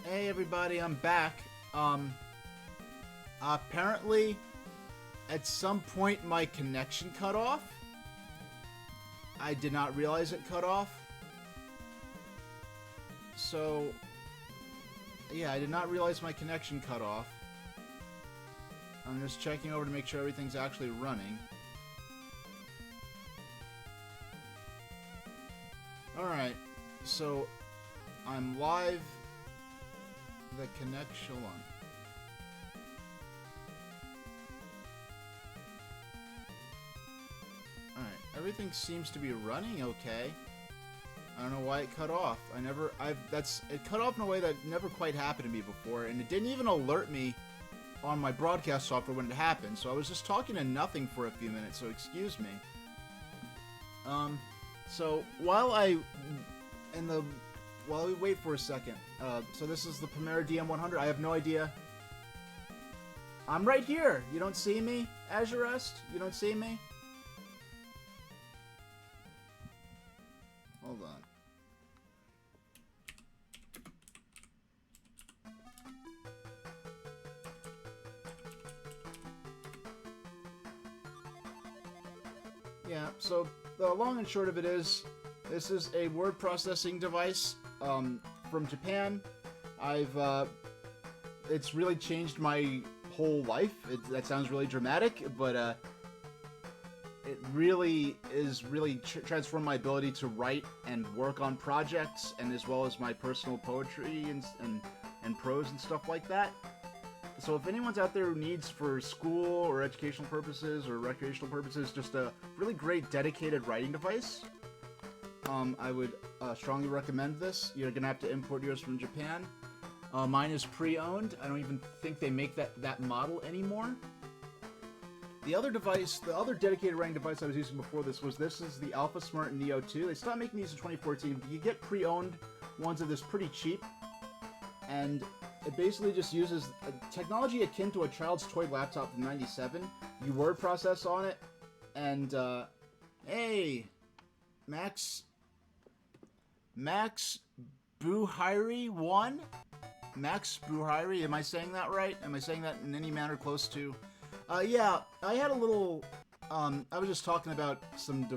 Hey everybody, I'm back. Apparently, at some point my connection cut off. I did not realize it cut off. So, yeah, I did not realize my connection cut off. I'm just checking over to make sure everything's actually running. Alright, so I'm live. The connection on. Alright, everything seems to be running okay. I don't know why it cut off. It cut off in a way that never quite happened to me before, and it didn't even alert me on my broadcast software when it happened, so I was just talking to nothing for a few minutes, so excuse me. So while we wait for a second, so this is the Premier DM100. I have no idea. I'm right here. You don't see me, Azurest? You don't see me? Hold on. Yeah, so the long and short of it is, this is a word processing device from Japan. It's really changed my whole life. That sounds really dramatic, but it really transformed my ability to write and work on projects, and as well as my personal poetry and prose and stuff like that. So if anyone's out there who needs, for school or educational purposes or recreational purposes, just a really great dedicated writing device, I would strongly recommend this. You're gonna have to import yours from Japan. Mine is pre-owned. I don't even think they make that model anymore. The other dedicated writing device I was using before this is the Alpha Smart Neo 2. They stopped making these in 2014, but you get pre-owned ones of this pretty cheap, and it basically just uses a technology akin to a child's toy laptop from '97. You word process on it, and hey, Max Buhairi 1? Max Buhairi, am I saying that right? Am I saying that in any manner close to? Yeah, I had a little, I was just talking about some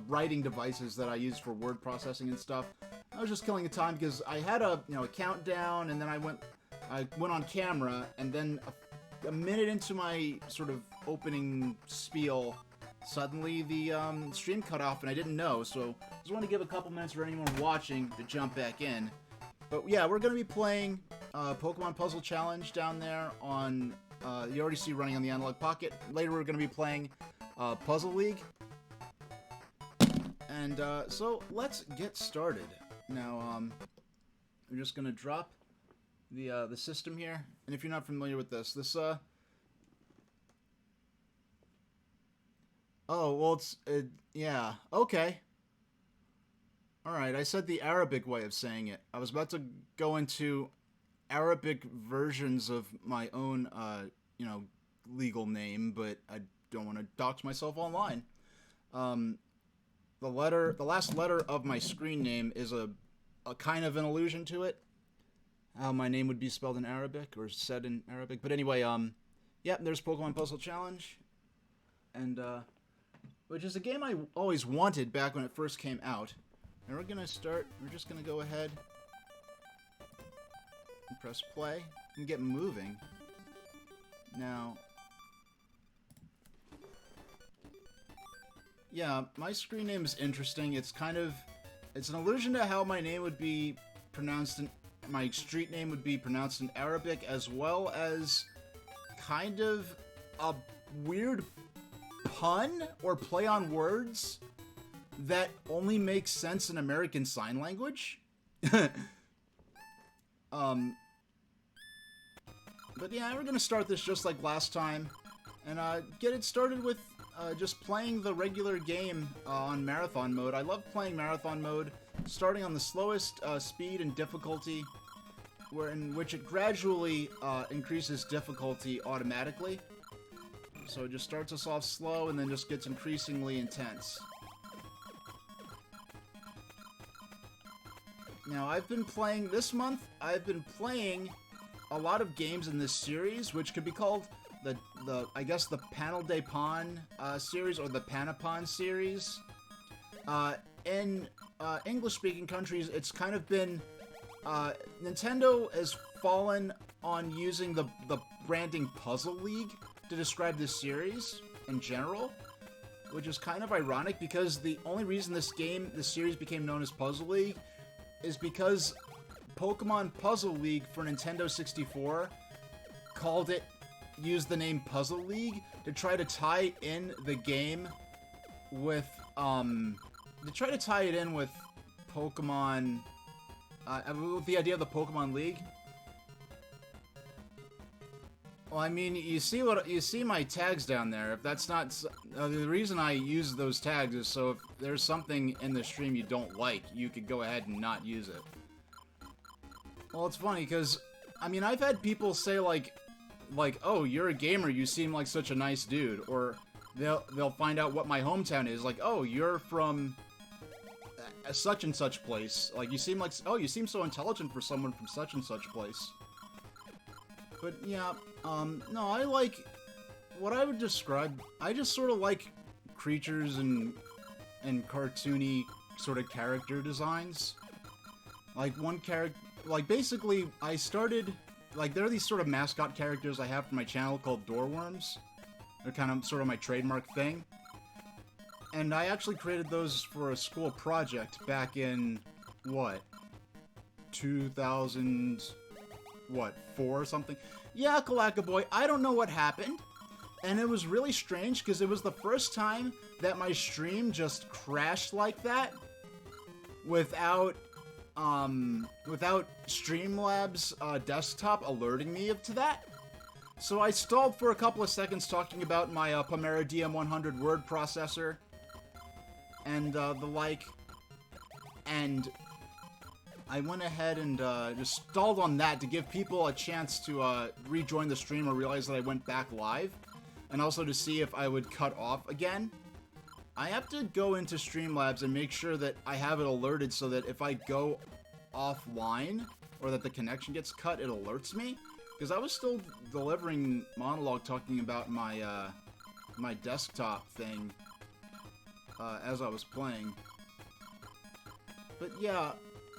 writing devices that I use for word processing and stuff. I was just killing the time because I had a countdown, and then I went on camera, and then a minute into my sort of opening spiel, suddenly the stream cut off, and I didn't know, so I just want to give a couple minutes for anyone watching to jump back in. But yeah, we're going to be playing Pokemon Puzzle Challenge down there on, you already see running on the Analog Pocket. Later we're going to be playing Puzzle League. And so let's get started. Now, I'm just going to drop the system here. And if you're not familiar with this, oh, well, yeah, okay. Alright, I said the Arabic way of saying it. I was about to go into Arabic versions of my own, legal name, but I don't want to dox myself online. The last letter of my screen name is a kind of an allusion to it. How my name would be spelled in Arabic, or said in Arabic. But anyway, yeah, there's Pokemon Puzzle Challenge. And, which is a game I always wanted back when it first came out. And we're just gonna go ahead and press play and get moving. Now, yeah, my screen name is interesting. It's an allusion to how my name would be pronounced my street name would be pronounced in Arabic, as well as kind of a weird pun or play on words that only makes sense in American Sign Language. But yeah, we're gonna start this just like last time, and get it started with just playing the regular game on Marathon Mode. I love playing Marathon Mode, starting on the slowest speed and difficulty, in which it gradually increases difficulty automatically. So it just starts us off slow and then just gets increasingly intense. Now, this month, I've been playing a lot of games in this series, which could be called I guess the Panel de Pon series, or the Panapon series. In English-speaking countries, it's kind of been, Nintendo has fallen on using the branding Puzzle League to describe this series in general, which is kind of ironic because the only reason this series became known as Puzzle League is because Pokemon Puzzle League for Nintendo 64 used the name Puzzle League to try to tie in the game with, Pokemon, with the idea of the Pokemon League. Well, I mean, you see my tags down there. If that's not, the reason I use those tags is so if there's something in the stream you don't like, you could go ahead and not use it. Well, it's funny, because, I mean, I've had people say, like, oh, you're a gamer, you seem like such a nice dude, or they'll find out what my hometown is, like, oh, you're from a such and such place, like, you seem so intelligent for someone from such and such place. But, yeah, no, I like, what I would describe, I just sort of like creatures and cartoony sort of character designs. Like, basically, I started, like, there are these sort of mascot characters I have for my channel called Doorworms. They're kind of sort of my trademark thing. And I actually created those for a school project back in, 2004 or something? Yeah, Kalaka Boy, I don't know what happened. And it was really strange, because it was the first time that my stream just crashed like that. Without Streamlabs desktop alerting me to that. So I stalled for a couple of seconds talking about my Pomera DM100 word processor and the like, and I went ahead and just stalled on that to give people a chance to rejoin the stream or realize that I went back live, and also to see if I would cut off again. I have to go into Streamlabs and make sure that I have it alerted so that if I go offline, or that the connection gets cut, it alerts me. Because I was still delivering monologue talking about my, my desktop thing, as I was playing. But yeah,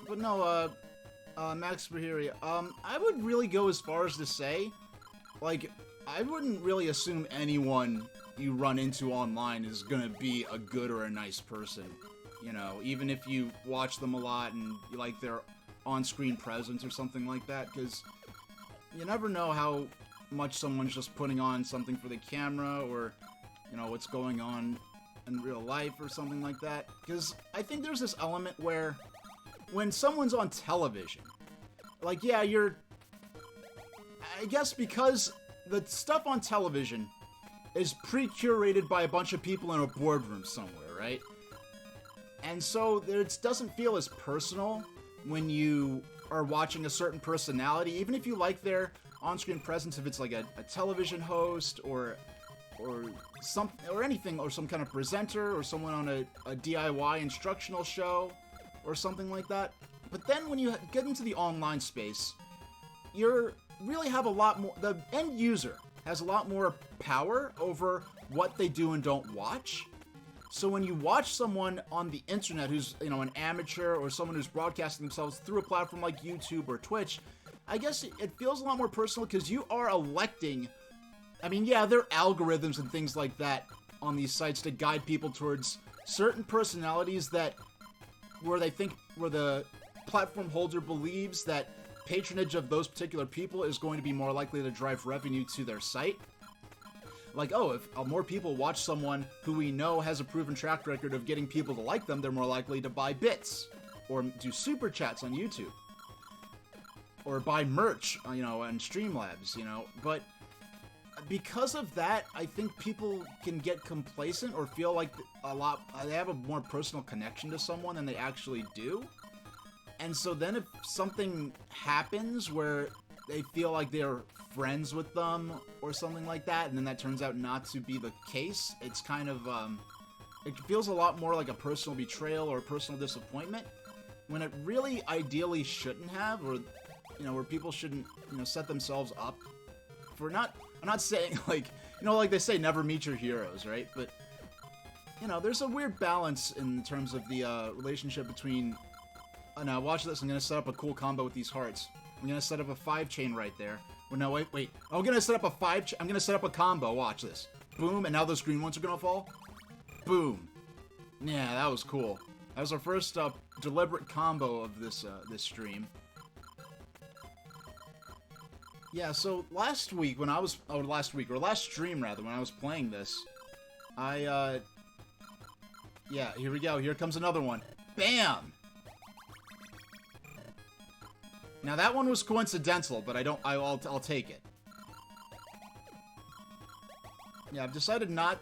but no, Max Bahiri, I would really go as far as to say, like, I wouldn't really assume anyone you run into online is gonna be a good or a nice person, you know, even if you watch them a lot and you like their on-screen presence or something like that, because you never know how much someone's just putting on something for the camera, or, you know, what's going on in real life or something like that, because I think there's this element where when someone's on television, like, yeah, I guess because the stuff on television is pre-curated by a bunch of people in a boardroom somewhere, right? And so it doesn't feel as personal when you are watching a certain personality, even if you like their on-screen presence, if it's like a television host or anything, or some kind of presenter, or someone on a DIY instructional show, or something like that. But then when you get into the online space, you really have a lot more, the end user has a lot more power over what they do and don't watch. So when you watch someone on the internet who's, you know, an amateur, or someone who's broadcasting themselves through a platform like YouTube or Twitch, I guess it feels a lot more personal, because you are electing, I mean, yeah, there are algorithms and things like that on these sites to guide people towards certain personalities where the platform holder believes that patronage of those particular people is going to be more likely to drive revenue to their site. Like, oh, if more people watch someone who we know has a proven track record of getting people to like them, they're more likely to buy bits, or do super chats on YouTube, or buy merch, you know, on Streamlabs, you know. But because of that, I think people can get complacent or feel like they have a more personal connection to someone than they actually do. And so then if something happens where they feel like they're friends with them or something like that, and then that turns out not to be the case, it's kind of, it feels a lot more like a personal betrayal or a personal disappointment. when it really ideally shouldn't have, or, you know, where people shouldn't, you know, set themselves up for not, I'm not saying, like, you know, like they say, never meet your heroes, right? But, you know, there's a weird balance in terms of the relationship between, oh, now watch this, I'm going to set up a cool combo with these hearts. I'm going to set up a 5-chain right there. Well, no, wait. I'm going to set up a I'm going to set up a combo, watch this. Boom, and now those green ones are going to fall. Boom. Yeah, that was cool. That was our first deliberate combo of this this stream. Yeah, so last week when I was, last stream rather, when I was playing this, yeah, here we go. Here comes another one. Bam! Now that one was coincidental, but I'll take it. Yeah, I've decided not,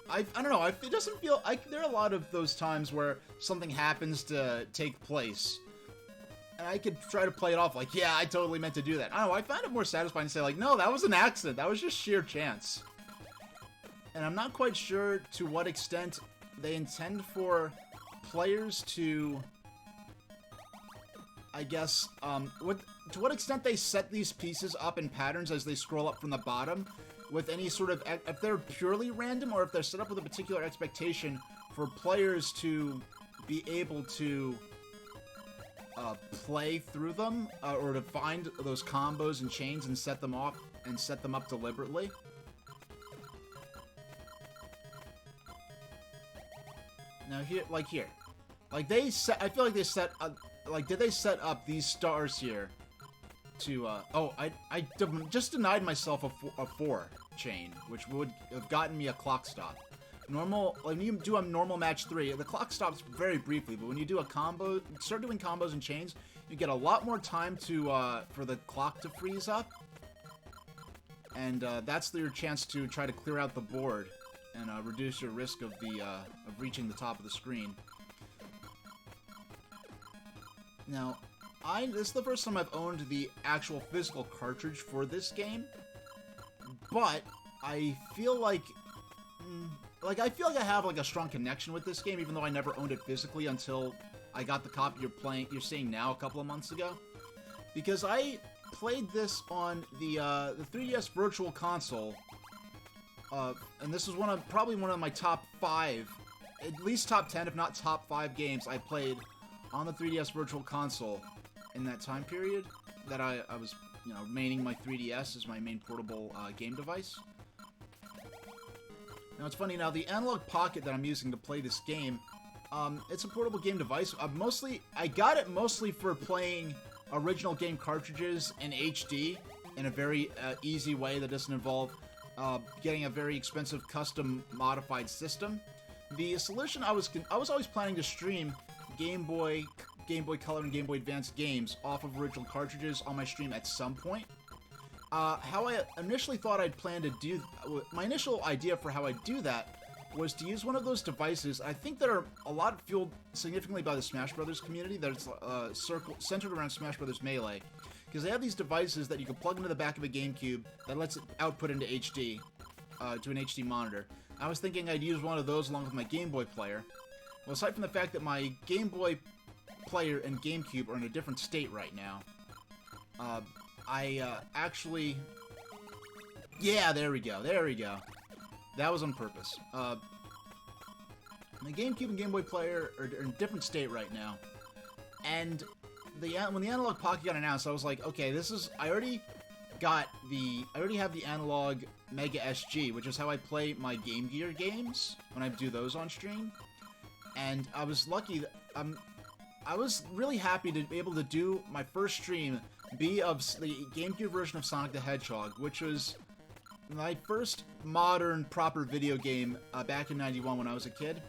I don't know, it doesn't feel, there are a lot of those times where something happens to take place, and I could try to play it off like, yeah, I totally meant to do that. I don't know, I find it more satisfying to say like, no, that was an accident, that was just sheer chance. And I'm not quite sure to what extent they intend for players to, I guess, to what extent they set these pieces up in patterns as they scroll up from the bottom, with any sort of, if they're purely random, or if they're set up with a particular expectation for players to be able to play through them, or to find those combos and chains and set them off and set them up deliberately. Now here, like they set, I feel like they set, did they set up these stars here to, oh, I just denied myself a 4 chain, which would have gotten me a clock stop. Normal, when you do a normal match 3, the clock stops very briefly, but when you do a combo, start doing combos and chains, you get a lot more time to, for the clock to freeze up, and, that's your chance to try to clear out the board and, reduce your risk of of reaching the top of the screen. Now, this is the first time I've owned the actual physical cartridge for this game, but I feel like, I feel like I have like a strong connection with this game, even though I never owned it physically until I got the copy you're seeing now a couple of months ago, because I played this on the 3DS Virtual Console, and this was probably one of my top 5, at least top 10, if not top 5 games I played on the 3DS Virtual Console in that time period that I was, you know, maining my 3DS as my main portable game device. Now, it's funny, now the Analog Pocket that I'm using to play this game, it's a portable game device. I got it mostly for playing original game cartridges in HD in a very easy way that doesn't involve getting a very expensive custom modified system. The solution, I was always planning to stream Game Boy Color and Game Boy Advance games off of original cartridges on my stream at some point. How I initially thought I'd plan to do, my initial idea for how I'd do that was to use one of those devices, I think that are a lot fueled significantly by the Smash Brothers community, that's centered around Smash Brothers Melee, because they have these devices that you can plug into the back of a Gamecube that lets it output into HD, to an HD monitor. I was thinking I'd use one of those along with my Game Boy player. Well, aside from the fact that my Game Boy player and Gamecube are in a different state right now, actually... Yeah, there we go. That was on purpose. My GameCube and Game Boy player are in a different state right now. And when the Analog Pocket got announced, I was like, okay, I already have the Analog Mega SG, which is how I play my Game Gear games when I do those on stream. And I was lucky that, I was really happy to be able to do my first stream be of the GameCube version of Sonic the Hedgehog, which was my first modern proper video game back in '91 when I was a kid.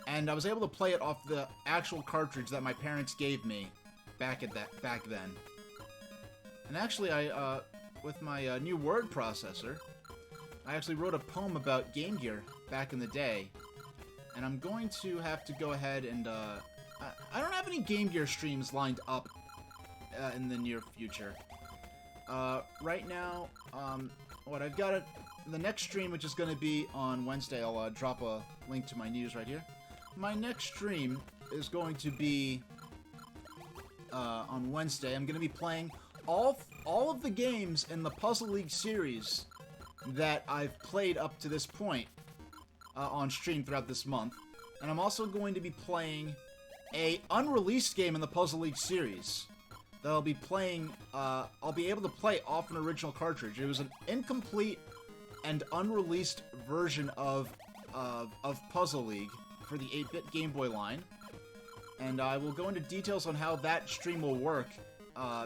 And I was able to play it off the actual cartridge that my parents gave me back then. And actually, with my new word processor, I actually wrote a poem about Game Gear back in the day. And I'm going to have to go ahead and, I don't have any Game Gear streams lined up in the near future. Right now, I've got the next stream, which is going to be on Wednesday, I'll drop a link to my news right here. My next stream is going to be on Wednesday, I'm going to be playing all of the games in the Puzzle League series that I've played up to this point on stream throughout this month. And I'm also going to be playing a unreleased game in the Puzzle League series that I'll be playing, I'll be able to play off an original cartridge. It was an incomplete and unreleased version of Puzzle League for the 8-bit Game Boy line. And I will go into details on how that stream will work.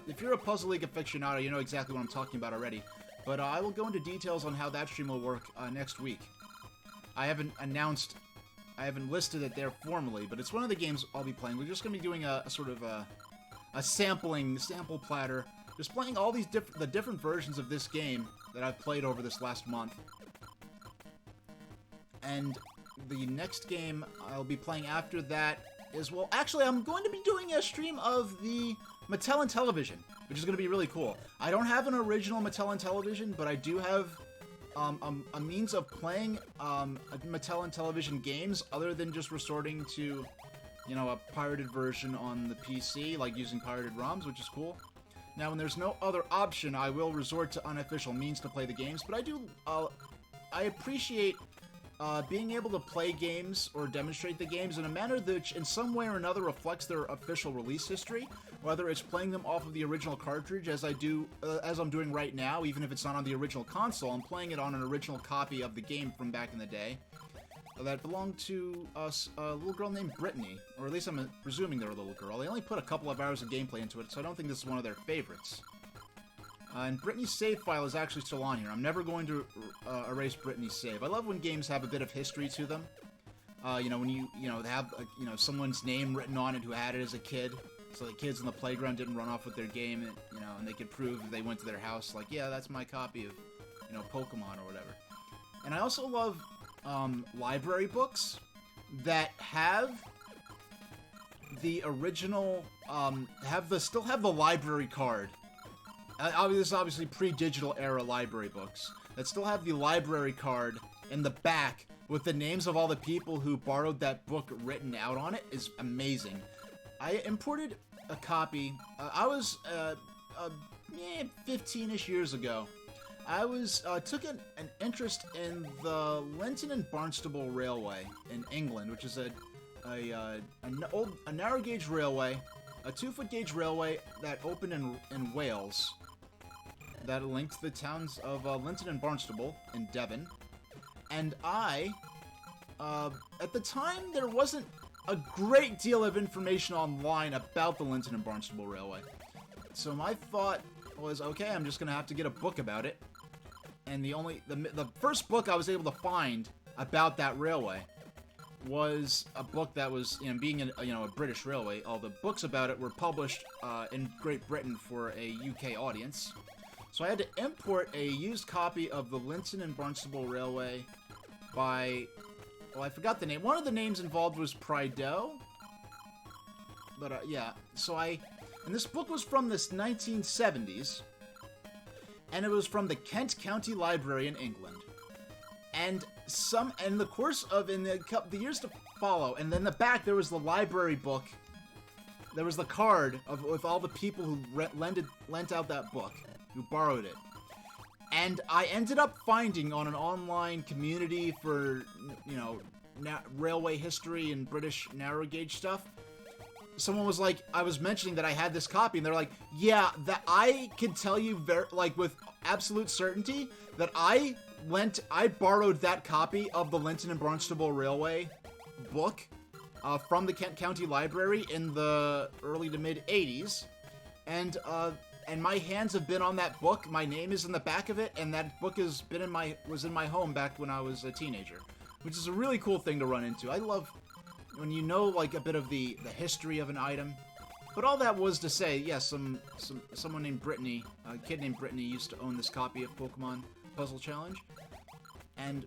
If you're a Puzzle League aficionado, you know exactly what I'm talking about already. But I will go into details on how that stream will work next week. I haven't listed it there formally, but it's one of the games I'll be playing. We're just going to be doing a sort of a sample platter, just playing all these different versions of this game that I've played over this last month. And the next game I'll be playing after that is, well, actually, I'm going to be doing a stream of the Mattel Intellivision, which is going to be really cool. I don't have an original Mattel Intellivision, but I do have a means of playing Mattel Intellivision games other than just resorting to, you know, a pirated version on the PC, like using pirated ROMs, which is cool. Now, when there's no other option, I will resort to unofficial means to play the games, but I appreciate being able to play games or demonstrate the games in a manner that in some way or another reflects their official release history, whether it's playing them off of the original cartridge, as I'm doing right now, even if it's not on the original console. I'm playing it on an original copy of the game from back in the day that belonged to a little girl named Brittany, or at least I'm presuming they're a little girl. They only put a couple of hours of gameplay into it, so I don't think this is one of their favorites. And Brittany's save file is actually still on here. I'm never going to erase Brittany's save. I love when games have a bit of history to them. You know, when you have someone's name written on it who had it as a kid, so the kids in the playground didn't run off with their game, and they could prove if they went to their house, like, yeah, that's my copy of, Pokemon or whatever. And I also love library books that have the original, still have the library card. This is obviously pre-digital era library books that still have the library card in the back with the names of all the people who borrowed that book written out on it is amazing. I imported a copy. I was 15-ish years ago. I took an interest in the Linton and Barnstable Railway in England, which is a narrow gauge railway, a 2-foot gauge railway that opened in Wales, that linked the towns of Linton and Barnstable in Devon. And at the time, there wasn't a great deal of information online about the Linton and Barnstable Railway. So my thought was, okay, I'm just gonna have to get a book about it. And the first book I was able to find about that railway was a book that was, being a British railway, all the books about it were published in Great Britain for a UK audience. So I had to import a used copy of the Linton and Barnstable Railway by, well, I forgot the name. One of the names involved was Prideaux. But, yeah. And this book was from the 1970s. And it was from the Kent County Library in England. And in the course of, the years to follow, and then the back, there was the library book. There was the card with all the people who lent out that book, who borrowed it. And I ended up finding on an online community for, railway history and British narrow gauge stuff, someone was like, I was mentioning that I had this copy, and they're like, yeah, that I can tell you with absolute certainty that I borrowed that copy of the Linton and Barnstable Railway book from the Kent County Library in the early to mid 80s, and my hands have been on that book. My name is in the back of it, and that book was in my home back when I was a teenager, which is a really cool thing to run into. I love when you know, like, a bit of the history of an item. But all that was to say, yes, someone named Brittany, a kid named Brittany, used to own this copy of Pokemon Puzzle Challenge. And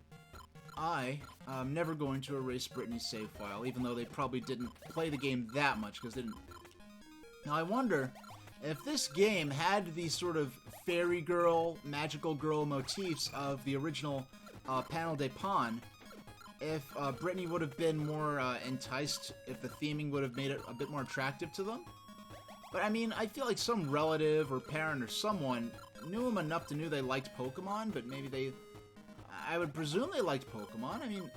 I'm never going to erase Brittany's save file, even though they probably didn't play the game that much, because they didn't. Now, I wonder if this game had these sort of fairy girl, magical girl motifs of the original Panel de Pon, if Brittany would have been more enticed, if the theming would have made it a bit more attractive to them. But I mean, I feel like some relative or parent or someone knew them enough to know they liked Pokemon, but maybe I would presume they liked Pokemon. I mean,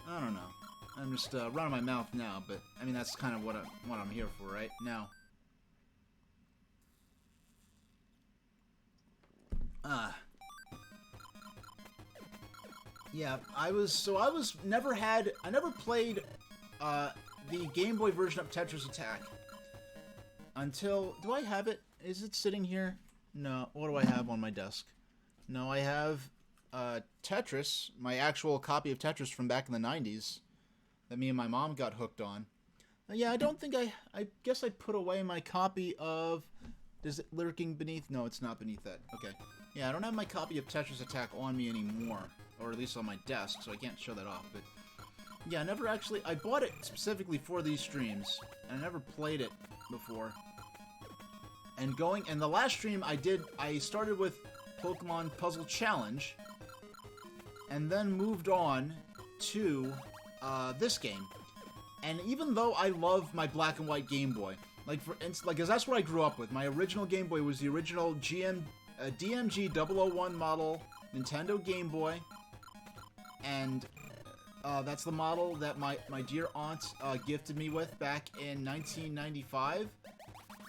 I don't know. I'm just running my mouth now, but I mean, that's kind of what I'm here for right now. Yeah, I never played the Game Boy version of Tetris Attack until, do I have it? Is it sitting here? No. What do I have on my desk? No, I have Tetris, my actual copy of Tetris from back in the 90s that me and my mom got hooked on. Yeah, I don't think I guess I put away my copy of, is it lurking beneath? No, it's not beneath that. Okay. Yeah, I don't have my copy of Tetris Attack on me anymore, or at least on my desk, so I can't show that off, but yeah, I bought it specifically for these streams, and I never played it before. And the last stream I started with Pokemon Puzzle Challenge, and then moved on to this game. And even though I love my black and white Game Boy, because that's what I grew up with. My original Game Boy was the original DMG 001 model Nintendo Game Boy, and that's the model that my dear aunt gifted me with back in 1995,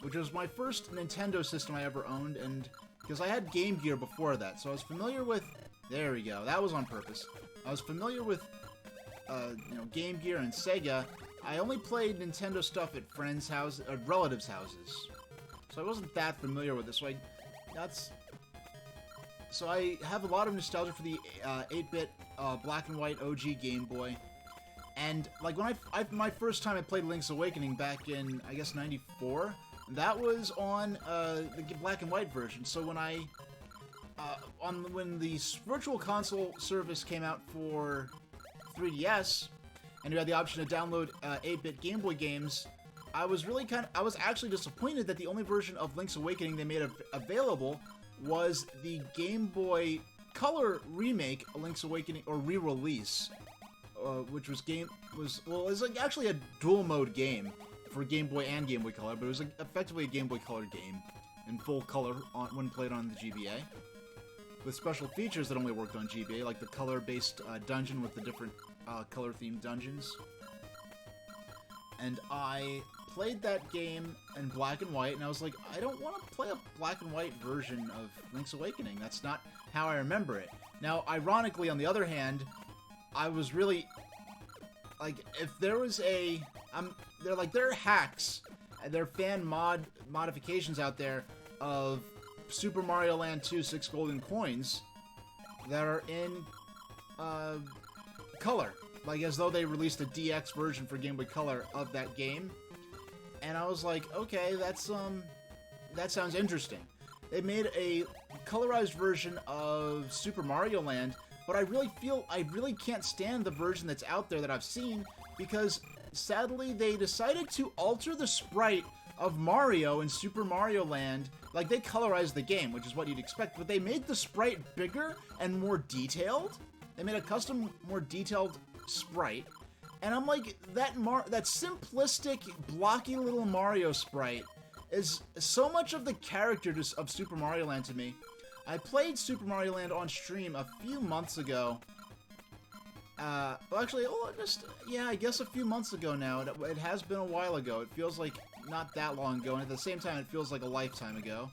which was my first Nintendo system I ever owned, and because I had Game Gear before that, so I was familiar with. There we go. That was on purpose. I was familiar with, Game Gear and Sega. I only played Nintendo stuff at friends' houses, relatives' houses, so I wasn't that familiar with this. So I have a lot of nostalgia for the 8-bit black and white OG Game Boy, and like when my first time I played Link's Awakening back in, I guess, '94. That was on the black and white version. So when when the Virtual Console service came out for 3DS, and you had the option to download 8-bit Game Boy games, I was actually disappointed that the only version of Link's Awakening they made available was the Game Boy Color remake, Link's Awakening, or re-release, which was actually a dual mode game for Game Boy and Game Boy Color, but it was effectively a Game Boy Color game in full color when played on the GBA, with special features that only worked on GBA, like the color-based dungeon with the different color-themed dungeons. And I played that game in black and white, and I was like, I don't want to play a black and white version of Link's Awakening. That's not how I remember it. Now, ironically, on the other hand, I was really, like, if there was there are hacks, there are fan modifications out there of Super Mario Land 2 6 Golden Coins that are in color, like as though they released a DX version for Game Boy Color of that game. And I was like, okay, that sounds interesting. They made a colorized version of Super Mario Land, but I really can't stand the version that's out there that I've seen, because sadly they decided to alter the sprite of Mario in Super Mario Land. Like, they colorized the game, which is what you'd expect, but they made the sprite bigger and more detailed. They made a custom, more detailed sprite. And I'm like, that simplistic, blocky little Mario sprite is so much of the character of Super Mario Land to me. I played Super Mario Land on stream a few months ago. I guess a few months ago now. It has been a while ago. It feels like not that long ago, and at the same time, it feels like a lifetime ago.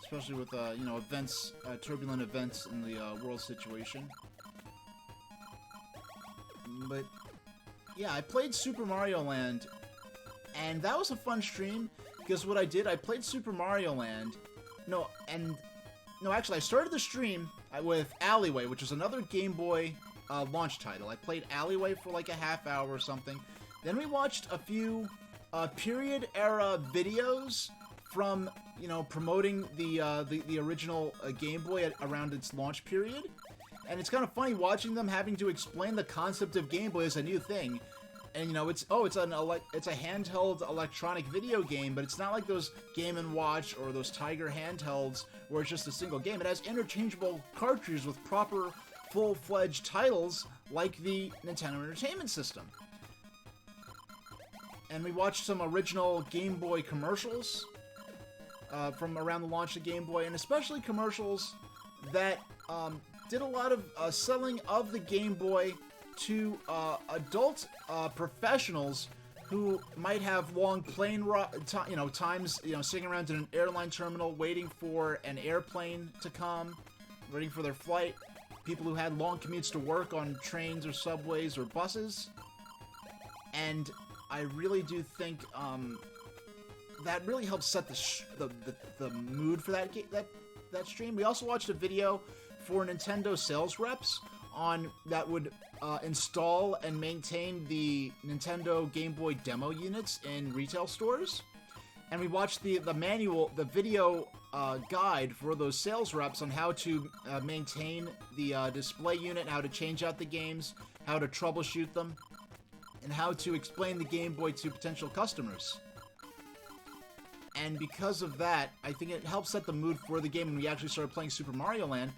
Especially with, events, turbulent events in the world situation. But yeah, I played Super Mario Land, and that was a fun stream, because what I did, I played Super Mario Land, I started the stream with Alleyway, which is another Game Boy launch title. I played Alleyway for like a half hour or something. Then we watched a few period-era videos from, promoting the original Game Boy around its launch period. And it's kind of funny watching them having to explain the concept of Game Boy as a new thing. And, it's a handheld electronic video game, but it's not like those Game & Watch or those Tiger handhelds where it's just a single game. It has interchangeable cartridges with proper full-fledged titles like the Nintendo Entertainment System. And we watched some original Game Boy commercials from around the launch of Game Boy, and especially commercials that did a lot of selling of the Game Boy to adult professionals who might have long plane times, sitting around in an airline terminal waiting for an airplane to come, waiting for their flight. People who had long commutes to work on trains or subways or buses. And I really do think that really helps set the mood for that stream. We also watched a video for Nintendo sales reps that would install and maintain the Nintendo Game Boy demo units in retail stores. And we watched the video guide for those sales reps on how to maintain the display unit, how to change out the games, how to troubleshoot them, and how to explain the Game Boy to potential customers. And because of that, I think it helps set the mood for the game when we actually started playing Super Mario Land.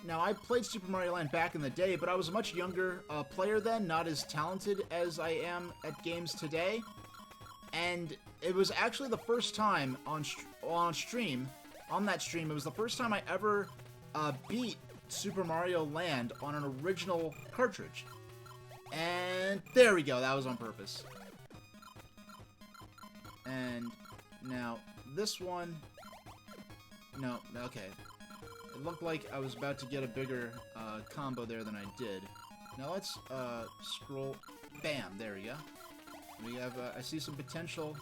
Now, I played Super Mario Land back in the day, but I was a much younger player then, not as talented as I am at games today. And it was actually the first time on that stream, it was the first time I ever beat Super Mario Land on an original cartridge. And there we go, that was on purpose. And now, this one... No, okay. It looked like I was about to get a bigger combo there than I did. Now let's scroll. Bam, there we go. We have, I see some potential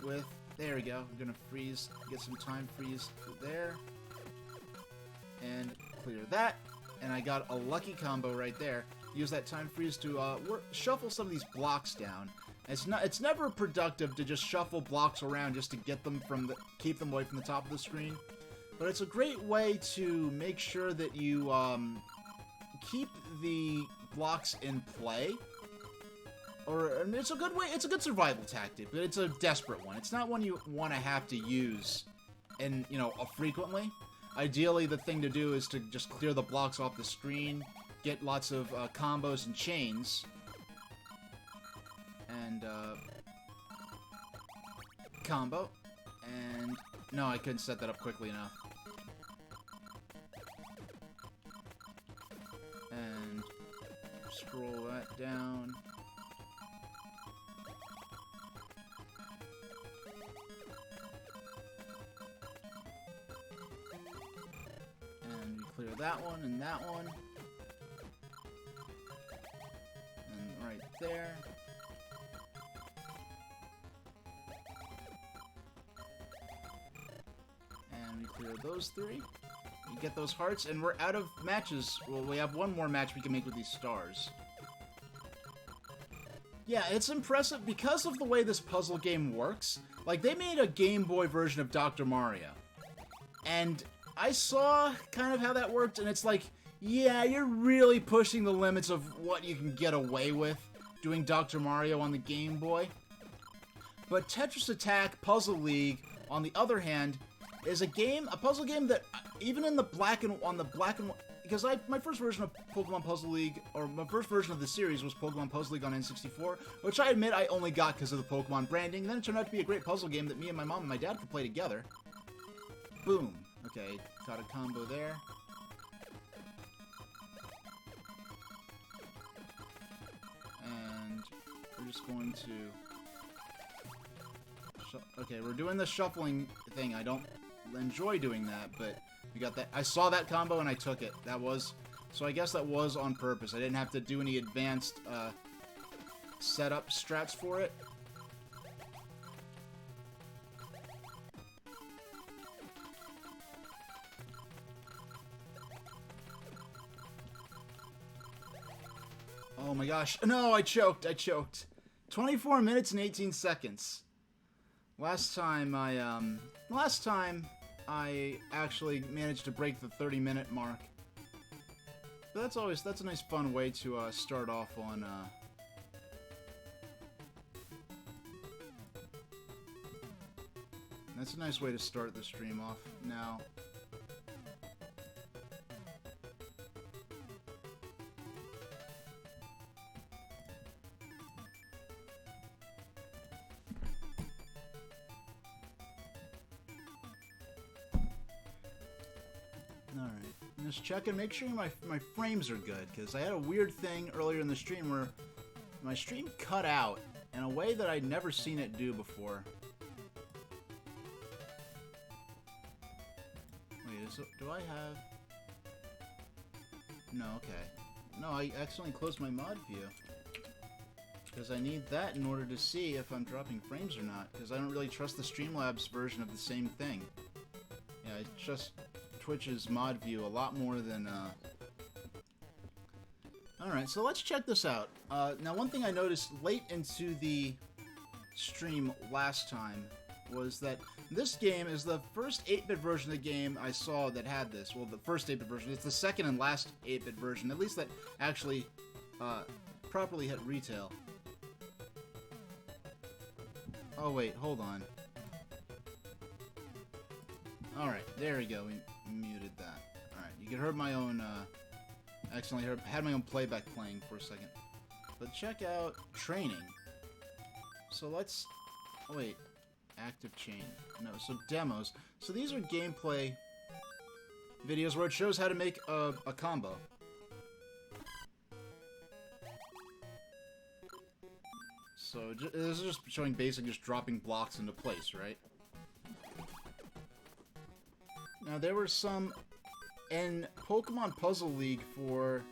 with... There we go. I'm gonna freeze, get some time freeze there. And clear that. And I got a lucky combo right there. Use that time freeze to shuffle some of these blocks down. It's never productive to just shuffle blocks around just to get them keep them away from the top of the screen. But it's a great way to make sure that you keep the blocks in play. It's a good way. It's a good survival tactic, but it's a desperate one. It's not one you want to have to use, frequently. Ideally, the thing to do is to just clear the blocks off the screen, get lots of combos and chains, and combo. And no, I couldn't set that up quickly enough. And scroll that down. And we clear that one and that one. And right there. And we clear those three. You get those hearts, and we're out of matches. Well, we have one more match we can make with these stars. Yeah, it's impressive because of the way this puzzle game works. Like, they made a Game Boy version of Dr. Mario. And I saw kind of how that worked, and it's like, yeah, you're really pushing the limits of what you can get away with doing Dr. Mario on the Game Boy. But Tetris Attack Puzzle League, on the other hand, is a puzzle game that even in the black and white, because my first version of Pokemon Puzzle League, or my first version of the series was Pokemon Puzzle League on N64, which I admit I only got because of the Pokemon branding. And then it turned out to be a great puzzle game that me and my mom and my dad could play together. Boom. Okay, got a combo there. And we're just going to... Okay, we're doing the shuffling thing. I don't enjoy doing that, but we got that. I saw that combo and I took it. So I guess that was on purpose. I didn't have to do any advanced setup strats for it. Oh my gosh. No, I choked. 24 minutes and 18 seconds. Last time I actually managed to break the 30-minute mark. But that's a nice fun way to start off on that's a nice way to start the stream off now. Alright, just check and make sure my frames are good, because I had a weird thing earlier in the stream where my stream cut out in a way that I'd never seen it do before. Wait, do I have... No, okay. No, I accidentally closed my mod view. Because I need that in order to see if I'm dropping frames or not, because I don't really trust the Streamlabs version of the same thing. Yeah, I trust Twitch's mod view a lot more than, Alright, so let's check this out. Now, one thing I noticed late into the stream last time was that this game is the first 8-bit version of the game I saw that had this. Well, the first 8-bit version. It's the second and last 8-bit version, at least that actually properly hit retail. Oh, wait, hold on. Alright, there we go. We muted that. Alright, you can hear my own, accidentally had my own playback playing for a second. But check out training. So let's... Oh, wait. Active chain. No, so demos. So these are gameplay videos where it shows how to make a combo. So this is just showing basic, just dropping blocks into place, right? Now there were some in Pokemon Puzzle League for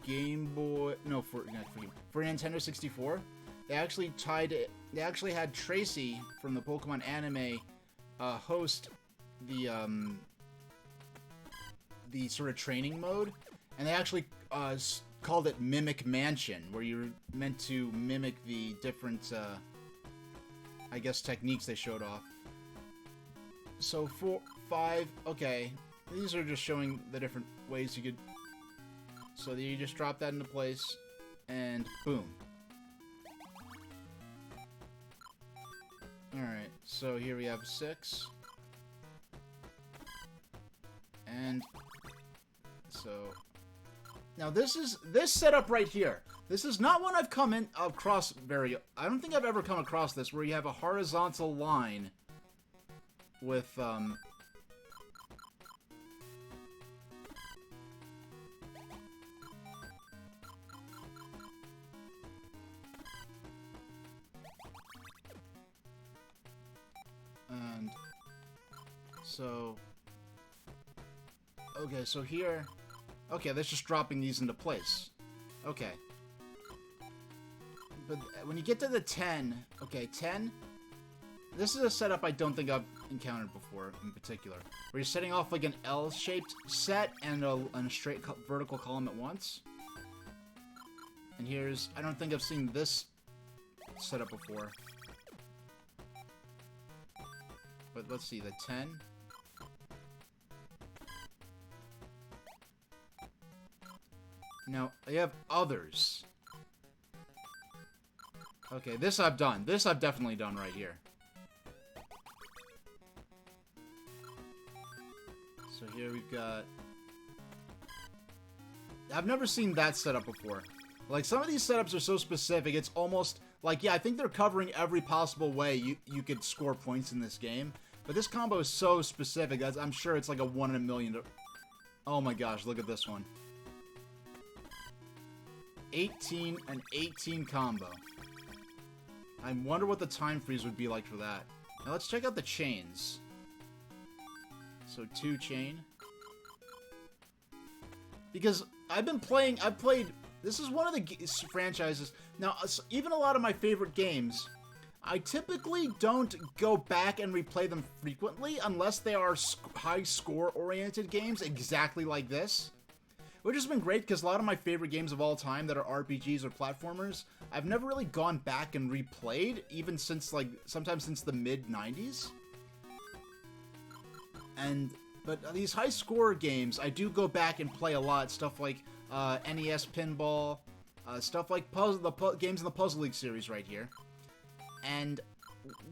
Game Boy, no, for Nintendo 64. They actually tied it. They actually had Tracy from the Pokemon anime host the sort of training mode, and they actually called it Mimic Mansion, where you're meant to mimic the different, I guess, techniques they showed off. So 4, 5, okay, these are just showing the different ways you could. So you just drop that into place, and boom. Alright, so here we have 6. And so now this setup right here. This is not one I've come across very. I don't think I've ever come across this where you have a horizontal line with and so okay, so here, okay, that's just dropping these into place. Okay. But when you get to the 10, okay, 10, this is a setup I don't think I've encountered before in particular. Where you're setting off like an L-shaped set and a straight vertical column at once. And here's, I don't think I've seen this setup before. But let's see, the 10. Now, I have others. Okay, this I've done. This I've definitely done right here. So here we've got... I've never seen that setup before. Like, some of these setups are so specific, it's almost... Like, yeah, I think they're covering every possible way you could score points in this game. But this combo is so specific, I'm sure it's like a 1 in a million. Oh my gosh, look at this one. 18 and 18 combo. I wonder what the time freeze would be like for that. Now let's check out the chains. So 2 chain. Because I've played, this is one of the franchises. Now, even a lot of my favorite games, I typically don't go back and replay them frequently unless they are high score oriented games exactly like this. Which has been great because a lot of my favorite games of all time that are RPGs or platformers, I've never really gone back and replayed, even since, like, sometimes since the mid-90s. But these high-score games, I do go back and play a lot. Stuff like NES Pinball, stuff like games in the Puzzle League series right here. And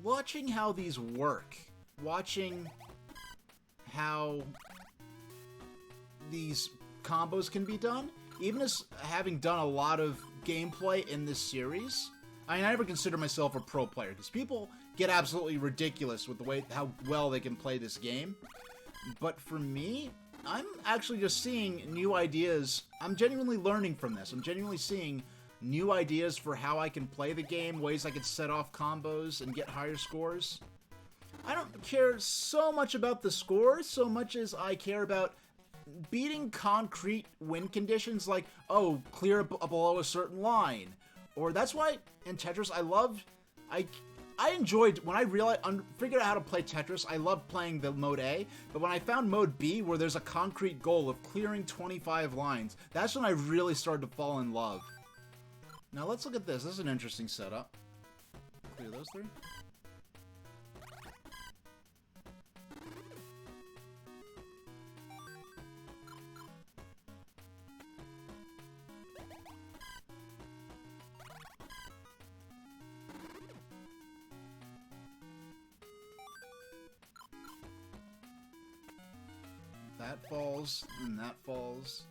watching how these work, watching how these combos can be done, even as having done a lot of gameplay in this series. I mean, I never consider myself a pro player because people get absolutely ridiculous with how well they can play this game. But for me, I'm actually just seeing new ideas. I'm genuinely learning from this. I'm genuinely seeing new ideas for how I can play the game, ways I can set off combos and get higher scores. I don't care so much about the scores so much as I care about beating concrete win conditions like, oh, clear below a certain line. Or that's why in Tetris I enjoyed, when I figured out how to play Tetris, I loved playing the mode A, but when I found mode B, where there's a concrete goal of clearing 25 lines, that's when I really started to fall in love. Now let's look at this. This is an interesting setup. Clear those three. That falls, and that falls.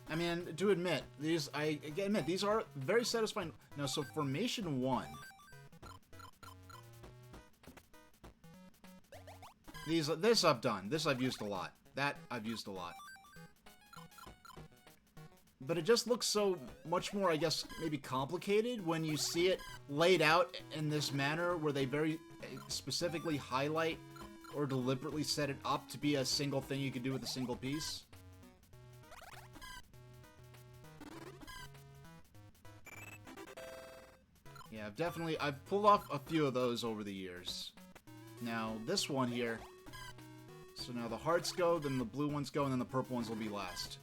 I mean, to admit, these are very satisfying. Now, so Formation 1. This I've done. This I've used a lot. That I've used a lot. But it just looks so much more, I guess, maybe complicated when you see it laid out in this manner where they very specifically highlight or deliberately set it up to be a single thing you can do with a single piece. Yeah, I've pulled off a few of those over the years. Now, this one here, so now the hearts go, then the blue ones go, and then the purple ones will be last.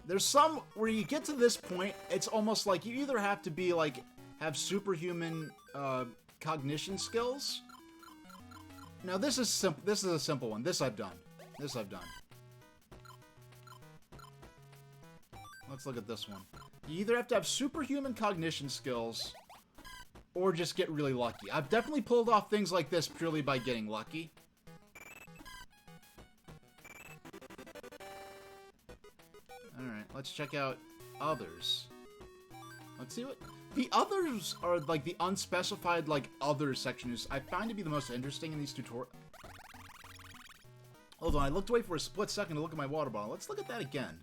There's some where you get to this point, it's almost like you either have to be like, have superhuman cognition skills. Now this is simple. This is a simple one. This I've done. This I've done. Let's look at this one. You either have to have superhuman cognition skills, or just get really lucky. I've definitely pulled off things like this purely by getting lucky. Alright, let's check out others. Let's see what... The others are, like, the unspecified, like, other sections I find to be the most interesting in these tutorials. Hold on, I looked away for a split second to look at my water bottle. Let's look at that again.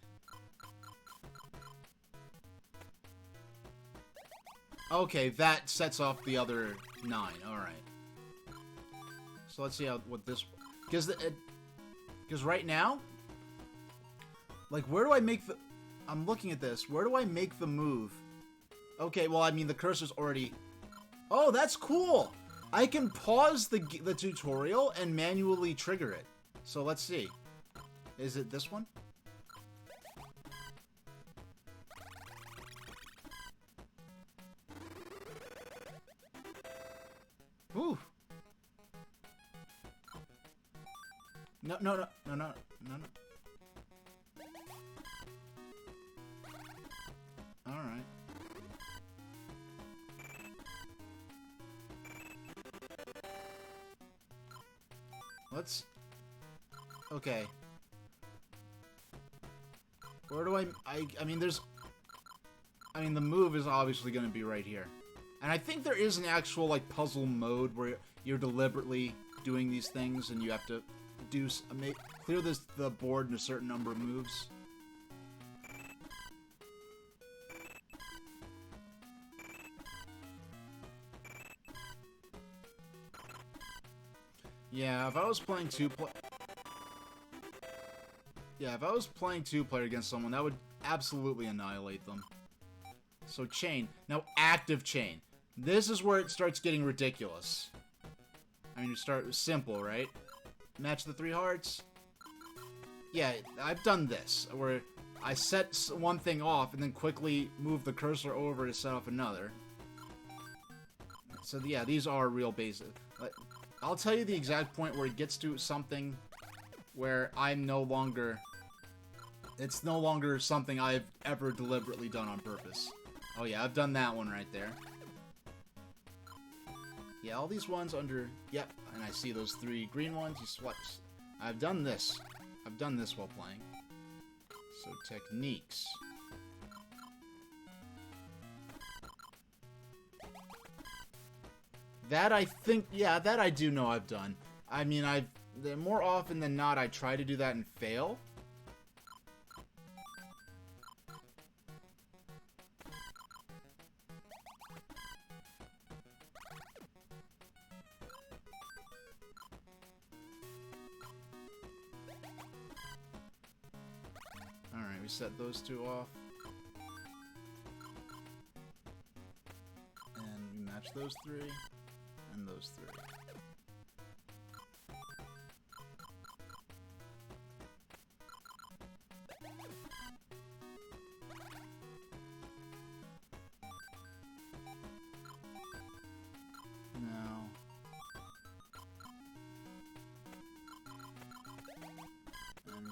Okay, that sets off the other 9. Alright. So let's see what this... Because right now... Like, where do I make the... I'm looking at this. Where do I make the move? Okay, well, I mean, the cursor's already... Oh, that's cool! I can pause the tutorial and manually trigger it. So let's see. Is it this one? Ooh. No. Alright. Let's... Okay. Where do I mean, there's... I mean, the move is obviously going to be right here. And I think there is an actual, like, puzzle mode where you're deliberately doing these things and you have to clear the board in a certain number of moves. Yeah, if I was playing two-player against someone, that would absolutely annihilate them. So chain. Now active chain. This is where it starts getting ridiculous. I mean, you start simple, right? Match the 3 hearts. Yeah, I've done this, where I set one thing off and then quickly move the cursor over to set off another. So yeah, these are real basic. I'll tell you the exact point where it gets to something where it's no longer something I've ever deliberately done on purpose. Oh yeah, I've done that one right there. Yeah, all these ones under... Yep, and I see those 3 green ones. You switch. I've done this. I've done this while playing. So, techniques. That I think... Yeah, that I do know I've done. I mean, more often than not, I try to do that and fail. Alright, we set those two off. And we match those three, and those three.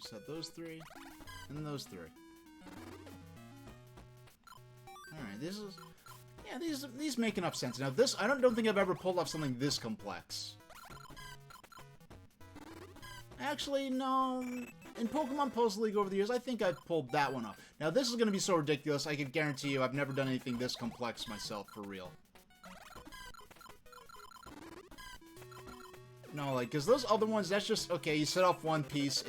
Set those three, and those three. Alright, this is... Yeah, these make enough sense. Now this, I don't think I've ever pulled off something this complex. Actually, no. In Pokemon Puzzle League over the years, I think I've pulled that one off. Now this is going to be so ridiculous, I can guarantee you I've never done anything this complex myself, for real. No, like, because those other ones, that's just, okay, you set off one piece,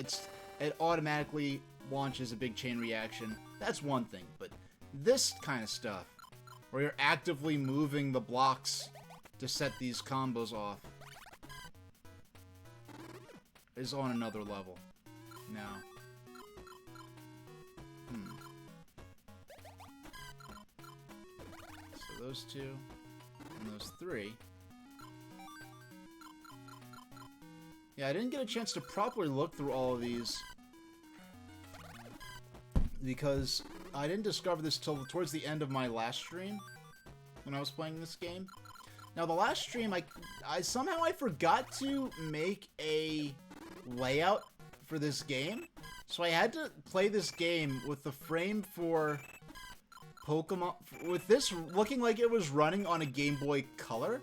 it automatically launches a big chain reaction. That's one thing, but this kind of stuff, where you're actively moving the blocks to set these combos off, is on another level. Now. So those two, and those three. Yeah, I didn't get a chance to properly look through all of these because I didn't discover this till towards the end of my last stream when I was playing this game. Now, the last stream, I somehow forgot to make a layout for this game, so I had to play this game with the frame for Pokemon, with this looking like it was running on a Game Boy Color.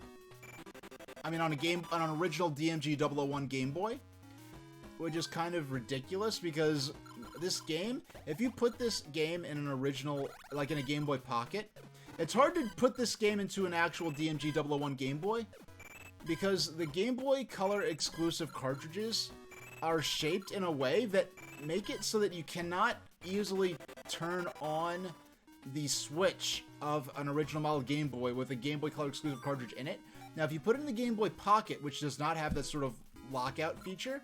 I mean, on an original DMG 001 Game Boy, which is kind of ridiculous because this game, if you put this game in an original, like in a Game Boy Pocket, it's hard to put this game into an actual DMG 001 Game Boy because the Game Boy Color exclusive cartridges are shaped in a way that make it so that you cannot easily turn on the switch of an original model Game Boy with a Game Boy Color exclusive cartridge in it. Now, if you put it in the Game Boy Pocket, which does not have that sort of lockout feature,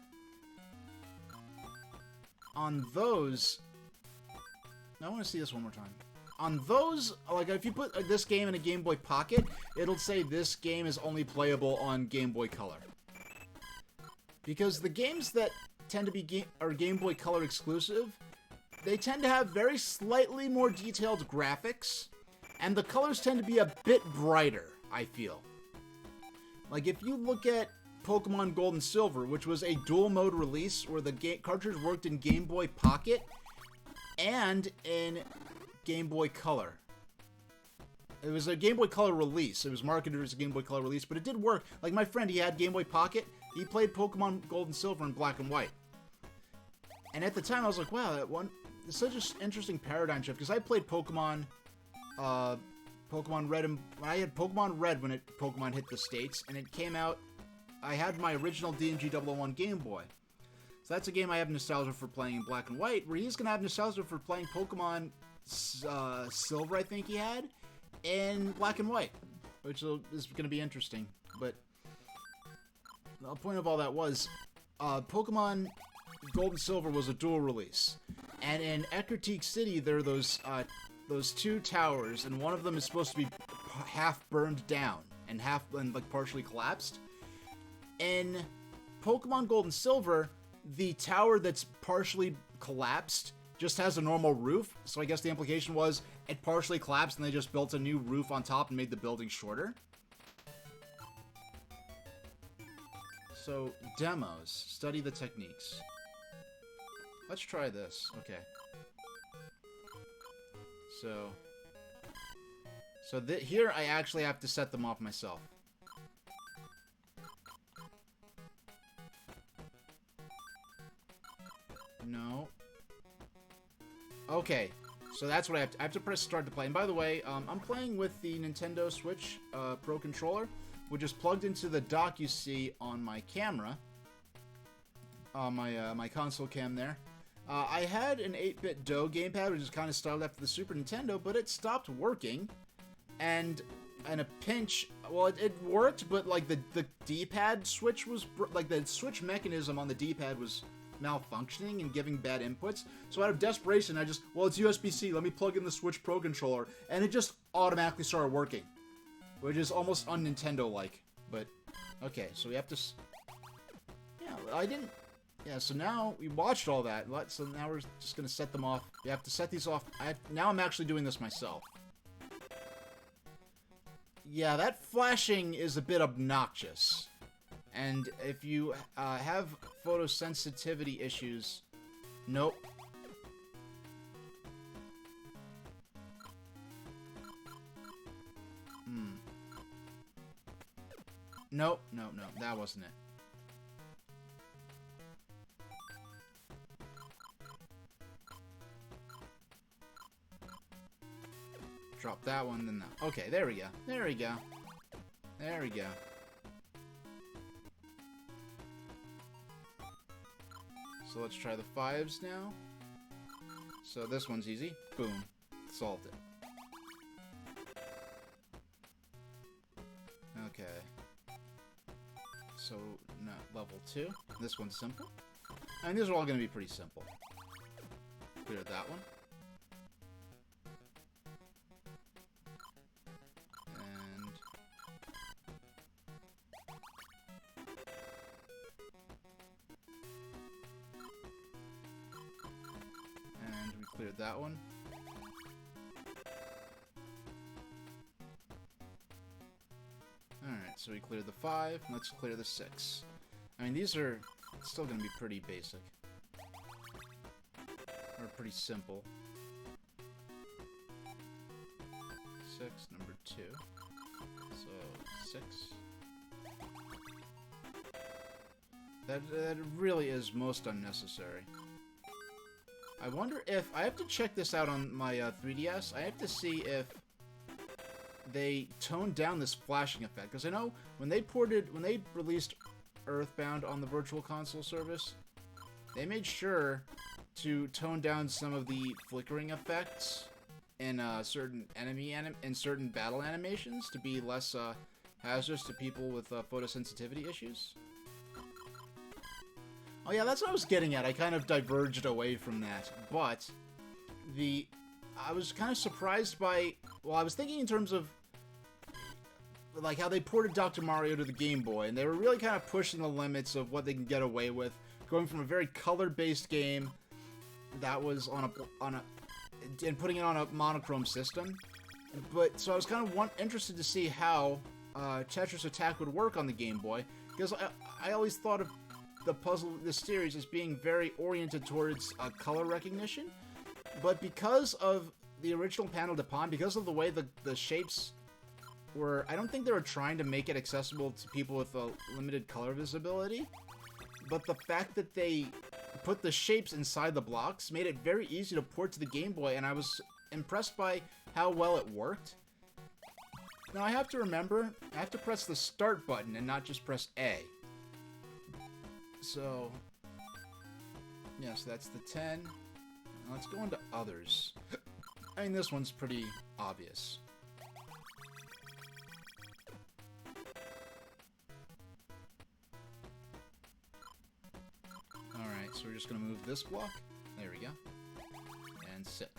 on those... I want to see this one more time. On those, like, if you put this game in a Game Boy Pocket, it'll say this game is only playable on Game Boy Color. Because the games that tend to be Game Boy Color exclusive, they tend to have very slightly more detailed graphics, and the colors tend to be a bit brighter, I feel. Like, if you look at Pokemon Gold and Silver, which was a dual-mode release where the cartridge worked in Game Boy Pocket and in Game Boy Color. It was a Game Boy Color release. It was marketed as a Game Boy Color release, but it did work. Like, my friend, he had Game Boy Pocket. He played Pokemon Gold and Silver in black and white. And at the time, I was like, wow, it's such an interesting paradigm shift, because I played Pokemon Red, and I had Pokemon Red when Pokemon hit the States, and it came out, I had my original DMG 001 Game Boy. So that's a game I have nostalgia for playing in black and white, where he's going to have nostalgia for playing Pokemon Silver, I think he had, in black and white, which is going to be interesting. But the point of all that was, Pokemon Gold and Silver was a dual release, and in Ecruteak City there are those two towers, and one of them is supposed to be half burned down and like partially collapsed. In Pokemon Gold and Silver, the tower that's partially collapsed just has a normal roof, so I guess the implication was it partially collapsed and they just built a new roof on top and made the building shorter. So, demos. Study the techniques. Let's try this. Okay. So here I actually have to set them off myself. No. Okay, so that's what I have to press start to play. And by the way, I'm playing with the Nintendo Switch Pro Controller, which is plugged into the dock you see on my camera. on my console cam there. I had an 8-bit Do gamepad, which is kind of styled after the Super Nintendo, but it stopped working. And in a pinch, well, it worked, but like the D-pad switch was like the switch mechanism on the D-pad was malfunctioning and giving bad inputs. So out of desperation, I just, well, it's USB-C. Let me plug in the Switch Pro controller, and it just automatically started working, which is almost un-Nintendo-like. But okay, so we have to. Yeah, I didn't. Yeah, so now we watched all that. So now we're just gonna set them off. We have to set these off. Now I'm actually doing this myself. Yeah, that flashing is a bit obnoxious. And if you have photosensitivity issues... Nope. Nope, no, that wasn't it. Drop that one, then that. Okay, there we go. There we go. There we go. So let's try the 5s now. So this one's easy. Boom. Solved it. Okay. So, no, level 2. This one's simple. I mean, these are all going to be pretty simple. Clear that one. Cleared that one. Alright, so we cleared the 5. Let's clear the 6. I mean, these are still going to be pretty basic. Or pretty simple. 6, number 2. So, 6. That really is most unnecessary. I wonder if... I have to check this out on my 3DS. I have to see if they toned down this flashing effect. Because I know when they released Earthbound on the Virtual Console service, they made sure to tone down some of the flickering effects in certain certain battle animations to be less hazardous to people with photosensitivity issues. Oh yeah, that's what I was getting at. I kind of diverged away from that. But I was kind of surprised by... Well, I was thinking in terms of like how they ported Dr. Mario to the Game Boy, and they were really kind of pushing the limits of what they can get away with, going from a very color-based game that was on a and putting it on a monochrome system. But so I was kind of interested to see how Tetris Attack would work on the Game Boy, because I always thought of this series as being very oriented towards color recognition, but because of the original panel de Pon, because of the way the shapes were, I don't think they were trying to make it accessible to people with a limited color visibility, but the fact that they put the shapes inside the blocks made it very easy to port to the Game Boy, and I was impressed by how well it worked. Now I have to remember, I have to press the start button and not just press A. So, yeah, so that's the 10. Now let's go into others. I mean, this one's pretty obvious. Alright, so we're just going to move this block. There we go. And 6.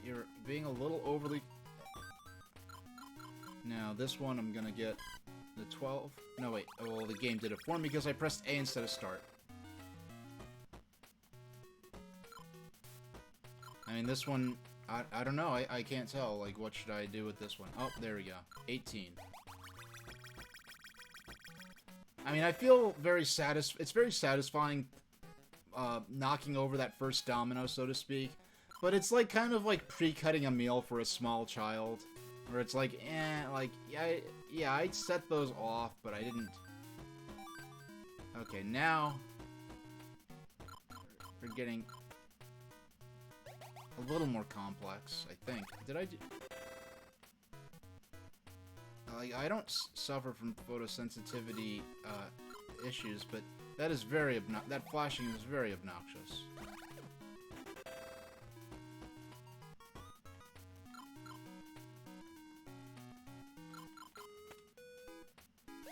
You're being a little overly... Now, this one I'm going to get... The 12? No, wait. Oh, well, the game did it for me because I pressed A instead of start. I mean, this one, I don't know. I can't tell. Like, what should I do with this one? Oh, there we go. 18. I mean, I feel very it's very satisfying knocking over that first domino, so to speak. But it's like kind of like pre-cutting a meal for a small child. Where it's like, like, yeah, I set those off, but I didn't. Okay, now we're getting a little more complex, I think. Did I do... Like, I don't suffer from photosensitivity issues, but that is that flashing is very obnoxious.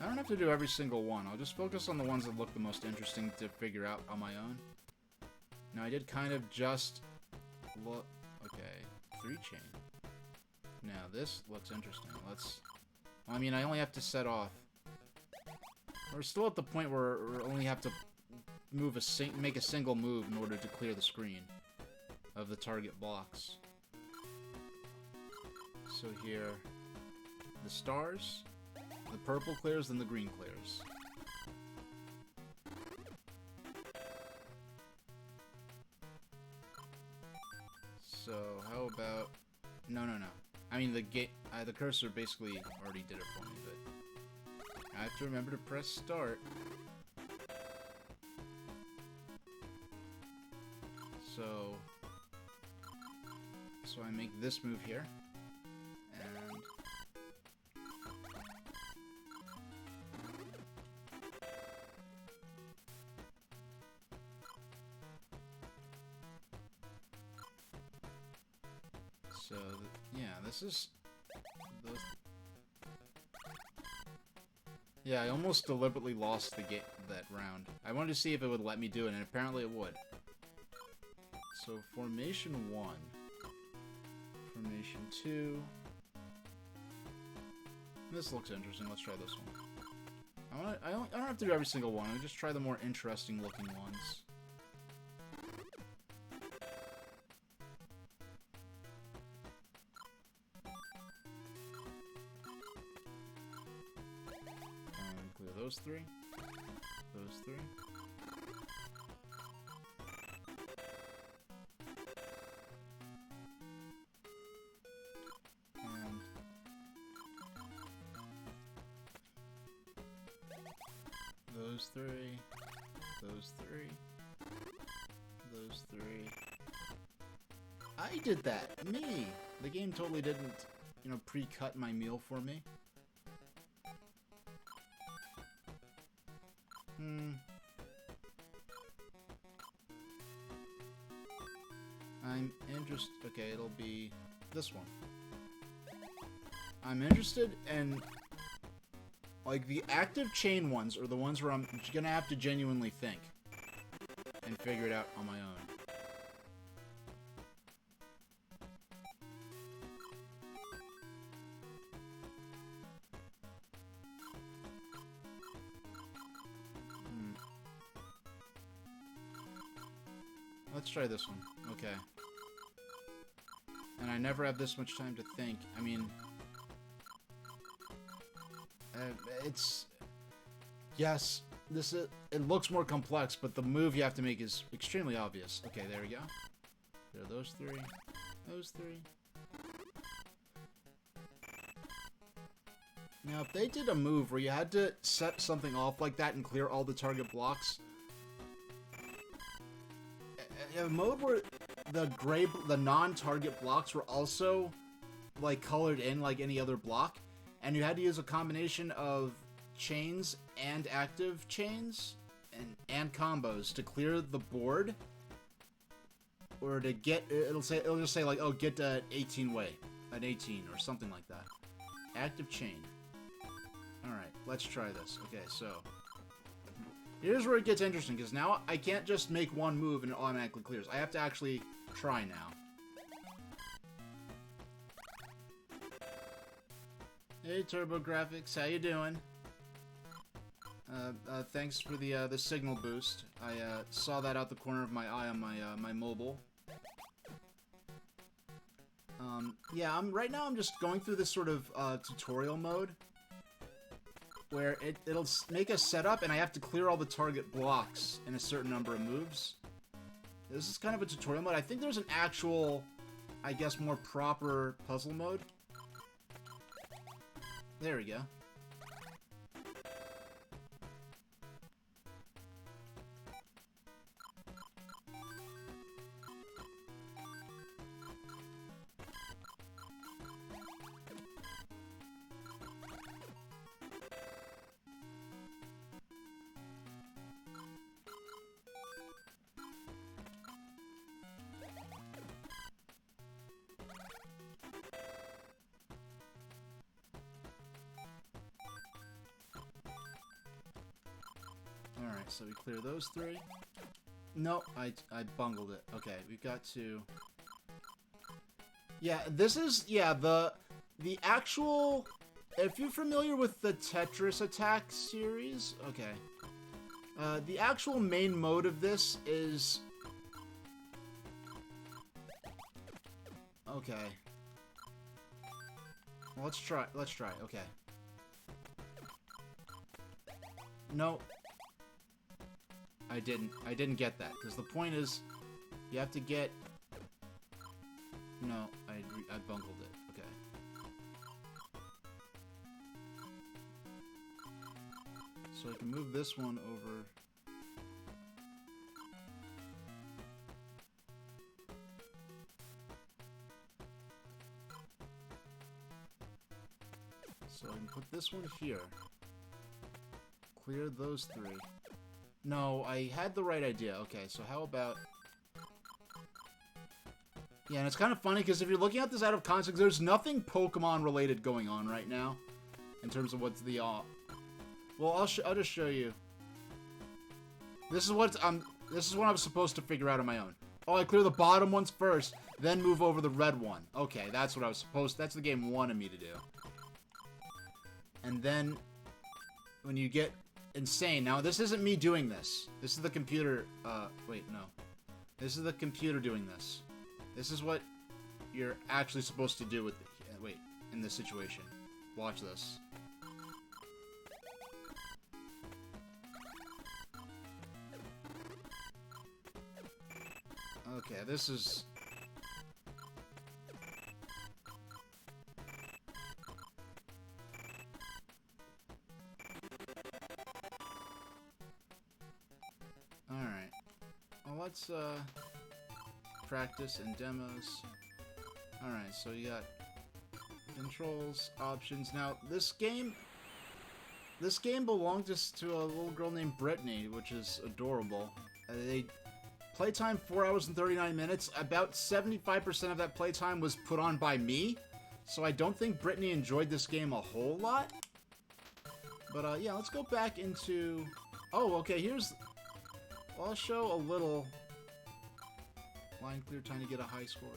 I don't have to do every single one. I'll just focus on the ones that look the most interesting to figure out on my own. Now, I did kind of just look... Okay, 3-chain. Now, this looks interesting. I mean, I only have to set off... We're still at the point where we only have to make a single move in order to clear the screen of the target blocks. So here, the stars, the purple clears, then the green clears. So, how about... No. I mean, the cursor basically already did it for me, but... I have to remember to press start. So I make this move here. And... So, yeah, this is... Yeah, I almost deliberately lost that round. I wanted to see if it would let me do it, and apparently it would. So, Formation 1. Formation 2. This looks interesting. Let's try this one. I don't have to do every single one. I'll just try the more interesting looking ones. Those three. Those three. And those three. Those three. Those three. I did that! Me! The game totally didn't, pre-cut my meal for me. I'm interested... Okay, it'll be this one. I'm interested in... Like, the active chain ones are the ones where I'm gonna have to genuinely think. And figure it out on my own. Let's try this one. Okay. And I never have this much time to think. I mean... it's... Yes, it looks more complex, but the move you have to make is extremely obvious. Okay, there we go. There are those three. Those three. Now, if they did a move where you had to set something off like that and clear all the target blocks... A mode where the non-target blocks were also, like, colored in like any other block, and you had to use a combination of chains and active chains and combos to clear the board, or to get, it'll just say like, oh, get an 18 way, an 18 or something like that. Active chain. All right, let's try this. Okay, so. Here's where it gets interesting, because now I can't just make one move and it automatically clears. I have to actually try now. Hey, TurboGrafx, how you doing? Thanks for the signal boost. I saw that out the corner of my eye on my mobile. Yeah, right now I'm just going through this sort of tutorial mode, where it'll make a setup, and I have to clear all the target blocks in a certain number of moves. This is kind of a tutorial mode. I think there's an actual, I guess, more proper puzzle mode. There we go. Alright, so we clear those 3. No, I bungled it. Okay, we've got to... Yeah, this is... Yeah, the actual... If you're familiar with the Tetris Attack series... Okay. The actual main mode of this is... Okay. Well, let's try. Okay. No. I didn't get that. Because the point is, you have to get... No, I bungled it. Okay. So I can move this one over... So I can put this one here. Clear those 3. No, I had the right idea. Okay, so how about... Yeah, and it's kind of funny, because if you're looking at this out of context, there's nothing Pokemon-related going on right now. In terms of what's the... Well, I'll just show you. This is what I was supposed to figure out on my own. Oh, I clear the bottom ones first, then move over the red one. Okay, that's what I was supposed... That's the game wanted me to do. And then... When you get... Insane. Now, this isn't me doing this. This is the computer, wait, no. This is the computer doing this. This is what you're actually supposed to do with it. Wait, in this situation. Watch this. Okay, this is... Let's practice and demos. Alright, so you got controls, options. Now, this game belonged to a little girl named Brittany, which is adorable. They playtime 4 hours and 39 minutes. About 75% of that playtime was put on by me, so I don't think Brittany enjoyed this game a whole lot. But yeah, let's go back into... Oh, okay, here's... I'll show a little... Line clear, time to get a high score.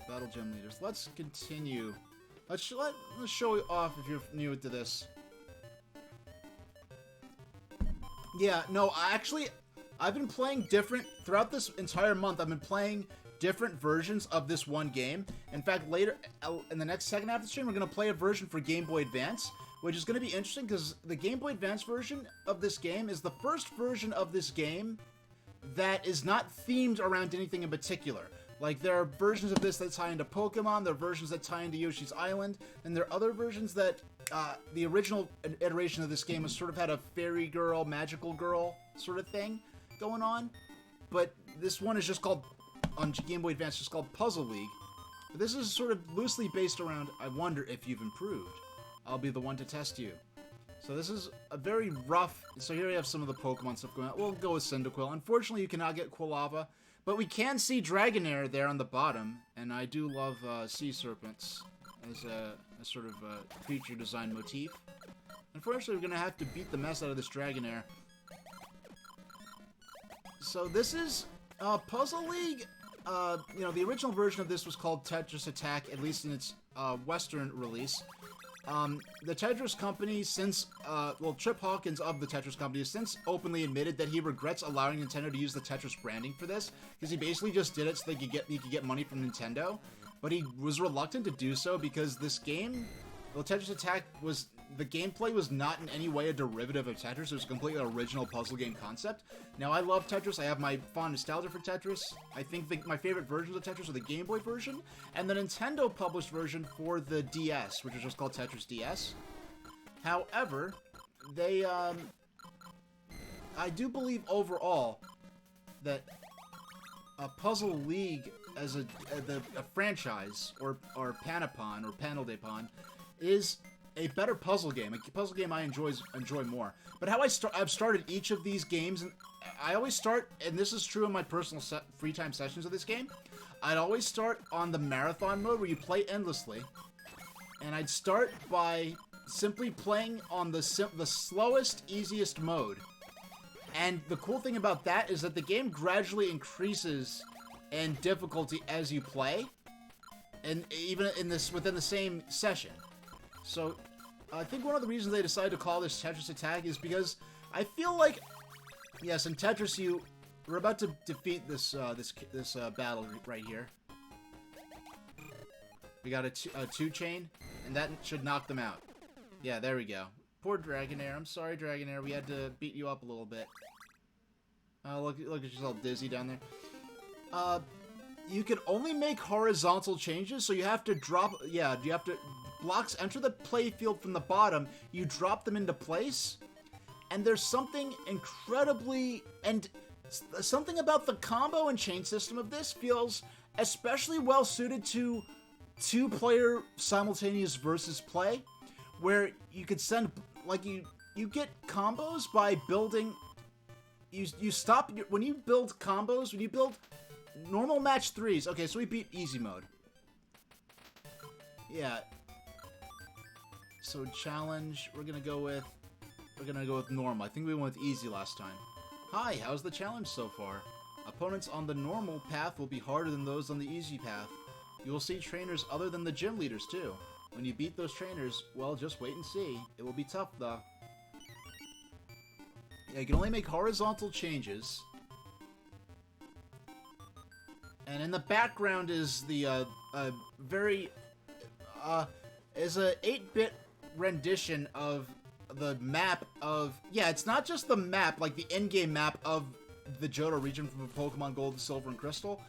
Battle gem leaders. Let's continue. Let's show you off if you're new to this. Yeah, no, I've been playing different... Throughout this entire month, I've been playing different versions of this one game. In fact, later, in the next second half of the stream, we're going to play a version for Game Boy Advance, which is going to be interesting because the Game Boy Advance version of this game is the first version of this game that is not themed around anything in particular. Like, there are versions of this that tie into Pokemon, there are versions that tie into Yoshi's Island, and there are other versions that, the original iteration of this game was sort of had a fairy girl, magical girl sort of thing going on. But this one is just called, on Game Boy Advance, just called Puzzle League. But this is sort of loosely based around, I wonder if you've improved. I'll be the one to test you. So this is a very rough... So here we have some of the Pokemon stuff going on. We'll go with Cyndaquil. Unfortunately, you cannot get Quilava, but we can see Dragonair there on the bottom, and I do love sea serpents as a sort of creature design motif. Unfortunately, we're going to have to beat the mess out of this Dragonair. So this is Puzzle League. You know, the original version of this was called Tetris Attack, at least in its Western release. The Tetris Company, since, well, Trip Hawkins of the Tetris Company has since openly admitted that he regrets allowing Nintendo to use the Tetris branding for this, because he basically just did it so he could get money from Nintendo, but he was reluctant to do so because this game, well, Tetris Attack the gameplay was not in any way a derivative of Tetris. It was a completely original puzzle game concept. Now, I love Tetris. I have my fond nostalgia for Tetris. I think my favorite versions of Tetris are the Game Boy version, and the Nintendo published version for the DS, which is just called Tetris DS. However, they, I do believe overall that a Puzzle League as a franchise, or Panopon, or Panel de Pon, is a better puzzle game, a puzzle game I enjoy more. But how I've started each of these games, and I always start, and this is true in my personal free time sessions of this game, I'd always start on the marathon mode where you play endlessly, and I'd start by simply playing on the slowest, easiest mode. And the cool thing about that is that the game gradually increases in difficulty as you play, and even within the same session. So I think one of the reasons they decided to call this Tetris Attack is because I feel like, yes, in Tetris we're about to defeat this battle right here. We got a 2-chain, and that should knock them out. Yeah, there we go. Poor Dragonair. I'm sorry, Dragonair. We had to beat you up a little bit. Look at yourself dizzy down there. You can only make horizontal changes, so you have to drop... Yeah, you have to... Blocks enter the play field from the bottom. You drop them into place. And there's something incredibly... And something about the combo and chain system of this feels especially well suited to 2-player simultaneous versus play, where you could send... Like, you get combos by building... You stop... When you build combos, when you build normal match 3s... Okay, so we beat easy mode. Yeah. So challenge, we're gonna go with normal. I think we went with easy last time. Hi, how's the challenge so far? Opponents on the normal path will be harder than those on the easy path. You will see trainers other than the gym leaders too. When you beat those trainers, well, just wait and see. It will be tough, though. Yeah, you can only make horizontal changes. And in the background is the, is a 8-bit rendition of the map of... Yeah, it's not just the map, like the in-game map of the Johto region from Pokemon Gold, Silver, and Crystal.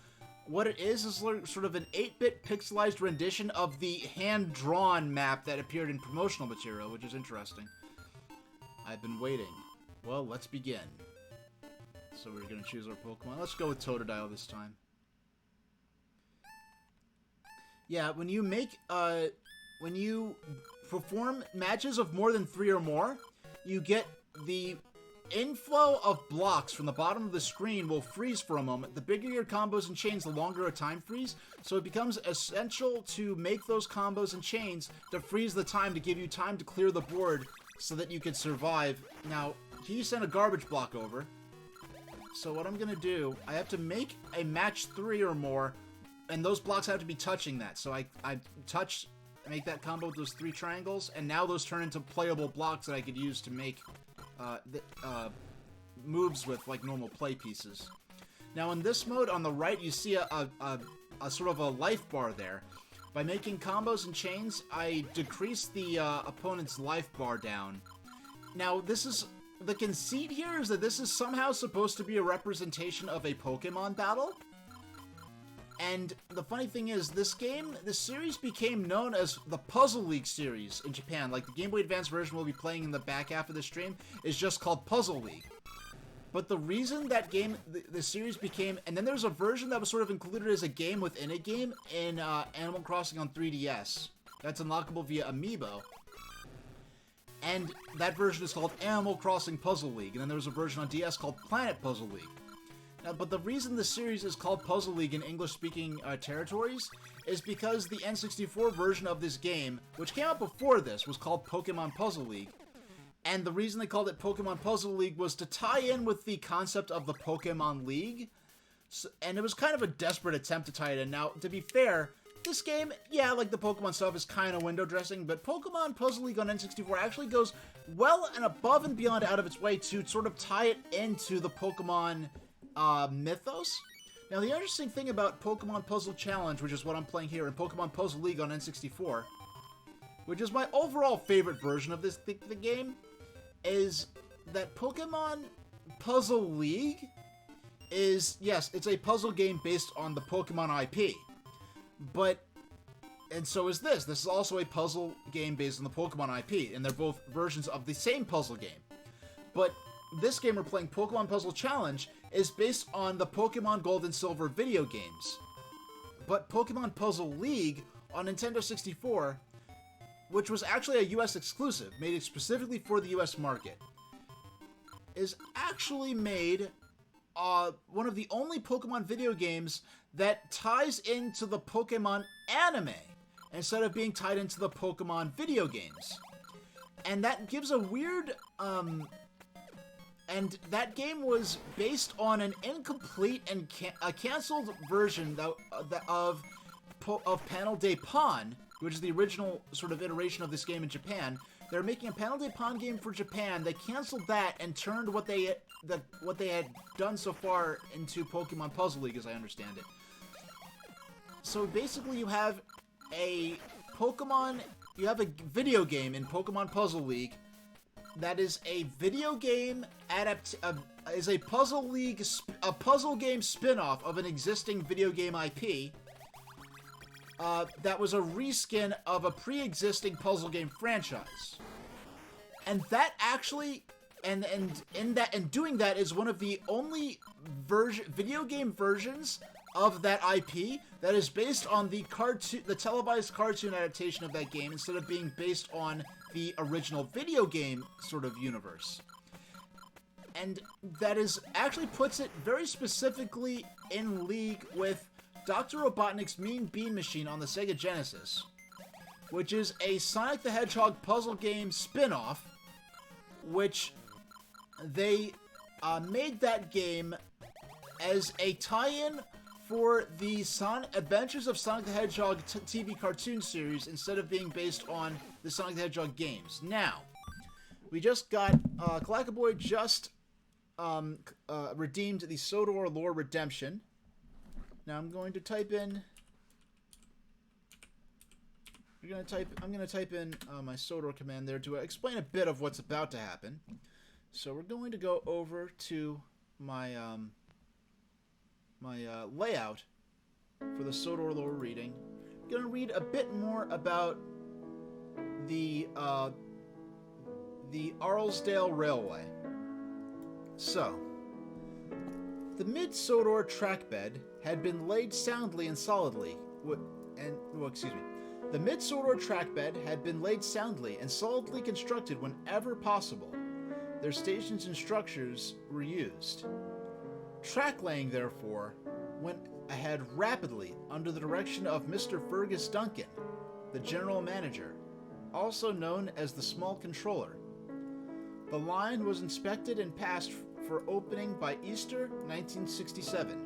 What it is sort of an 8-bit pixelized rendition of the hand-drawn map that appeared in promotional material, which is interesting. I've been waiting. Well, let's begin. So we're going to choose our Pokemon. Let's go with Totodile this time. Yeah, when you perform matches of more than 3 or more, you get the inflow of blocks from the bottom of the screen will freeze for a moment. The bigger your combos and chains, the longer a time freeze. So it becomes essential to make those combos and chains to freeze the time to give you time to clear the board so that you can survive. Now, he sent a garbage block over. So what I'm going to do, I have to make a match 3 or more, and those blocks have to be touching that. So I make that combo with those 3 triangles, and now those turn into playable blocks that I could use to make moves with, like, normal play pieces. Now, in this mode, on the right, you see a sort of a life bar there. By making combos and chains, I decrease the opponent's life bar down. Now, the conceit here is that this is somehow supposed to be a representation of a Pokemon battle. And the funny thing is, this series became known as the Puzzle League series in Japan. Like, the Game Boy Advance version we'll be playing in the back half of the stream is just called Puzzle League. But the reason that the series became... And then there's a version that was sort of included as a game within a game in Animal Crossing on 3DS. That's unlockable via Amiibo. And that version is called Animal Crossing Puzzle League. And then there was a version on DS called Planet Puzzle League. But the reason the series is called Puzzle League in English-speaking territories is because the N64 version of this game, which came out before this, was called Pokemon Puzzle League. And the reason they called it Pokemon Puzzle League was to tie in with the concept of the Pokemon League. And it was kind of a desperate attempt to tie it in. Now, to be fair, this game, yeah, like the Pokemon stuff, is kind of window dressing, but Pokemon Puzzle League on N64 actually goes well and above and beyond out of its way to sort of tie it into the Pokemon... mythos. Now, the interesting thing about Pokemon Puzzle Challenge, which is what I'm playing here, and Pokemon Puzzle League on N64, which is my overall favorite version of the game, is that Pokemon Puzzle League is, yes, it's a puzzle game based on the Pokemon IP, and so is this. This is also a puzzle game based on the Pokemon IP, and they're both versions of the same puzzle game. But this game we're playing, Pokemon Puzzle Challenge, is based on the Pokemon Gold and Silver video games. But Pokemon Puzzle League on Nintendo 64, which was actually a US exclusive, made specifically for the US market, is actually made one of the only Pokemon video games that ties into the Pokemon anime instead of being tied into the Pokemon video games. And that gives a weird And that game was based on an incomplete and canceled version of Panel de Pon, which is the original sort of iteration of this game in Japan. They're making a Panel de Pon game for Japan. They canceled that and turned what they had done so far into Pokemon Puzzle League, as I understand it. So basically, you have a video game in Pokemon Puzzle League that is a video game is a puzzle game spin-off of an existing video game IP. That was a reskin of a pre-existing puzzle game franchise. And that actually, and doing that is one of the only video game versions of that IP that is based on the televised cartoon adaptation of that game instead of being based on the original video game sort of universe. And that actually puts it very specifically in league with Dr. Robotnik's Mean Bean Machine on the Sega Genesis, which is a Sonic the Hedgehog puzzle game spin-off, which they made that game as a tie-in for the Adventures of Sonic the Hedgehog TV cartoon series instead of being based on the Sonic the Hedgehog games. Now, we just got, Kalakaboy just redeemed the Sodor Lore Redemption. Now I'm going to type in, I'm going to type in my Sodor command there to explain a bit of what's about to happen. So we're going to go over to my layout for the Sodor Lore reading. I'm going to read a bit more about the Arlesdale Railway. So, the mid-Sodor trackbed had been laid soundly and solidly, The mid-Sodor trackbed had been laid soundly and solidly constructed whenever possible. Their stations and structures were used. Track laying, therefore, went ahead rapidly under the direction of Mr. Fergus Duncan, the general manager, also known as the Small Controller. The line was inspected and passed for opening by Easter 1967,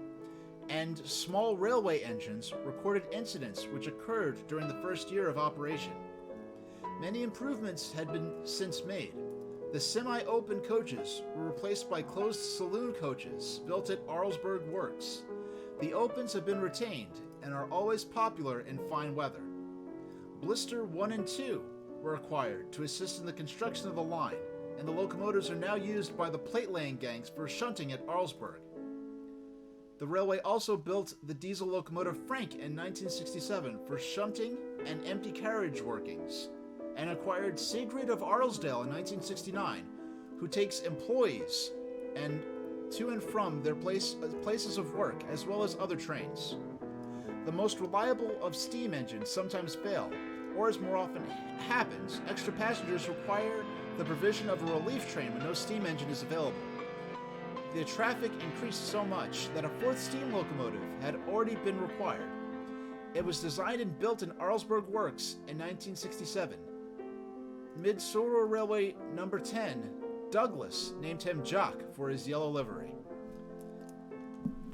and small railway engines recorded incidents which occurred during the first year of operation. Many improvements had been since made. The semi-open coaches were replaced by closed saloon coaches built at Arlesburg Works. The opens have been retained and are always popular in fine weather. Blister 1 and 2 were acquired to assist in the construction of the line, and the locomotives are now used by the plate-laying gangs for shunting at Arlesburg. The railway also built the diesel locomotive Frank in 1967 for shunting and empty carriage workings, and acquired Sigrid of Arlesdale in 1969, who takes employees and to and from their places of work, as well as other trains. The most reliable of steam engines sometimes fail, or as more often happens, extra passengers require the provision of a relief train when no steam engine is available. The traffic increased so much that a fourth steam locomotive had already been required. It was designed and built in Arlesburg Works in 1967. Mid-Sodor Railway Number 10, Douglas named him Jock for his yellow livery.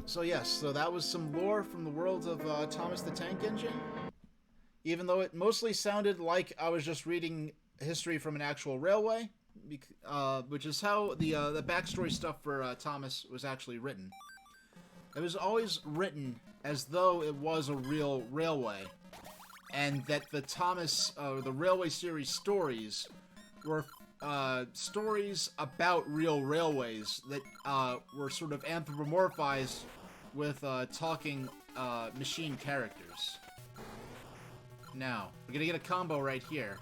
So yes, so that was some lore from the world of Thomas the Tank Engine. Even though it mostly sounded like I was just reading history from an actual railway, which is how the backstory stuff for Thomas was actually written. It was always written as though it was a real railway, and that the the railway series stories were stories about real railways that were sort of anthropomorphized with talking machine characters. Now, we're gonna get a combo right here.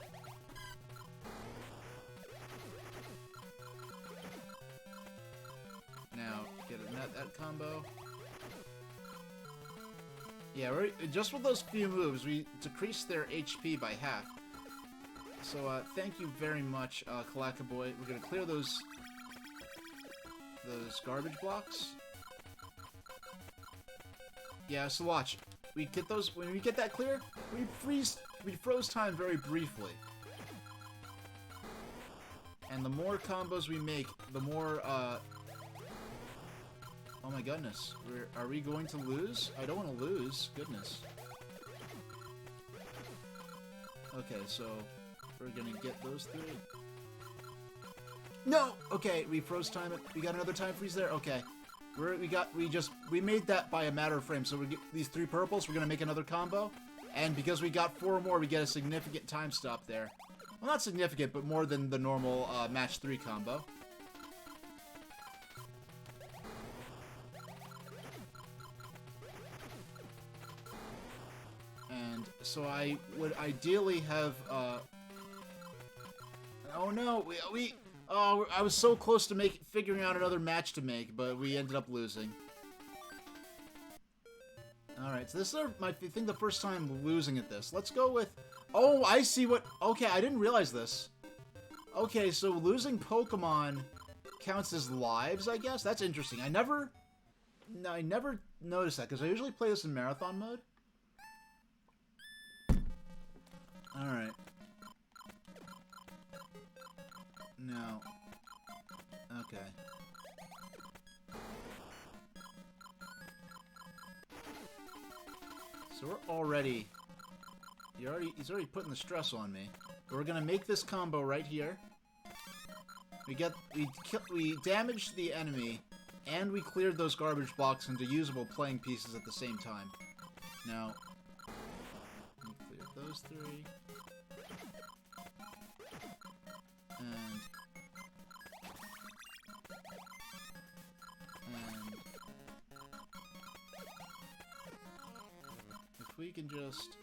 Now, get that combo. Yeah, just with those few moves, we decreased their HP by half. So, thank you very much, Kalakaboy. We're gonna clear those garbage blocks. Yeah, so watch. We get those, when we get that clear, we froze time very briefly. And the more combos we make, the more, oh my goodness. Are we going to lose? I don't want to lose. Goodness. Okay, so we're gonna get those 3. No! Okay, we froze time it. We got another time freeze there? Okay. We made that by a matter of frames. So we get these 3 purples, we're gonna make another combo. And because we got 4 more, we get a significant time stop there. Well, not significant, but more than the normal match 3 combo. And so I would ideally have, oh no, oh, I was so close to figuring out another match to make, but we ended up losing. Alright, so this is I think the first time losing at this. Let's go with... Oh, I see what... Okay, I didn't realize this. Okay, so losing Pokemon counts as lives, I guess? That's interesting. I never noticed that, because I usually play this in marathon mode. Alright. No. Okay. So we're already... He's already putting the stress on me. We're gonna make this combo right here. We damaged the enemy, and we cleared those garbage blocks into usable playing pieces at the same time. Now, we cleared those 3. And if we can just...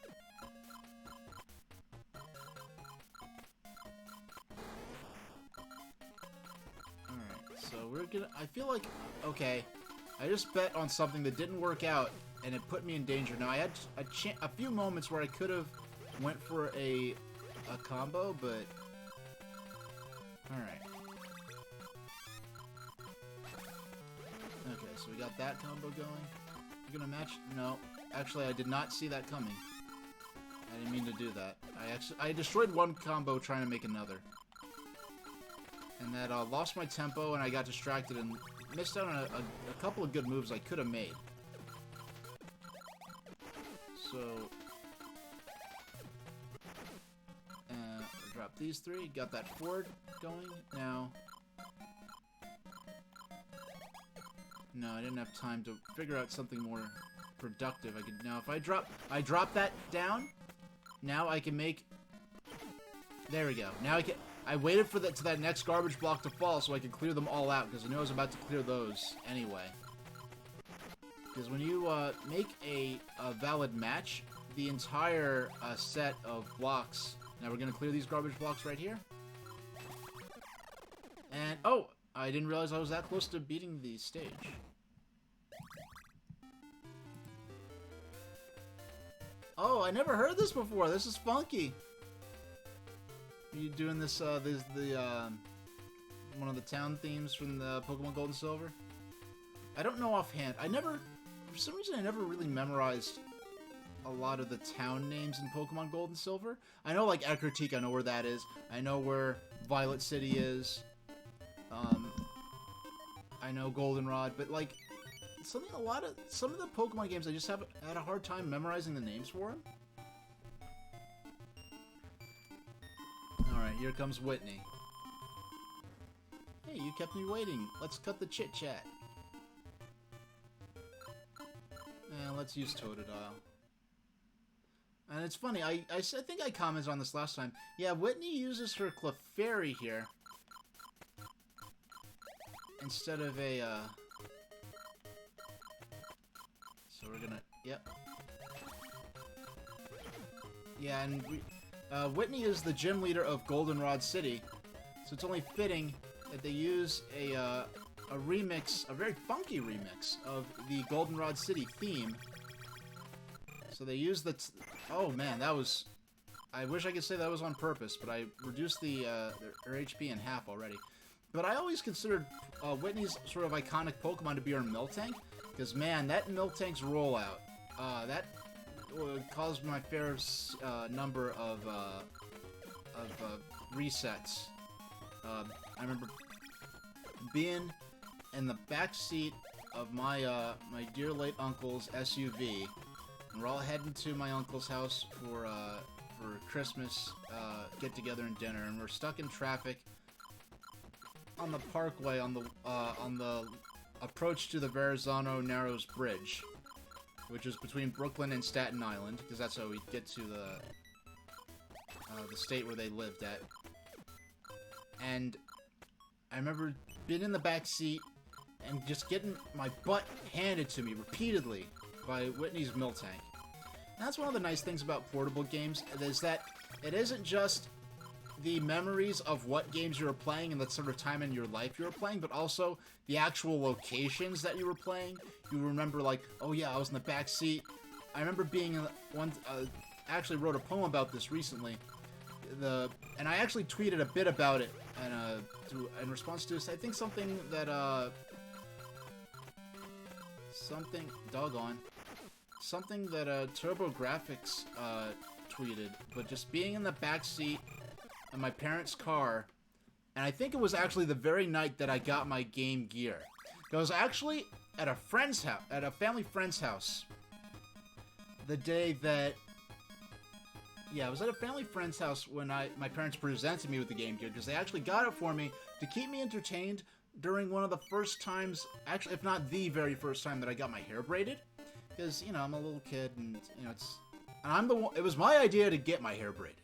So we're gonna... I feel like... Okay. I just bet on something that didn't work out, and it put me in danger. Now, I had a few moments where I could have went for a combo, but... Alright. Okay, so we got that combo going. You're gonna match... No. Actually, I did not see that coming. I didn't mean to do that. I destroyed one combo trying to make another. And that lost my tempo, and I got distracted and missed out on a couple of good moves I could have made. So... drop these 3, got that forward going. Now... No, I didn't have time to figure out something more productive. Now if I drop that down, now I can make... There we go. Now I waited for that next garbage block to fall so I could clear them all out, because I knew I was about to clear those anyway. Because when you make a valid match, the entire set of blocks... Now we're going to clear these garbage blocks right here. And, oh! I didn't realize I was that close to beating the stage. Oh, I never heard this before. This is funky. Are you doing this, one of the town themes from the Pokemon Gold and Silver? I don't know offhand. For some reason, I never really memorized a lot of the town names in Pokemon Gold and Silver. I know, like, Ecruteak, I know where that is. I know where Violet City is. I know Goldenrod, but, like, some of the Pokemon games, I just had a hard time memorizing the names for them. Alright, here comes Whitney. Hey, you kept me waiting. Let's cut the chit-chat. And let's use Totodile. And it's funny, I think I commented on this last time. Yeah, Whitney uses her Clefairy here. Instead of a, So we're gonna... Yep. Yeah, and Whitney is the gym leader of Goldenrod City, so it's only fitting that they use a remix, a very funky remix, of the Goldenrod City theme. So they use the... Oh man, that was... I wish I could say that was on purpose, but I reduced their HP in half already. But I always considered Whitney's sort of iconic Pokemon to be her Miltank, because man, that Miltank's rollout, that caused my fair number of resets I remember being in the back seat of my my dear late uncle's SUV, and we're all heading to my uncle's house for Christmas get together and dinner, and we're stuck in traffic on the Parkway on the approach to the Verrazano Narrows Bridge, which is between Brooklyn and Staten Island, because that's how we get to the state where they lived at. And I remember being in the back seat and just getting my butt handed to me repeatedly by Whitney's Milk Tank. And that's one of the nice things about portable games, is that it isn't just the memories of what games you were playing and that sort of time in your life you were playing, but also the actual locations that you were playing. You remember, like, oh yeah, I was in the back seat. I remember being in one. I actually wrote a poem about this recently. And I actually tweeted a bit about it, and in response to this, I think something that something that TurboGrafx tweeted, but just being in the back seat of my parents' car, and I think it was actually the very night that I got my Game Gear. I was actually at a friend's house, at a family friend's house, the day that. Yeah, I was at a family friend's house when my parents presented me with the Game Gear, because they actually got it for me to keep me entertained during one of the first times, actually, if not the very first time that I got my hair braided. Because, you know, I'm a little kid, and, you know, it was my idea to get my hair braided.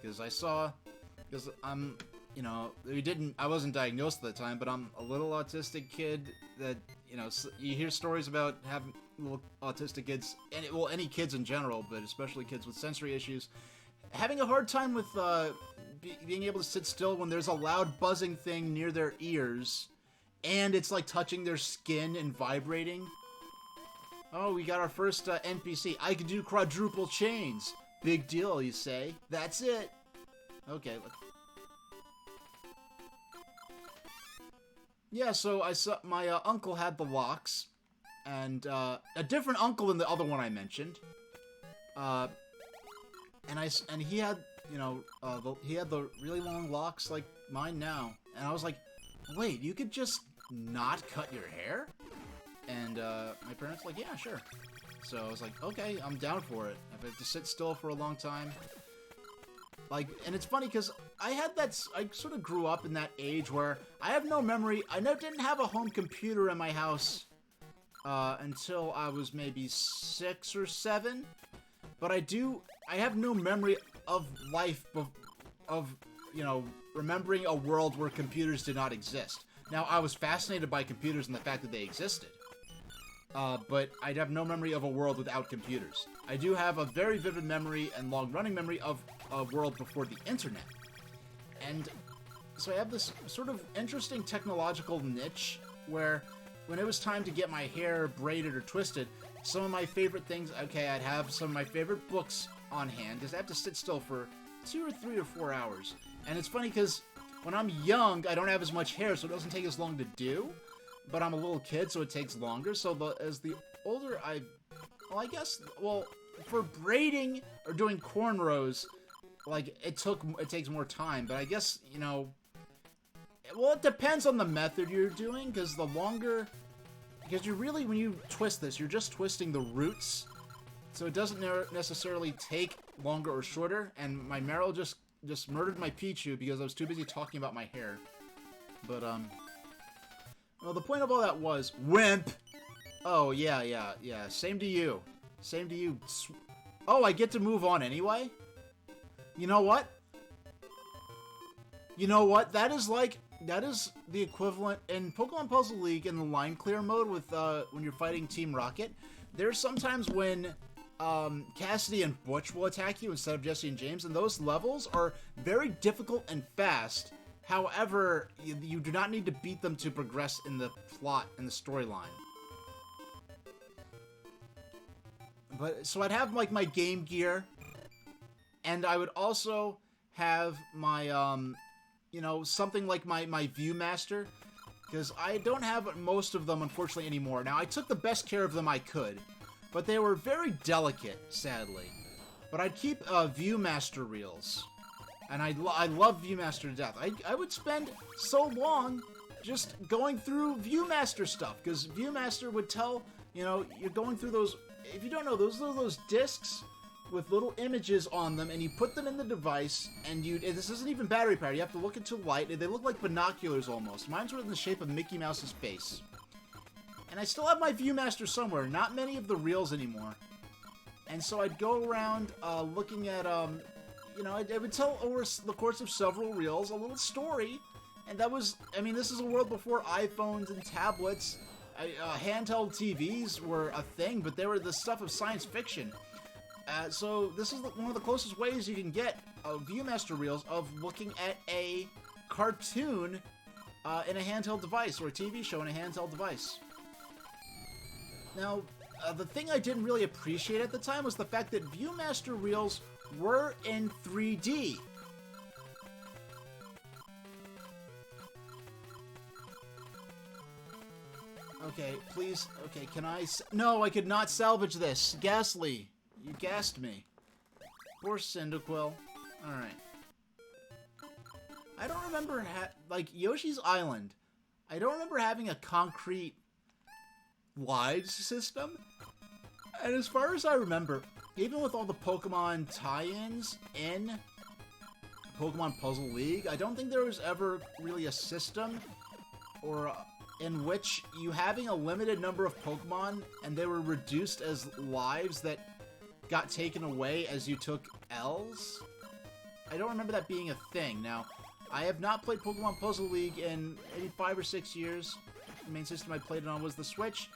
Because I'm, you know, I wasn't diagnosed at the time, but I'm a little autistic kid that, you know, you hear stories about having little autistic kids, and any kids in general, but especially kids with sensory issues, having a hard time with being able to sit still when there's a loud buzzing thing near their ears, and it's like touching their skin and vibrating. Oh, we got our first NPC. I can do quadruple chains. Big deal, you say? That's it. Okay. Yeah, so I saw my uncle had the locks, and a different uncle than the other one I mentioned. And he had, you know, he had the really long locks like mine now, and I was like, wait, you could just not cut your hair? And my parents were like, yeah, sure. So I was like, okay, I'm down for it. If I have to sit still for a long time. Like, and it's funny because I sort of grew up in that age where I have no memory. I didn't have a home computer in my house until I was maybe 6 or 7. But I have no memory of life of, you know, remembering a world where computers did not exist. Now, I was fascinated by computers and the fact that they existed. But I'd have no memory of a world without computers. I do have a very vivid memory and long-running memory of a world before the internet. And so I have this sort of interesting technological niche where when it was time to get my hair braided or twisted, some of my favorite things, okay, I'd have some of my favorite books on hand, because I have to sit still for 2 or 3 or 4 hours. And it's funny because when I'm young, I don't have as much hair, so it doesn't take as long to do. But I'm a little kid, so it takes longer. So as the older for braiding or doing cornrows, like, it takes more time. But I guess, you know, well, it depends on the method you're doing, because when you twist this, you're just twisting the roots. So it doesn't necessarily take longer or shorter. And my Meryl just murdered my Pichu because I was too busy talking about my hair. But, well, the point of all that was, wimp! Oh, yeah. Same to you. Same to you. Oh, I get to move on anyway? You know what? That is the equivalent in Pokemon Puzzle League in the line clear mode with, when you're fighting Team Rocket. There's sometimes when, Cassidy and Butch will attack you instead of Jesse and James, and those levels are very difficult and fast. However, you do not need to beat them to progress in the plot and the storyline. But so I'd have like my Game Gear, and I would also have my something like my Viewmaster, because I don't have most of them unfortunately anymore. Now I took the best care of them I could, but they were very delicate, sadly. But I'd keep Viewmaster reels. And I love Viewmaster to death. I would spend so long just going through Viewmaster stuff, because Viewmaster would tell, you know, you're going through those, if you don't know, those are those discs with little images on them, and you put them in the device, and this isn't even battery powered, you have to look into light, and they look like binoculars almost. Mine's were in the shape of Mickey Mouse's face. And I still have my Viewmaster somewhere, not many of the reels anymore. And so I'd go around looking at, you know, I would tell over the course of several reels a little story. And that was, I mean, this is a world before iPhones and tablets. Handheld TVs were a thing, but they were the stuff of science fiction. So this is one of the closest ways you can get Viewmaster reels of looking at a cartoon in a handheld device, or a TV show in a handheld device. Now, the thing I didn't really appreciate at the time was the fact that Viewmaster reels were in 3D. Okay, please. Okay, can I... No, I could not salvage this. Ghastly. You gassed me. Poor Cyndaquil. Alright. I don't remember... like, Yoshi's Island. I don't remember having a concrete lives system. And as far as I remember, even with all the Pokemon tie-ins in Pokemon Puzzle League, I don't think there was ever really a system or in which you having a limited number of Pokemon and they were reduced as lives that got taken away as you took L's. I don't remember that being a thing. Now, I have not played Pokemon Puzzle League in maybe 5 or 6 years. The main system I played it on was the Switch.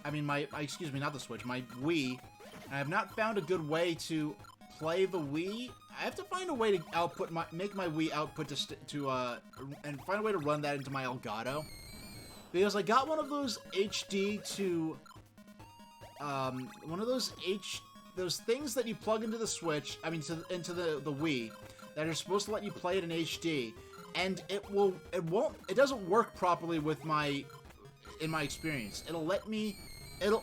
I mean, excuse me, not the Switch, my Wii. And I have not found a good way to play the Wii. I have to find a way to make my Wii output and find a way to run that into my Elgato. Because I got one of those HD to, one of those things that you plug into the Switch, into the Wii, that are supposed to let you play it in HD, and it doesn't work properly with in my experience. It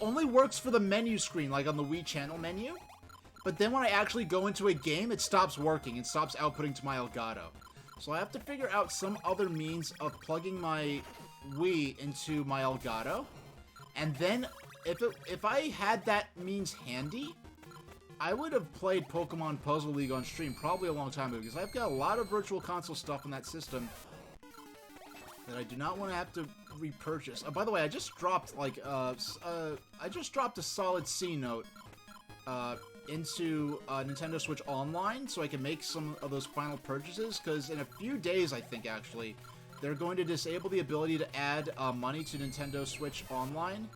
only works for the menu screen, like on the Wii channel menu, but then when I actually go into a game, it stops working, it stops outputting to my Elgato. So I have to figure out some other means of plugging my Wii into my Elgato, and then if I had that means handy, I would have played Pokemon Puzzle League on stream probably a long time ago, because I've got a lot of Virtual Console stuff in that system that I do not want to have to repurchase. By the way, I just dropped like a solid C note into Nintendo Switch Online, so I can make some of those final purchases. Because in a few days, I think actually, they're going to disable the ability to add money to Nintendo Switch Online.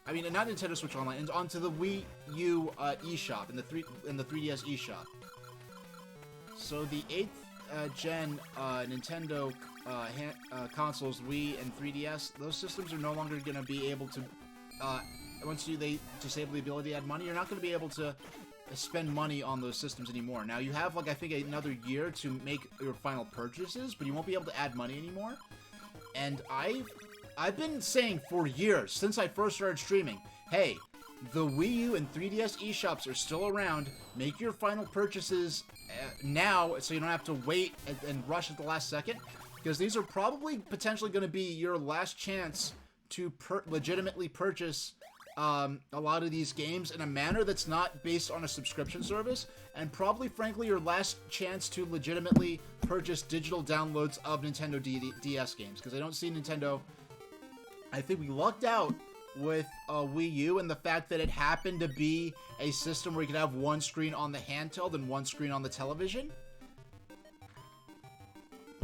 I mean, not Nintendo Switch Online, and onto the Wii U eShop and the 3DS eShop. So the 8th gen Nintendo consoles, Wii and 3DS, those systems are no longer going to be able to, once they disable the ability to add money, you're not going to be able to spend money on those systems anymore. Now, you have, like, I think another year to make your final purchases, but you won't be able to add money anymore. And I've been saying for years, since I first started streaming, hey, the Wii U and 3DS eShops are still around. Make your final purchases now, so you don't have to wait and rush at the last second, because these are probably potentially going to be your last chance to legitimately purchase a lot of these games in a manner that's not based on a subscription service, and probably, frankly, your last chance to legitimately purchase digital downloads of Nintendo DS games, because I don't see Nintendo... I think we lucked out with Wii U and the fact that it happened to be a system where you could have one screen on the handheld and one screen on the television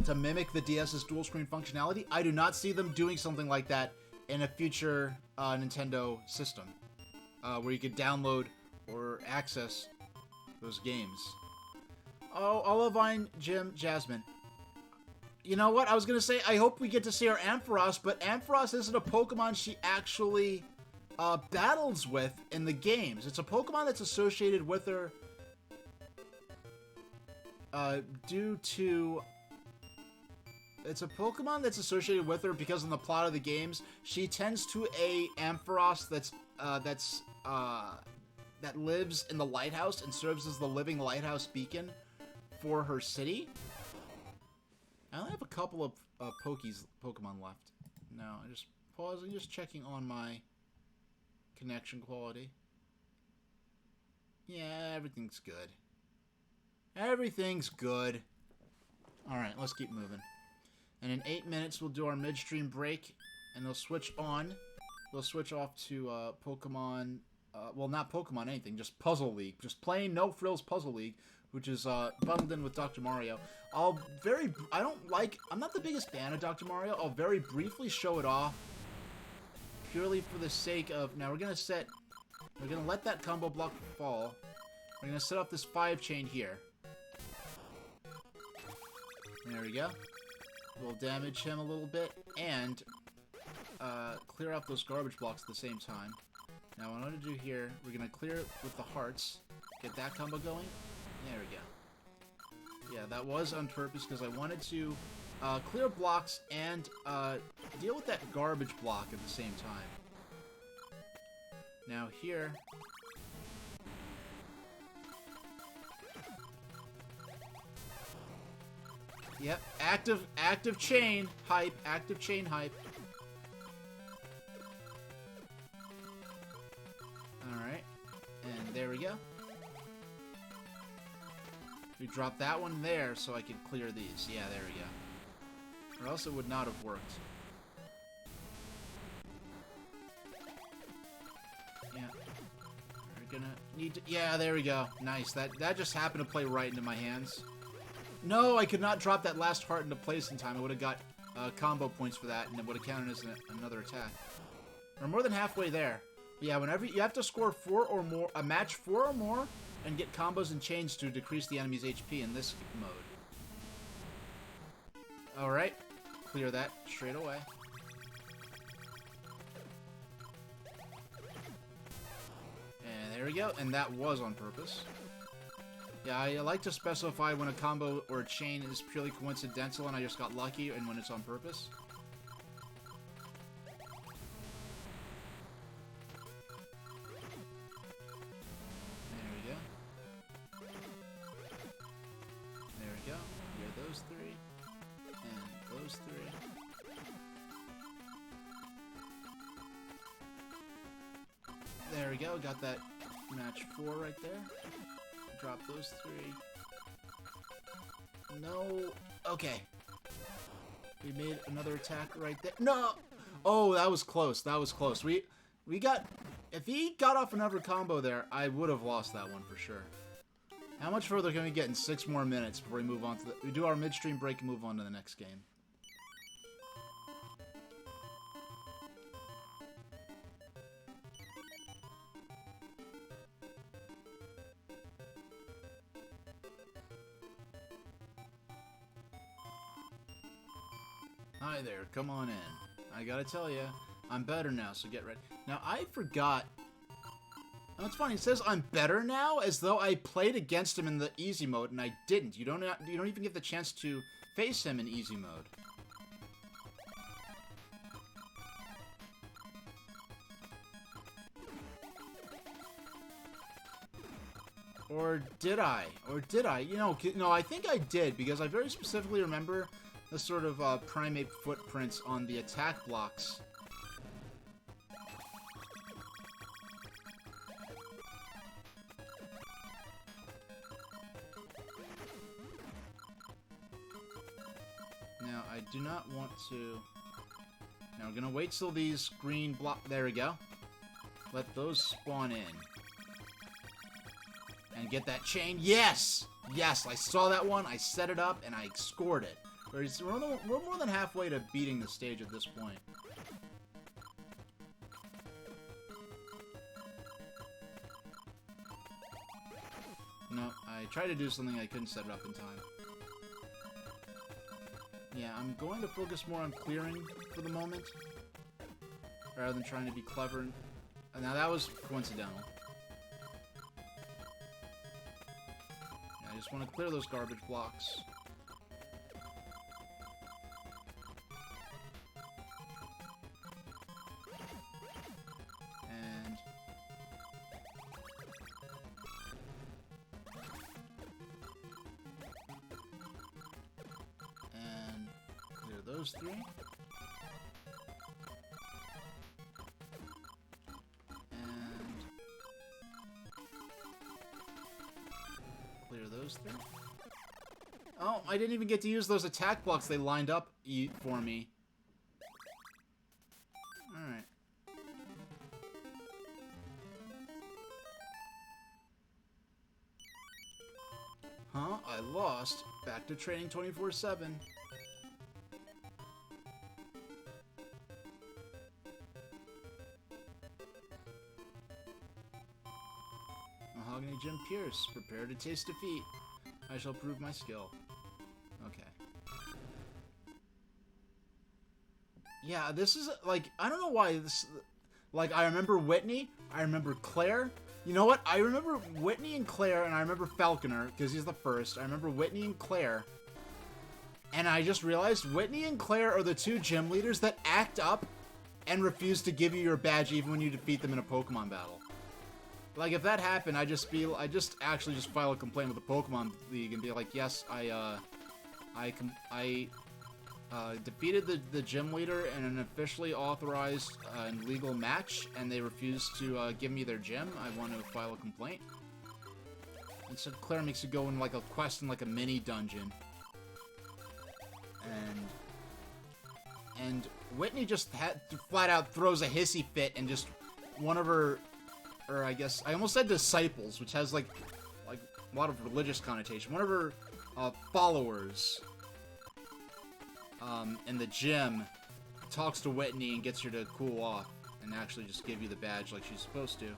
to mimic the DS's dual screen functionality. I do not see them doing something like that in a future Nintendo system where you could download or access those games. Oh, Olivine, Jim, Jasmine. You know what? I was going to say, I hope we get to see our Ampharos, but Ampharos isn't a Pokemon she actually battles with in the games. It's a Pokemon that's associated with her It's a Pokemon that's associated with her because in the plot of the games, she tends to a Ampharos that lives in the lighthouse and serves as the living lighthouse beacon for her city. I only have a couple of Pokemon left. No, I just pausing, just checking on my connection quality. Yeah, everything's good. Everything's good. Alright, let's keep moving. And in 8 minutes, we'll do our midstream break, and they'll switch on. We'll switch off to Pokemon... well, not Pokemon anything, just Puzzle League. Just plain no-frills Puzzle League, which is bundled in with Dr. Mario. I'm not the biggest fan of Dr. Mario. I'll very briefly show it off, purely for the sake of... Now, we're going to let that combo block fall. We're going to set up this 5-chain here. There we go. We'll damage him a little bit, and clear up those garbage blocks at the same time. Now, what I'm going to do here, we're going to clear it with the hearts. Get that combo going. There we go. Yeah, that was on purpose, because I wanted to clear blocks and deal with that garbage block at the same time. Now, here... Yep, active chain hype, active chain hype. Alright, and there we go. We dropped that one there so I could clear these. Yeah, there we go. Or else it would not have worked. Yeah. We're gonna need to... Yeah, there we go. Nice. That just happened to play right into my hands. No, I could not drop that last heart into place in time. I would have got combo points for that, and it would have counted as another attack. We're more than halfway there. Yeah, whenever you have to score 4 or more, match 4 or more, and get combos and chains to decrease the enemy's HP in this mode. Alright, clear that straight away. And there we go, and that was on purpose. Yeah, I like to specify when a combo or a chain is purely coincidental and I just got lucky, and when it's on purpose. There we go. There we go. Here, those 3. And those 3. There we go. Got that match 4 right there. Drop those 3. No. Okay. We made another attack right there. No! Oh, that was close. That was close. We got... If he got off another combo there, I would have lost that one for sure. How much further can we get in 6 more minutes before we move on to the... We do our midstream break and move on to the next game. Hi there, come on in. I gotta tell you, I'm better now, so get ready. Now, I forgot... Oh, it's funny, it says I'm better now, as though I played against him in the easy mode, and I didn't. You don't even get the chance to face him in easy mode. Or did I? Or did I? You know, no, I think I did, because I very specifically remember the sort of primate footprints on the attack blocks. Now, I do not want to... Now, we're gonna wait till these green block... There we go. Let those spawn in. And get that chain. Yes! Yes, I saw that one, I set it up, and I scored it. We're more than halfway to beating the stage at this point. No, I tried to do something I couldn't set it up in time. Yeah, I'm going to focus more on clearing for the moment, rather than trying to be clever. Now that was coincidental. Yeah, I just want to clear those garbage blocks. And those three. And clear those three. Oh, I didn't even get to use those attack blocks they lined up for me. Alright. Huh? I lost. Back to training 24/7. Mahogany Jim Pierce. Prepare to taste defeat. I shall prove my skill. Okay. Yeah, this is, like, I don't know why this... Like, I remember Whitney. I remember Claire. You know what? I remember Whitney and Claire, and I remember Falconer, because he's the first. I remember Whitney and Claire. And I just realized Whitney and Claire are the two gym leaders that act up and refuse to give you your badge even when you defeat them in a Pokemon battle. Like, if that happened, I just actually file a complaint with the Pokemon League and be like, yes, I defeated the gym leader in an officially authorized and legal match, and they refused to give me their gym. I want to file a complaint. And so Claire makes you go in like a quest in like a mini dungeon. And Whitney just flat out throws a hissy fit, and just one of her, or I guess, I almost said disciples, which has like a lot of religious connotation. One of her followers in the gym talks to Whitney and gets her to cool off and actually just give you the badge like she's supposed to.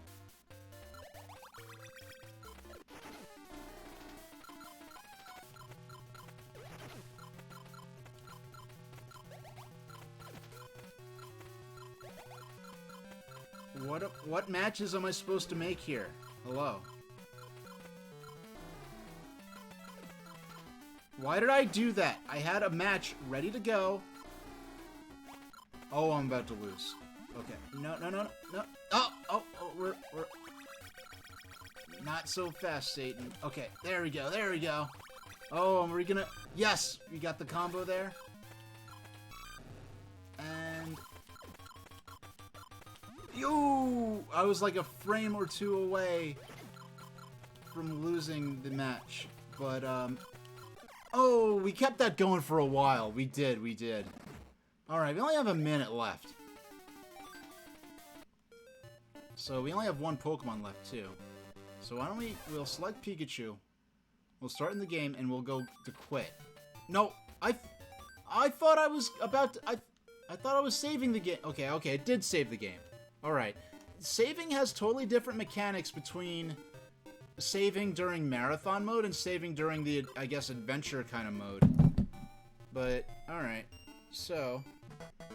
What matches am I supposed to make here? Hello. Why did I do that? I had a match ready to go. Oh, I'm about to lose. Okay. No. Oh, we're... Not so fast, Satan. Okay, there we go. Oh, are we gonna... Yes! We got the combo there. And... Yo! I was like a frame or two away from losing the match. But, oh, we kept that going for a while. We did. Alright, we only have a minute left. So we only have one Pokemon left, too. So why don't we'll select Pikachu. We'll start in the game, and we'll go to quit. No, I thought I was about to... I thought I was saving the game. Okay, it did save the game. Alright. Saving has totally different mechanics between saving during marathon mode and saving during the, I guess, adventure kind of mode. But, alright. So,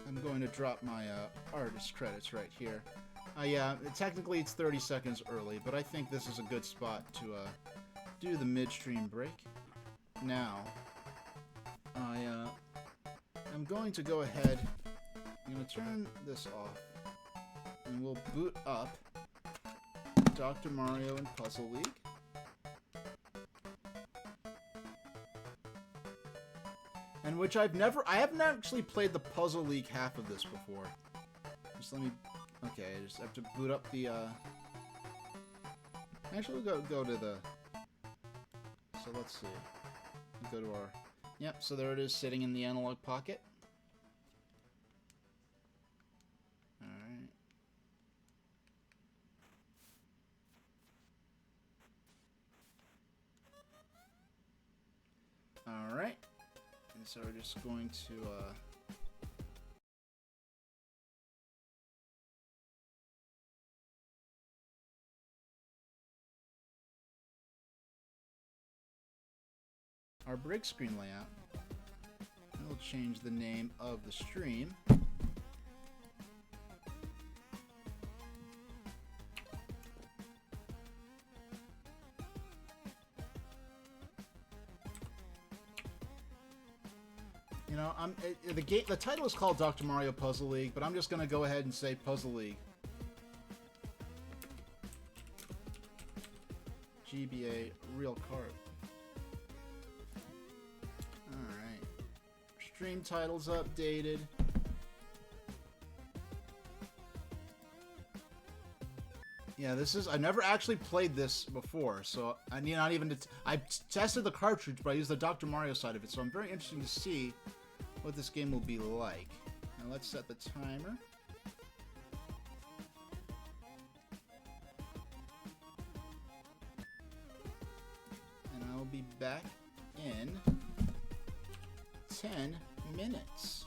I'm going to drop my artist credits right here. Yeah, technically it's 30 seconds early, but I think this is a good spot to do the midstream break. Now, I'm going to go ahead, I'm going to turn this off, and we'll boot up Dr. Mario and Puzzle League. And which I haven't actually played the Puzzle League half of this before. Just let me, okay, I just have to boot up the, actually we'll go to the, so let's see, we'll go to our, yep, so there it is sitting in the analog pocket. Alright, and so we're just going to, our break screen layout. We'll change the name of the stream. You know, the title is called Dr. Mario Puzzle League, but I'm just gonna go ahead and say Puzzle League. GBA real card. Alright. stream title's updated. Yeah, this is... I never actually played this before, so I need not even... I tested the cartridge, but I used the Dr. Mario side of it, so I'm very interested to see what this game will be like. Now let's set the timer. And I'll be back in 10 minutes.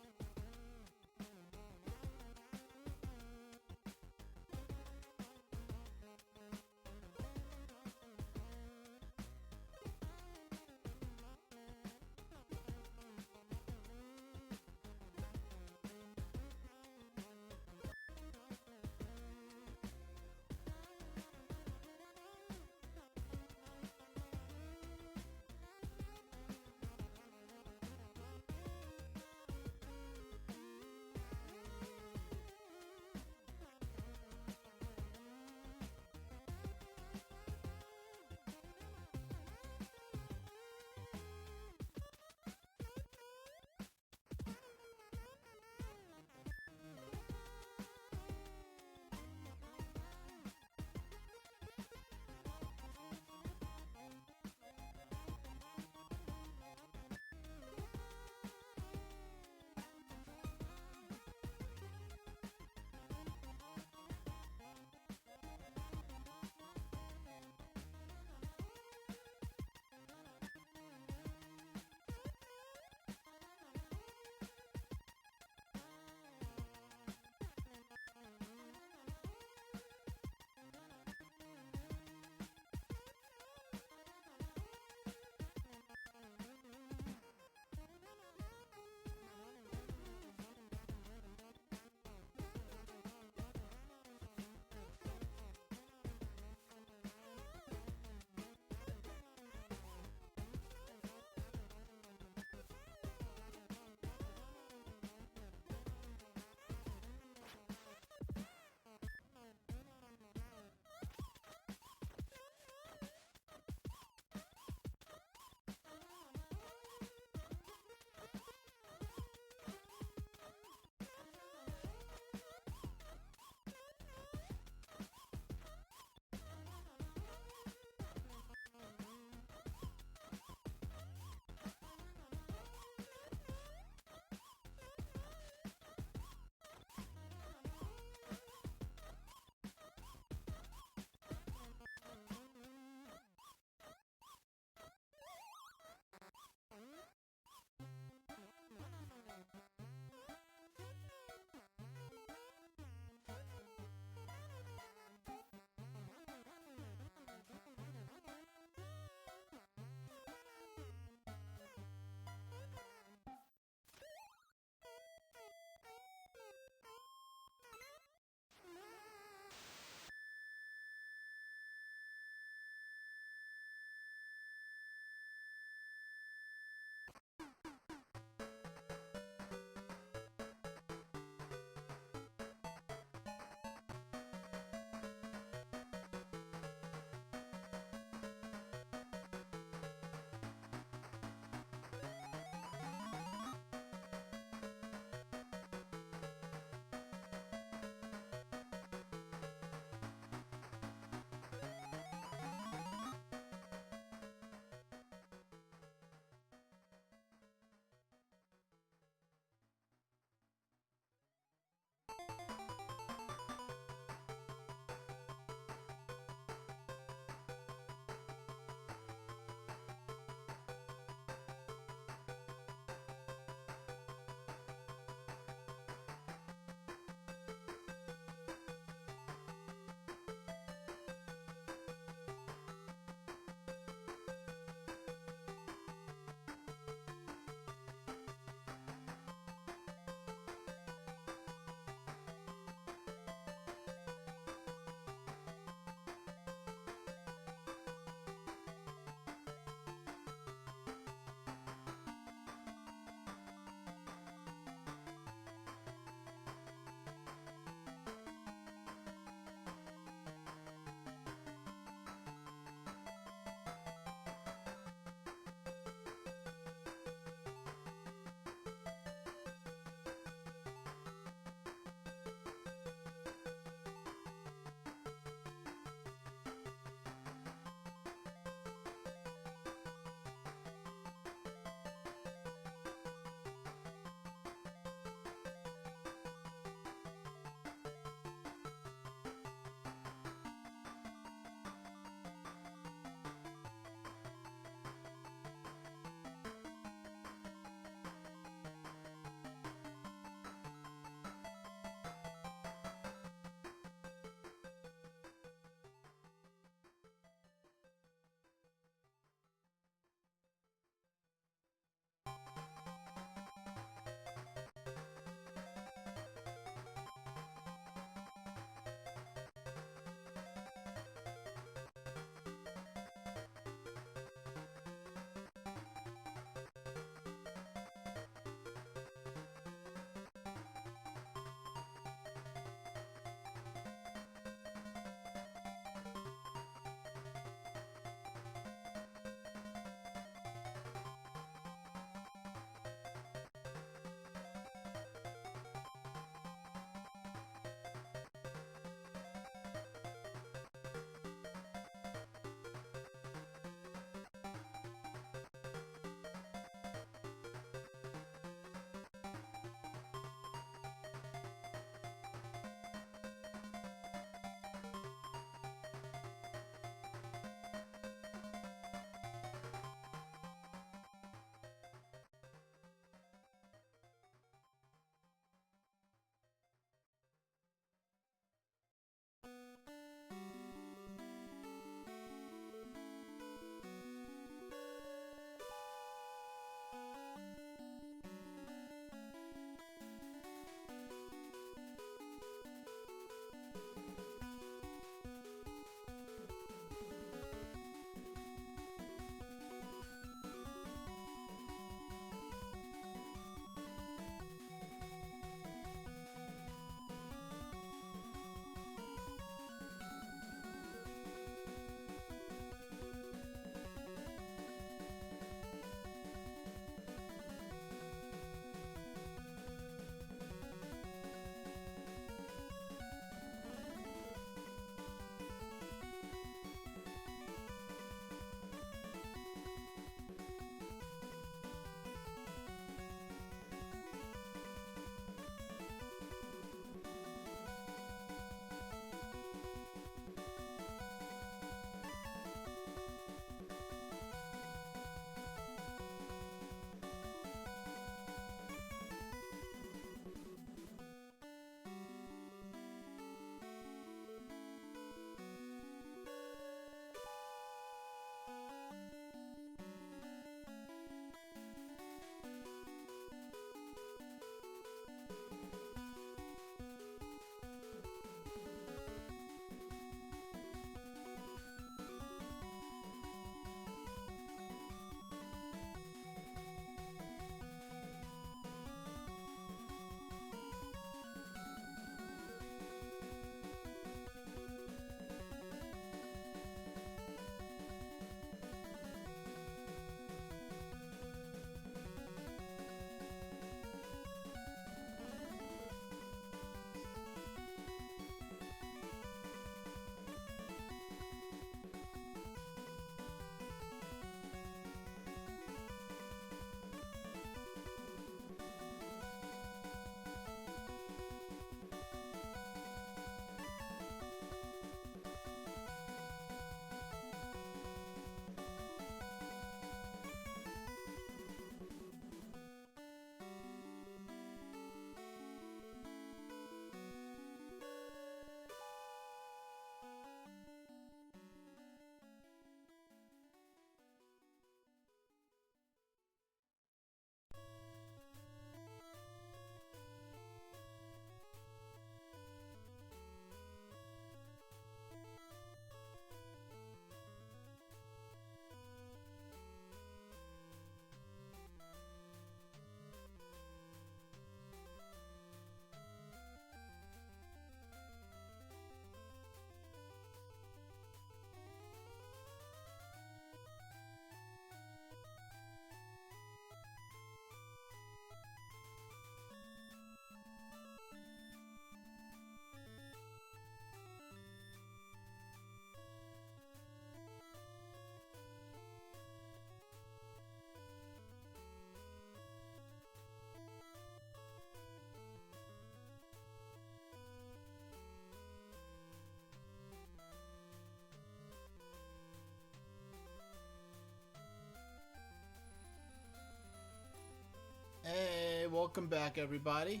welcome back, everybody.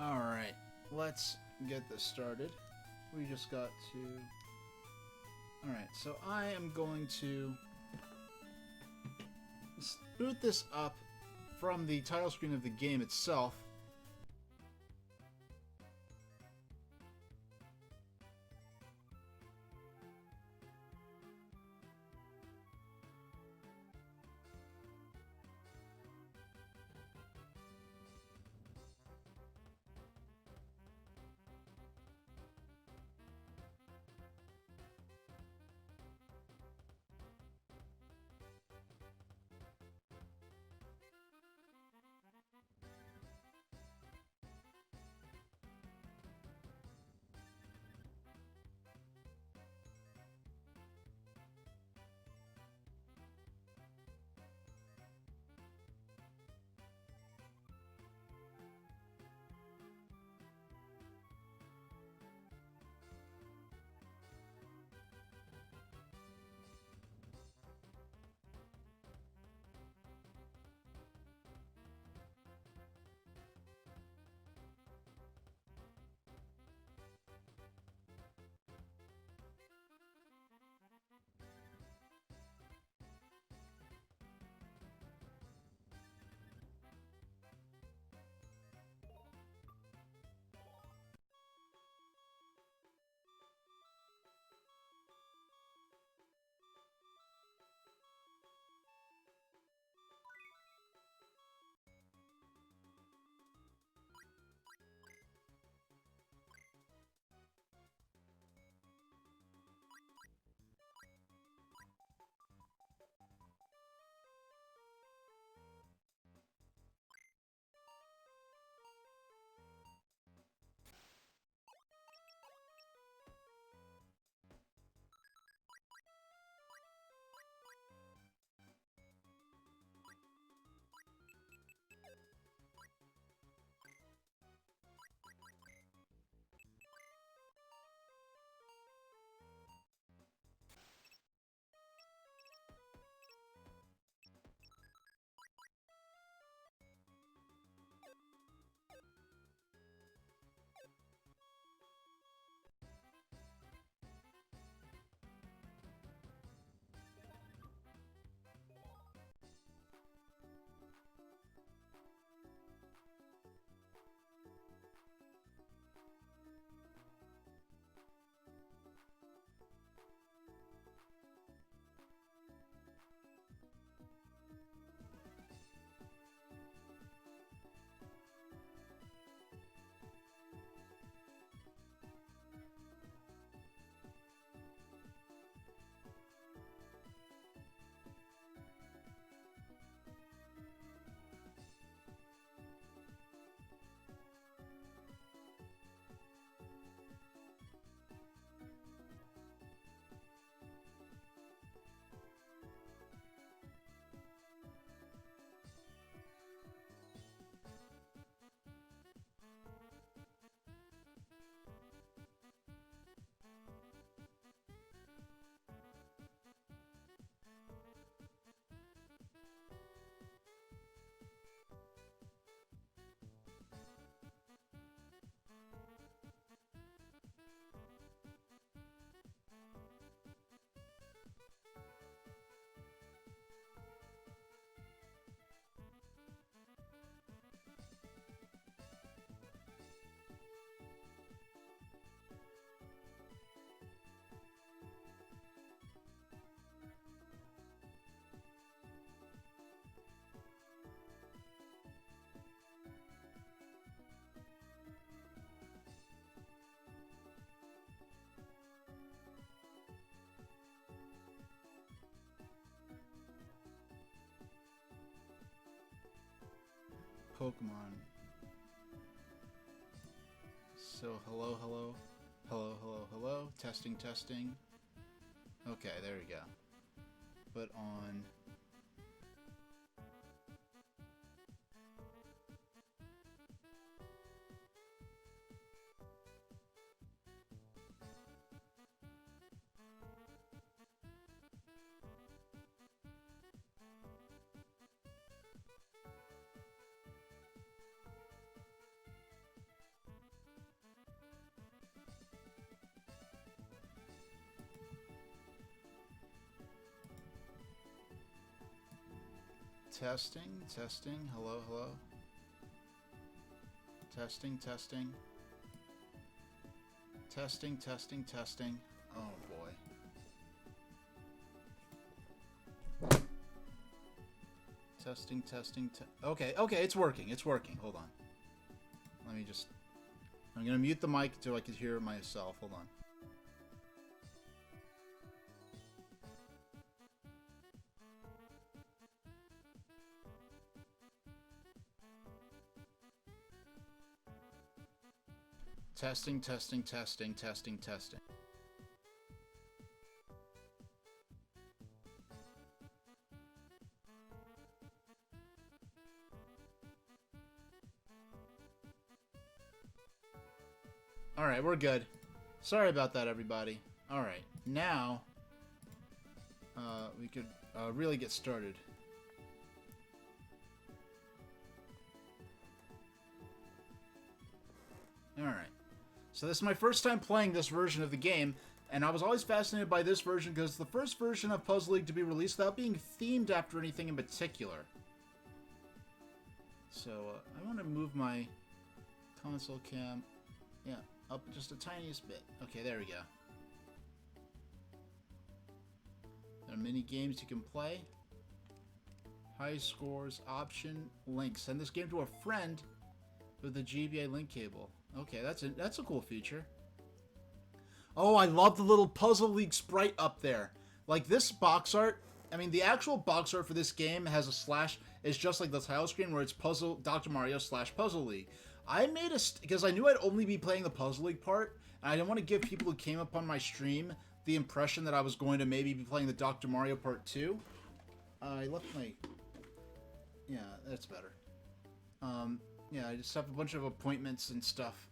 Alright, let's get this started. We just got to... Alright, so I am going to boot this up from the title screen of the game itself. Pokemon. So, hello, hello. Hello, hello, hello. Testing, testing. Okay, there we go. But on... Testing, testing, hello, hello. Testing, testing. Testing, testing, testing. Oh boy. Testing, testing, okay, okay, it's working, it's working. Hold on. Let me just... I'm gonna mute the mic until I can hear myself. Hold on. Testing, testing, testing, testing, testing. Alright, we're good. Sorry about that, everybody. Alright, now we could really get started. Alright. So this is my first time playing this version of the game, and I was always fascinated by this version because it's the first version of Puzzle League to be released without being themed after anything in particular. So, I want to move my console cam, yeah, up just a tiniest bit. Okay, there we go. There are mini games you can play. High scores, option, link. Send this game to a friend with the GBA link cable. Okay, that's a cool feature. Oh, I love the little Puzzle League sprite up there. Like this box art, I mean the actual box art for this game has a slash, it's just like the title screen where it's Puzzle Dr. Mario / Puzzle League. I made because I knew I'd only be playing the Puzzle League part, and I didn't want to give people who came upon my stream the impression that I was going to maybe be playing the Dr. Mario part 2. I left my... Yeah, that's better. Yeah, I just have a bunch of appointments and stuff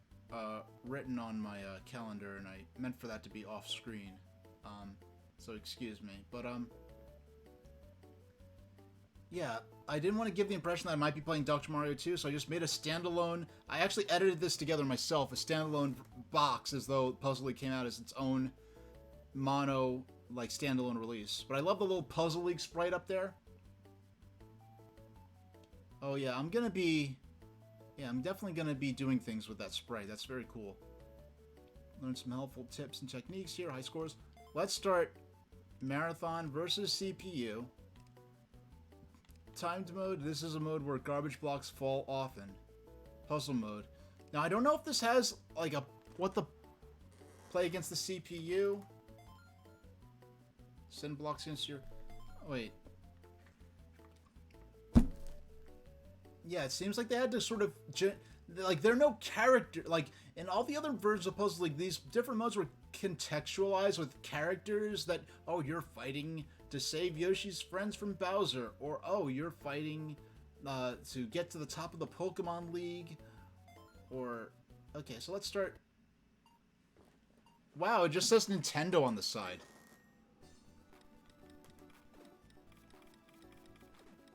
written on my calendar, and I meant for that to be off screen. So excuse me. But, yeah, I didn't want to give the impression that I might be playing Dr. Mario 2, so I just made a standalone... I actually edited this together myself, a standalone box, as though Puzzle League came out as its own mono, like, standalone release. But I love the little Puzzle League sprite up there. Oh, yeah, I'm gonna be... Yeah, I'm definitely going to be doing things with that sprite. That's very cool. Learn some helpful tips and techniques here. High scores. Let's start Marathon versus CPU. Timed mode. This is a mode where garbage blocks fall often. Puzzle mode. Now, I don't know if this has, like, what the... Play against the CPU. Send blocks against your... Wait. Yeah, it seems like they had to sort of... Like, there are no character... Like, in all the other versions of Puzzle League, these different modes were contextualized with characters that... Oh, you're fighting to save Yoshi's friends from Bowser. Or, oh, you're fighting to get to the top of the Pokemon League. Or... Okay, so let's start... Wow, it just says Nintendo on the side.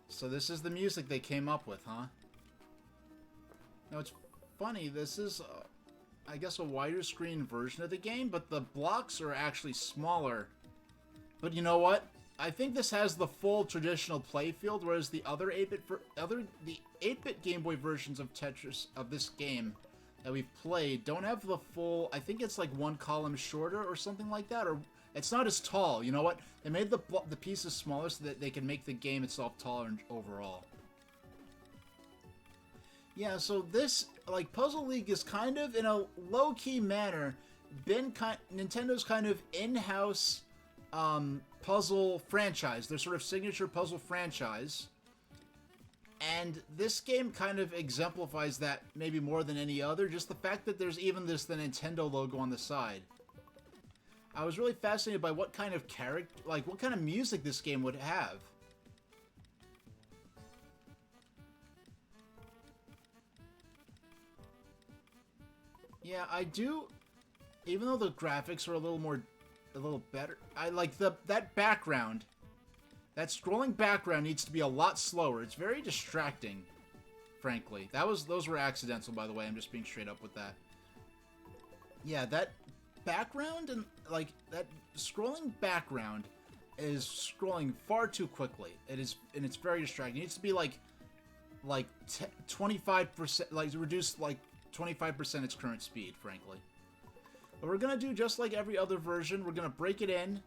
So this is the music they came up with, huh? Now it's funny, this is, I guess, a wider screen version of the game, but the blocks are actually smaller. But you know what? I think this has the full traditional playfield, whereas the other 8-bit Game Boy versions of Tetris, of this game that we've played, don't have the full, I think it's like one column shorter or something like that, or... It's not as tall, you know what? They made the pieces smaller so that they can make the game itself taller overall. Yeah, so this, like, Puzzle League is kind of, in a low-key manner, Nintendo's kind of in-house puzzle franchise. Their sort of signature puzzle franchise. And this game kind of exemplifies that maybe more than any other. Just the fact that there's even the Nintendo logo on the side. I was really fascinated by what kind of character, like, what kind of music this game would have. Yeah, I do, even though the graphics are a little better, I like that background, that scrolling background needs to be a lot slower. It's very distracting, frankly. Those were accidental, by the way. I'm just being straight up with that. Yeah, that background and like that scrolling background is scrolling far too quickly. It is, and it's very distracting. It needs to be like 25%, like reduce like 25% its current speed, frankly. But we're gonna do just like every other version. We're gonna break it in,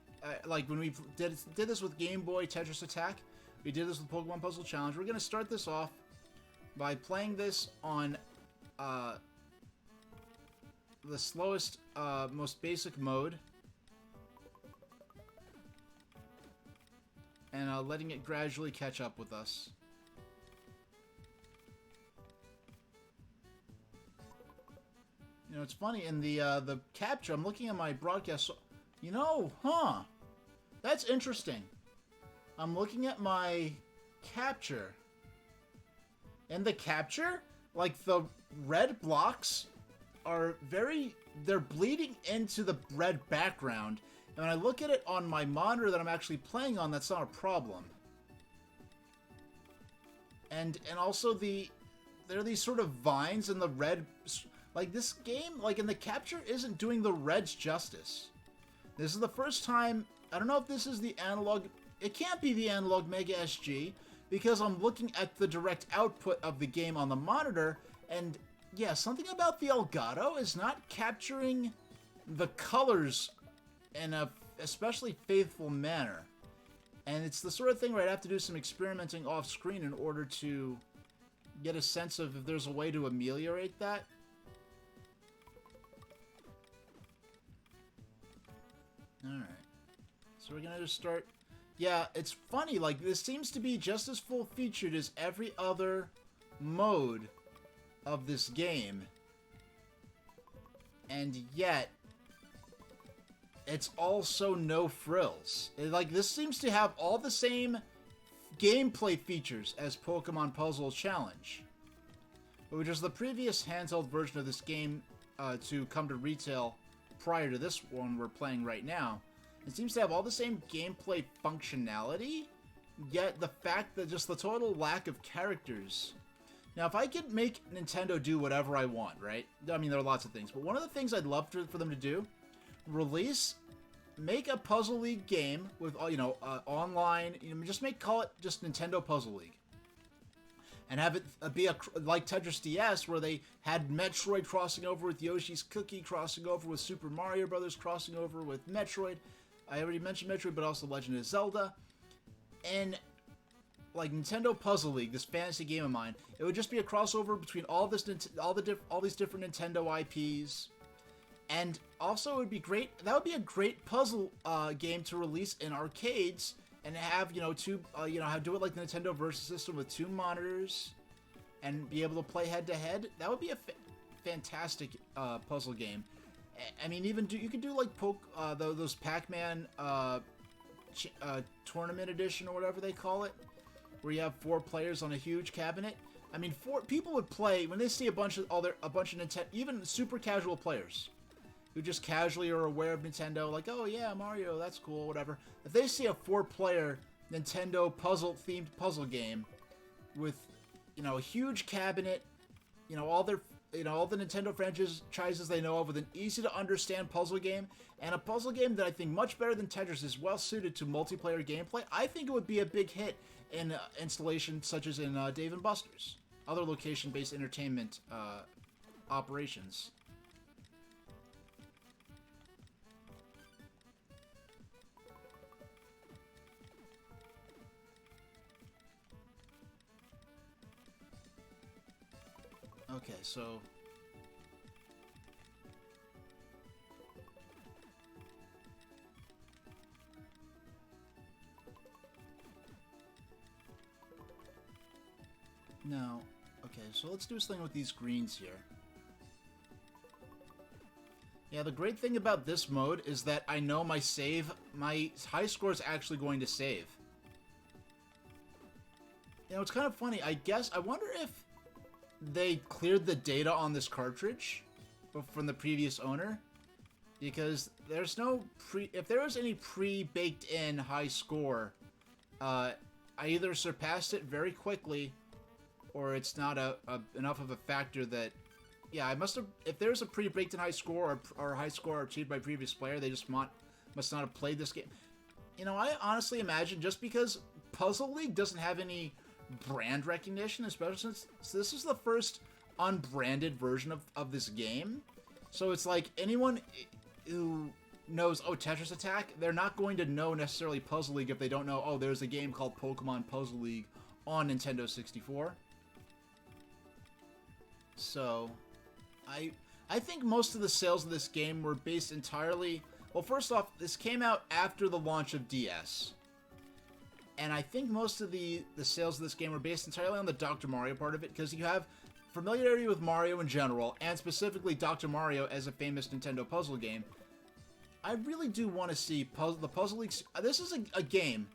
like when we did this with Game Boy Tetris Attack. We did this with Pokemon Puzzle Challenge. We're gonna start this off by playing this on the slowest, most basic mode, and letting it gradually catch up with us. You know, it's funny, in the capture, I'm looking at my broadcast, so, you know, that's interesting. I'm looking at my capture. And the capture, like, the red blocks are they're bleeding into the red background. And when I look at it on my monitor that I'm actually playing on, that's not a problem. And also there are these sort of vines in the red. Like, this game, like, in the capture, isn't doing the reds justice. This is the first time, I don't know if this is the analog, it can't be the analog Mega SG, because I'm looking at the direct output of the game on the monitor, and yeah, something about the Elgato is not capturing the colors in a especially faithful manner. And it's the sort of thing where I'd have to do some experimenting off screen in order to get a sense of if there's a way to ameliorate that. Alright, so we're gonna just start. Yeah, it's funny, like, this seems to be just as full-featured as every other mode of this game. And yet, it's also no frills. Like, this seems to have all the same gameplay features as Pokemon Puzzle Challenge, which is the previous handheld version of this game to come to retail prior to this one we're playing right now. It seems to have all the same gameplay functionality, yet the fact that just the total lack of characters. Now, if I could make Nintendo do whatever I want, right? I mean, there are lots of things, but one of the things I'd love for them to do, make a Puzzle League game with, you know, online, you know, call it just Nintendo Puzzle League. And have it be like Tetris DS, where they had Metroid crossing over with Yoshi's Cookie, crossing over with Super Mario Brothers, crossing over with Metroid. I already mentioned Metroid, but also Legend of Zelda. And like Nintendo Puzzle League, this fantasy game of mine, it would just be a crossover between all these different Nintendo IPs. And also, it would be great. That would be a great puzzle game to release in arcades. And have, you know, do it like the Nintendo Versus system with 2 monitors, and be able to play head-to-head. That would be a fantastic puzzle game. I mean, you could do like those Pac-Man tournament edition or whatever they call it, where you have 4 players on a huge cabinet. I mean, 4 people would play when they see a bunch of Nintendo, even super casual players who just casually are aware of Nintendo, like, oh yeah, Mario, that's cool, whatever. If they see a 4-player Nintendo themed puzzle game with, you know, a huge cabinet, you know, all the Nintendo franchises they know of, with an easy to understand puzzle game, and a puzzle game that I think much better than Tetris is well suited to multiplayer gameplay, I think it would be a big hit in installations such as in Dave & Buster's, other location-based entertainment operations. Okay, so now, okay, so let's do this thing with these greens here. Yeah, the great thing about this mode is that I know my high score is actually going to save. You know, it's kind of funny. I wonder if they cleared the data on this cartridge from the previous owner, because there's no if there was any pre-baked in high score, I either surpassed it very quickly, or it's not enough of a factor that, yeah, I must have, if there's a pre-baked in high score or high score achieved by previous player, they just must not have played this game. you know, I honestly imagine just because Puzzle League doesn't have any brand recognition, especially since this is the first unbranded version of this game. So it's like anyone who knows, oh, Tetris Attack, they're not going to know necessarily Puzzle League if they don't know, oh, there's a game called Pokemon Puzzle League on Nintendo 64. So, I think most of the sales of this game were based entirely... Well, first off, this came out after the launch of DS. And I think most of the sales of this game were based entirely on the Dr. Mario part of it, because you have familiarity with Mario in general, and specifically Dr. Mario as a famous Nintendo puzzle game. I really do want to see the Puzzle League... This is a game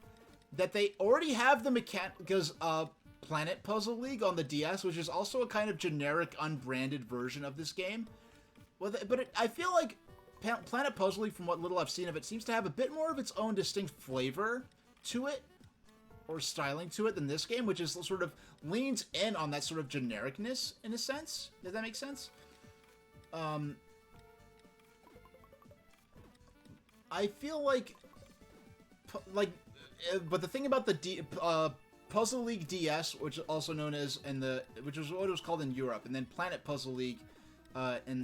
that they already have the mechanic... Because Planet Puzzle League on the DS, which is also a kind of generic, unbranded version of this game. But I feel like Planet Puzzle League, from what little I've seen of it, seems to have a bit more of its own distinct flavor to it, or styling to it, than this game, which is sort of leans in on that sort of genericness, in a sense. Does that make sense? I feel like, but the thing about the Puzzle League DS, which is also known as, which is what it was called in Europe, and then Planet Puzzle League,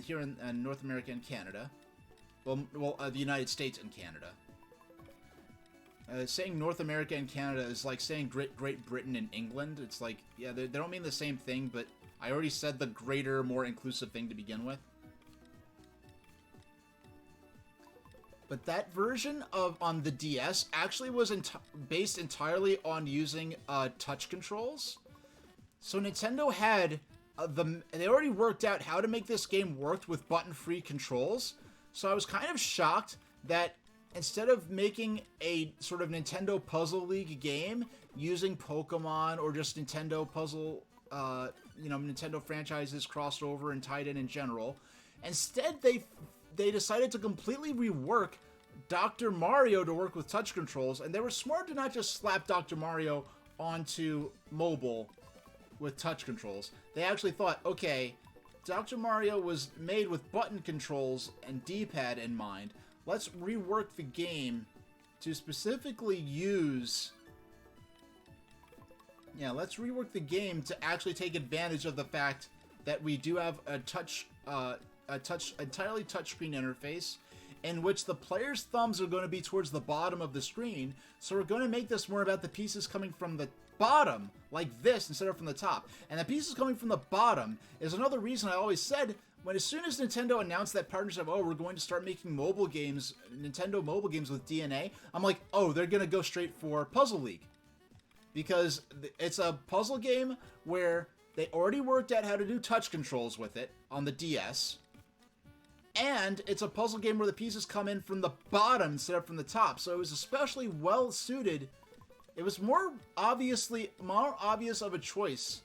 here in North America and Canada. Well, the United States and Canada. Saying North America and Canada is like saying Great Britain and England. It's like, yeah, they don't mean the same thing, but I already said the greater, more inclusive thing to begin with. But that version on the DS actually was based entirely on using touch controls. So Nintendo had they already worked out how to make this game work with button-free controls. So I was kind of shocked that instead of making a sort of Nintendo Puzzle League game using Pokemon or just Nintendo puzzle, Nintendo franchises crossed over and tied in general, instead they decided to completely rework Dr. Mario to work with touch controls, and they were smart to not just slap Dr. Mario onto mobile with touch controls. They actually thought, okay, Dr. Mario was made with button controls and D-pad in mind. Let's rework the game to specifically use... Yeah, let's rework the game to actually take advantage of the fact that we do have a entirely touchscreen interface in which the player's thumbs are going to be towards the bottom of the screen. So we're going to make this more about the pieces coming from the bottom, like this, instead of from the top. And the pieces coming from the bottom is another reason I always said, as soon as Nintendo announced that partnership, oh, we're going to start making mobile games, Nintendo mobile games with DNA, I'm like, oh, they're going to go straight for Puzzle League. Because it's a puzzle game where they already worked out how to do touch controls with it on the DS. And it's a puzzle game where the pieces come in from the bottom instead of from the top. So it was especially well suited. It was more obvious of a choice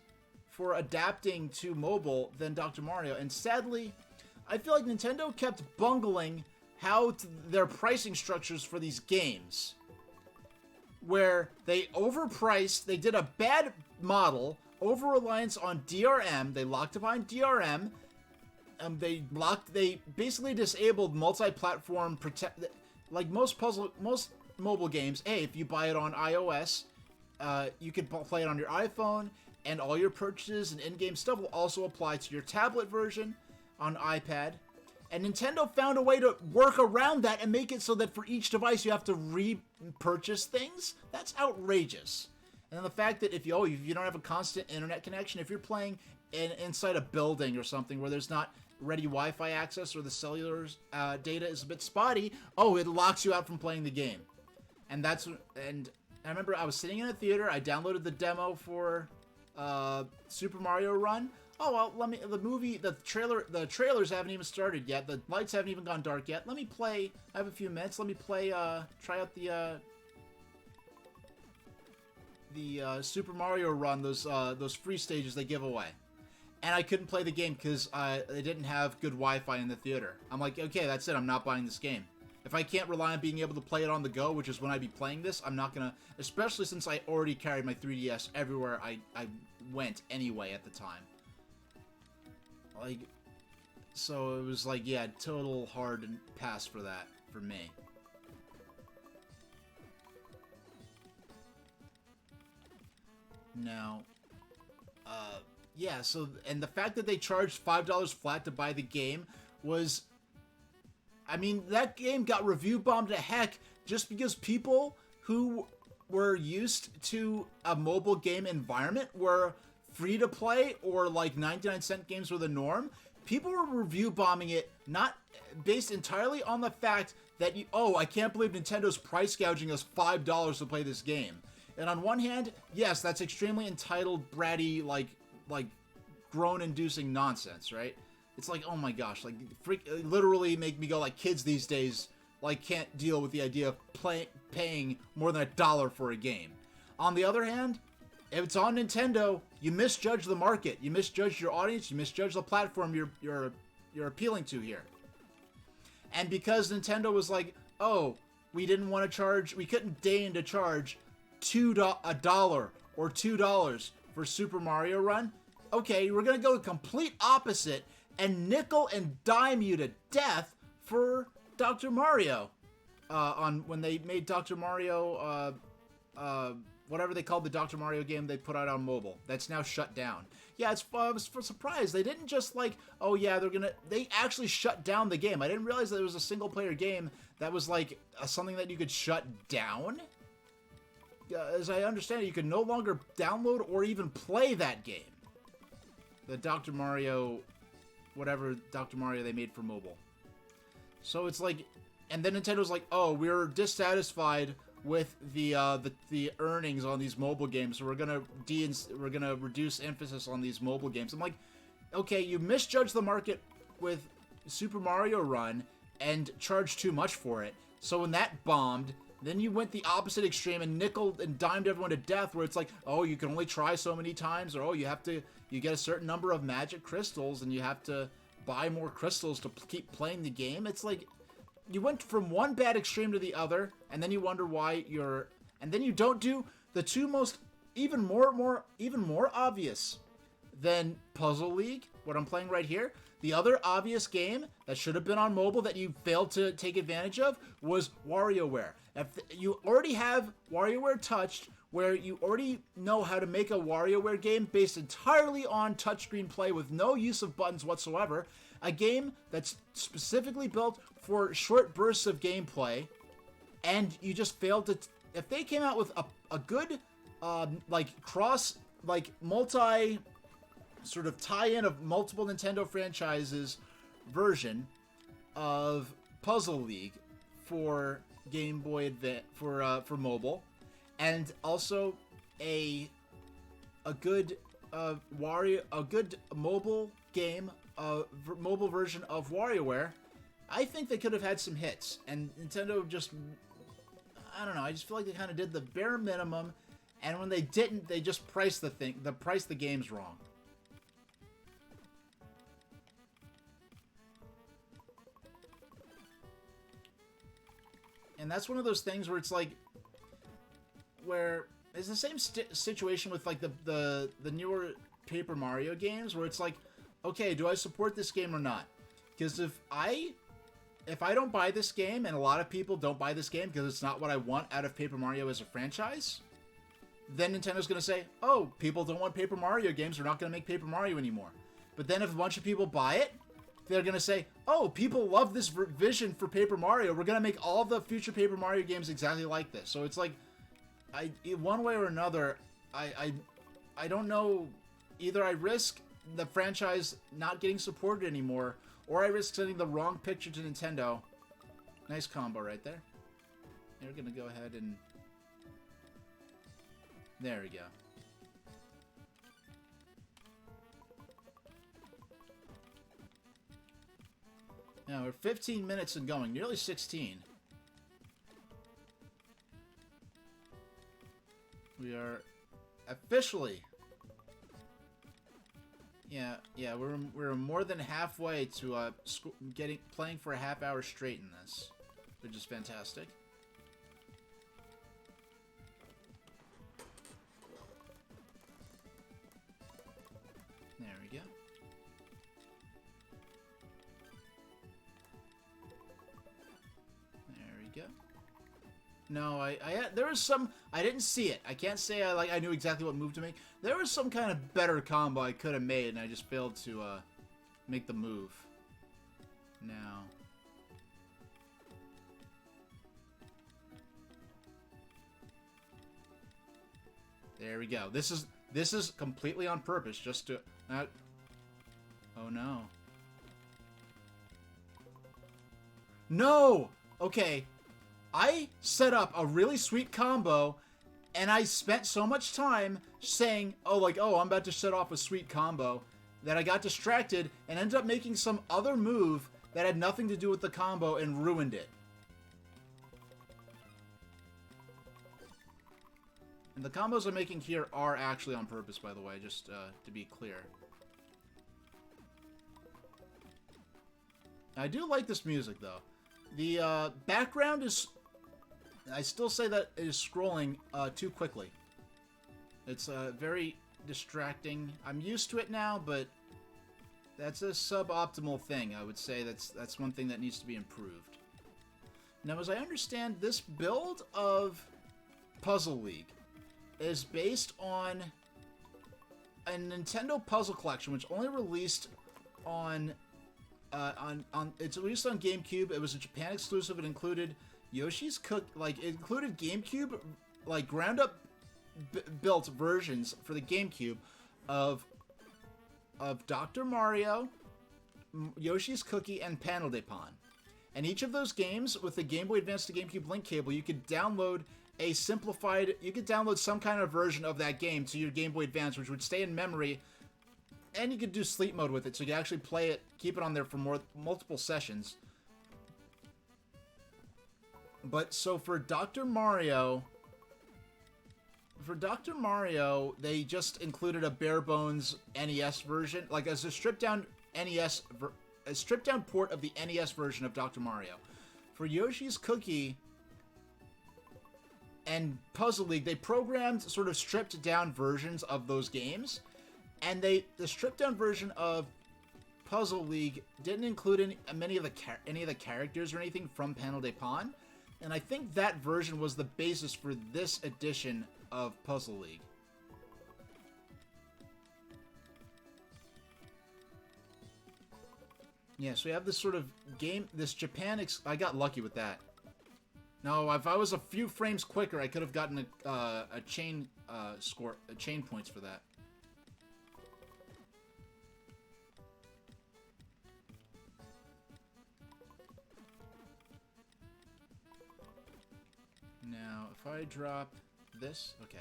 for adapting to mobile than Dr. Mario. And sadly, I feel like Nintendo kept bungling their pricing structures for these games. Where they overpriced, they did a bad model, over-reliance on DRM, they locked behind DRM, they basically disabled multi-platform like most mobile games. Hey, if you buy it on iOS, you can play it on your iPhone, and all your purchases and in-game stuff will also apply to your tablet version on iPad. And Nintendo found a way to work around that and make it so that for each device you have to repurchase things. That's outrageous. And then the fact that if you don't have a constant internet connection, if you're playing inside a building or something where there's not ready Wi-Fi access or the cellular data is a bit spotty, it locks you out from playing the game. And I remember I was sitting in a theater, I downloaded the demo for Super Mario Run. Oh, well, the trailers haven't even started yet. The lights haven't even gone dark yet. Let me play, I have a few minutes. Let me play, try out the Super Mario Run, those free stages they give away. And I couldn't play the game because they didn't have good Wi-Fi in the theater. I'm like, okay, that's it. I'm not buying this game. If I can't rely on being able to play it on the go, which is when I'd be playing this, I'm not gonna, especially since I already carried my 3DS everywhere I went anyway at the time. So it was like, yeah, total hard pass for that, for me. Now, yeah, so, and the fact that they charged $5 flat to buy the game was, I mean, that game got review bombed to heck just because people who were used to a mobile game environment where free to play or like 99-cent games were the norm. People were review bombing it, not based entirely on the fact that, I can't believe Nintendo's price gouging us $5 to play this game. And on one hand, yes, that's extremely entitled, bratty, like groan-inducing nonsense, right? It's like, oh my gosh, like, literally make me go like kids these days, like, can't deal with the idea of paying more than $1 for a game. On the other hand, if it's on Nintendo, you misjudge the market, you misjudge your audience, you misjudge the platform you're appealing to here. And because Nintendo was like, oh, we couldn't deign to charge $1 or $2 for Super Mario Run. Okay, we're gonna go the complete opposite and nickel and dime you to death for Dr. Mario. When they made Dr. Mario, whatever they called the Dr. Mario game they put out on mobile. That's now shut down. Yeah, I was surprised. They didn't just like, oh yeah, they actually shut down the game. I didn't realize that it was a single player game that was like something that you could shut down. As I understand it, you can no longer download or even play that game. The Dr. Mario, whatever Dr. Mario they made for mobile. So it's like, and then Nintendo's like, oh, we're dissatisfied with the earnings on these mobile games, so we're gonna reduce emphasis on these mobile games. I'm like, okay, you misjudged the market with Super Mario Run and charged too much for it. So when that bombed, then you went the opposite extreme and nickeled and dimed everyone to death, where it's like, oh, you can only try so many times, or oh, you get a certain number of magic crystals and you have to buy more crystals to keep playing the game. It's like, you went from one bad extreme to the other, and then you wonder why and then you don't do the two most, even more obvious than Puzzle League, what I'm playing right here. The other obvious game that should have been on mobile that you failed to take advantage of was WarioWare. If you already have WarioWare Touched, where you already know how to make a WarioWare game based entirely on touchscreen play with no use of buttons whatsoever, a game that's specifically built for short bursts of gameplay, and you just failed to... If they came out with a good, multi... sort of tie-in of multiple Nintendo franchises version of Puzzle League for Game Boy Advance, for mobile, and also a good mobile game, mobile version of WarioWare, I think they could have had some hits. And Nintendo just, I don't know, I just feel like they kind of did the bare minimum, and when they didn't, they just priced the games wrong. And that's one of those things where it's like, where it's the same situation with like the newer Paper Mario games, where it's like, okay, do I support this game or not? Because if I don't buy this game, and a lot of people don't buy this game because it's not what I want out of Paper Mario as a franchise, then Nintendo's going to say, oh, people don't want Paper Mario games, we're not going to make Paper Mario anymore. But then if a bunch of people buy it, they're going to say, oh, people love this vision for Paper Mario, we're going to make all the future Paper Mario games exactly like this. So it's like, one way or another, I don't know, either I risk the franchise not getting supported anymore, or I risk sending the wrong picture to Nintendo. Nice combo right there. We're going to go ahead and... There we go. Now we're 15 minutes and going, nearly 16. We are officially... Yeah, we're more than halfway to playing for a half hour straight in this, which is fantastic. There we go. There we go. No, there was some, I didn't see it. I can't say I knew exactly what move to make. There was some kind of better combo I could have made, and I just failed to, make the move. Now. There we go. This is completely on purpose, just to, oh no. No! Okay. I set up a really sweet combo, and I spent so much time saying, oh, I'm about to set off a sweet combo, that I got distracted and ended up making some other move that had nothing to do with the combo and ruined it. And the combos I'm making here are actually on purpose, by the way, just to be clear. I do like this music, though. The background is... I still say that it is scrolling too quickly. It's very distracting. I'm used to it now, but that's a suboptimal thing. I would say that's one thing that needs to be improved. Now, as I understand, this build of Puzzle League is based on a Nintendo Puzzle Collection, which only released on it's released on GameCube. It was a Japan exclusive. It included Yoshi's it included GameCube, ground up built versions for the GameCube of Dr. Mario, Yoshi's Cookie, and Panel de Pon. And each of those games, with the Game Boy Advance to GameCube link cable, you could download some kind of version of that game to your Game Boy Advance, which would stay in memory, and you could do sleep mode with it, so you could actually play it, keep it on there for multiple sessions. But, so for Dr. Mario, they just included a bare bones NES version, as a stripped down port of the NES version of Dr. Mario. For Yoshi's Cookie and Puzzle League, they programmed sort of stripped down versions of those games, and the stripped down version of Puzzle League didn't include any of the characters or anything from Panel de Pon, and I think that version was the basis for this edition of Puzzle League. Yeah, so we have this sort of game, this I got lucky with that. No, if I was a few frames quicker, I could have gotten a chain chain points for that. Now, if I drop this, okay.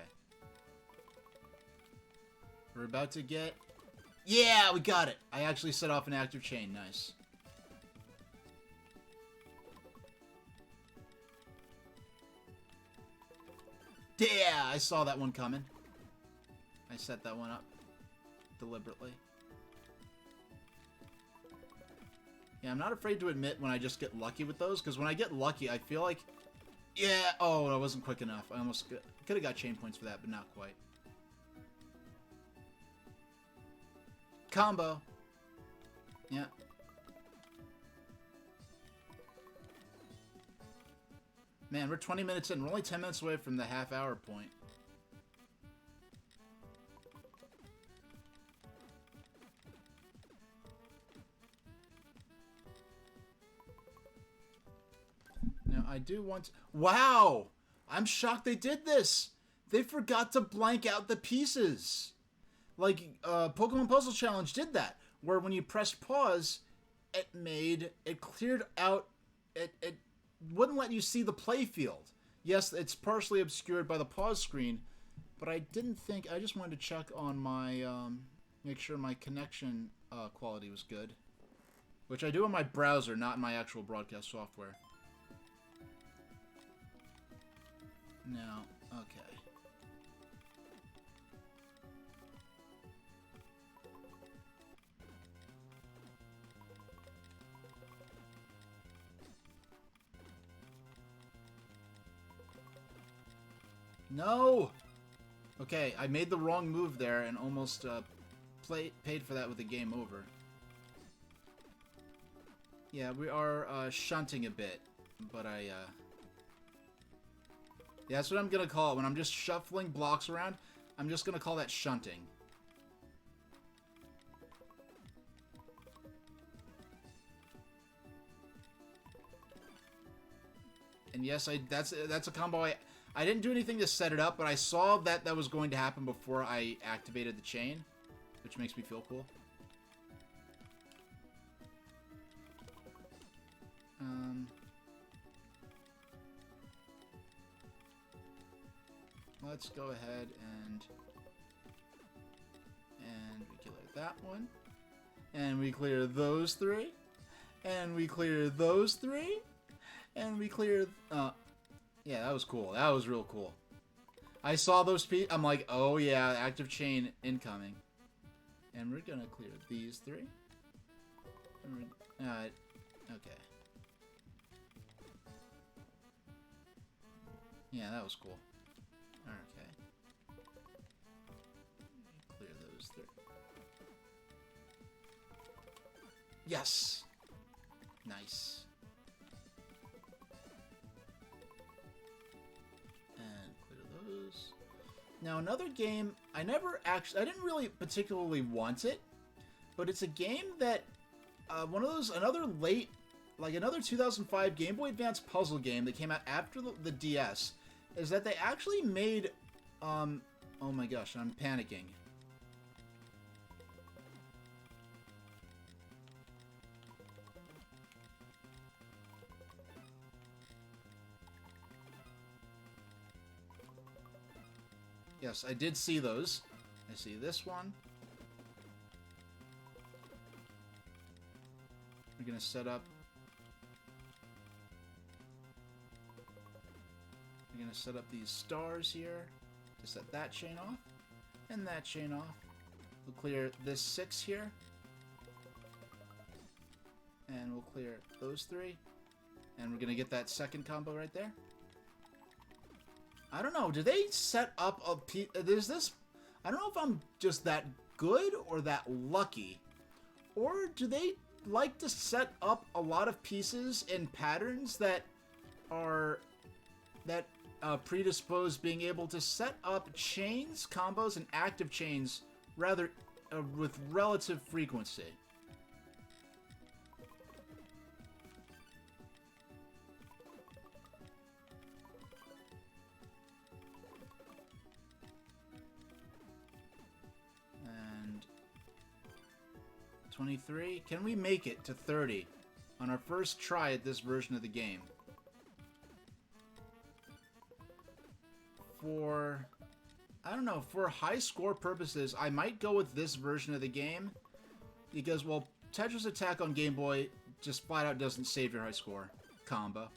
We're about to get... Yeah, we got it! I actually set off an active chain, nice. Yeah, I saw that one coming. I set that one up deliberately. Yeah, I'm not afraid to admit when I just get lucky with those, because when I get lucky, I feel like... Yeah, oh, I wasn't quick enough. I almost could have got chain points for that, but not quite. Combo. Yeah. Man, we're 20 minutes in. We're only 10 minutes away from the half-hour point. Now, I do want to... Wow! I'm shocked they did this! They forgot to blank out the pieces! Pokemon Puzzle Challenge did that, where when you pressed pause, it cleared out... It wouldn't let you see the play field. Yes, it's partially obscured by the pause screen, but I didn't think... I just wanted to check on my... make sure my connection quality was good. Which I do on my browser, not in my actual broadcast software. No, okay. No! Okay, I made the wrong move there and almost paid for that with the game over. Yeah, we are shunting a bit, but Yeah, that's what I'm gonna call it. When I'm just shuffling blocks around, I'm just gonna call that shunting. And yes, that's a combo I didn't do anything to set it up, but I saw that was going to happen before I activated the chain, which makes me feel cool. Let's go ahead and we clear that one, and we clear those three, and we clear those three, and we clear. Yeah, that was cool. That was real cool. I saw those pieces. I'm like, oh yeah, active chain incoming, and we're gonna clear these three. Okay. Yeah, that was cool. Okay. Clear those three. Yes! Nice. And clear those. Now another game, I didn't really particularly want it, but it's a game that, another 2005 Game Boy Advance puzzle game that came out after the DS, is that they actually made, oh my gosh, I'm panicking. Yes, I did see those. I see this one. We're gonna set up. We're gonna set up these stars here to set that chain off, and that chain off. We'll clear this 6 here, and we'll clear those 3, and we're gonna get that second combo right there. I don't know. Do they set up a piece? There's this. I don't know if I'm just that good or that lucky, or do they like to set up a lot of pieces in patterns that are predispose being able to set up chains, combos, and active chains rather with relative frequency. And 23. Can we make it to 30 on our first try at this version of the game? I don't know, for high score purposes, I might go with this version of the game, because, well, Tetris Attack on Game Boy just flat out doesn't save your high score combo.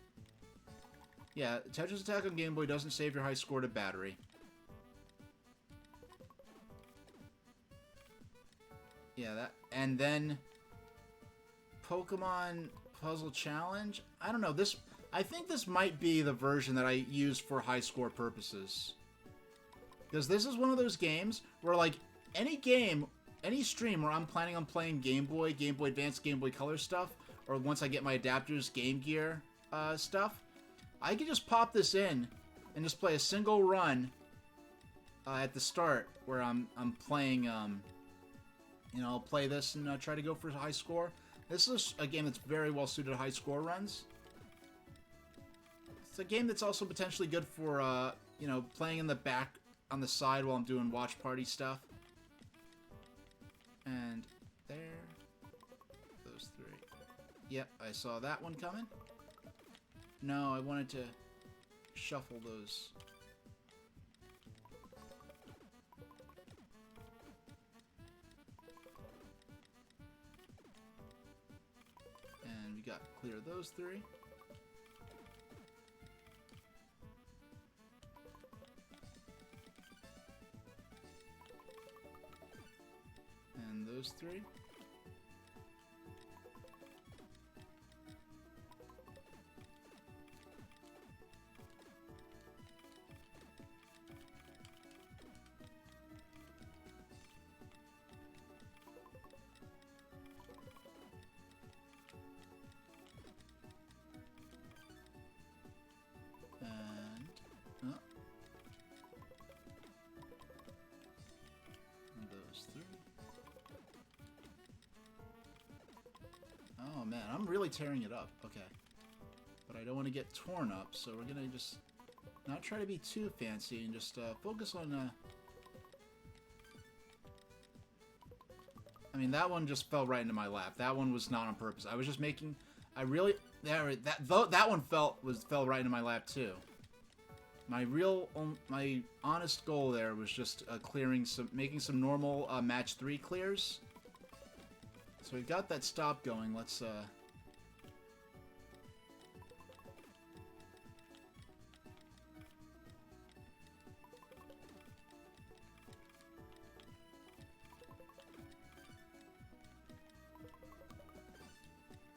Yeah, Tetris Attack on Game Boy doesn't save your high score to battery. Yeah, that, and then Pokemon Puzzle Challenge, I don't know, I think this might be the version that I use for high score purposes. Because this is one of those games where, like, any stream where I'm planning on playing Game Boy Advance, Game Boy Color stuff, or once I get my adapters, Game Gear stuff, I can just pop this in and just play a single run at the start where I'm playing, you know, I'll play this and try to go for a high score. This is a game that's very well suited to high score runs. It's a game that's also potentially good for, you know, playing in the back on the side while I'm doing watch party stuff. And there. Those 3. Yep, I saw that one coming. No, I wanted to shuffle those. And we got clear those 3. And those 3. And those 3. Oh man, I'm really tearing it up. Okay. But I don't want to get torn up, so we're gonna just not try to be too fancy and just focus on... I mean, that one just fell right into my lap. That one was not on purpose. I was just making... I really... That one fell right into my lap, too. My honest goal there was just making some normal match 3 clears. So we've got that stop going. Let's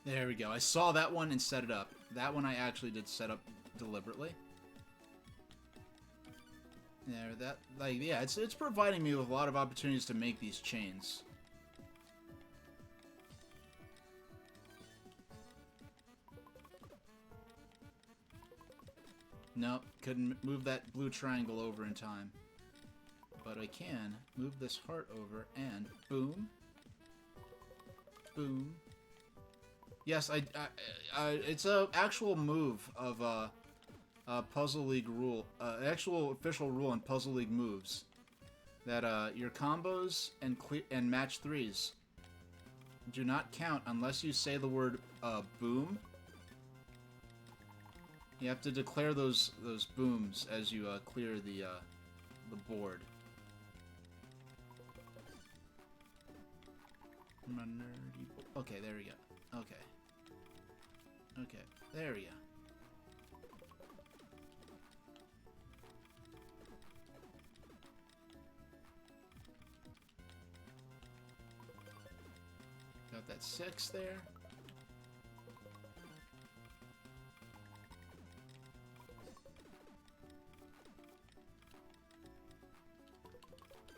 There we go. I saw that one and set it up. That one I actually did set up deliberately. There, yeah, it's providing me with a lot of opportunities to make these chains. Nope, couldn't move that blue triangle over in time. But I can move this heart over and boom. Boom. Yes, it's a actual move of Puzzle League rule, actual official rule in Puzzle League moves, that your combos and match 3s do not count unless you say the word boom. You have to declare those booms as you clear the board. Okay, there we go. Okay. Okay, there we go. Got that 6 there.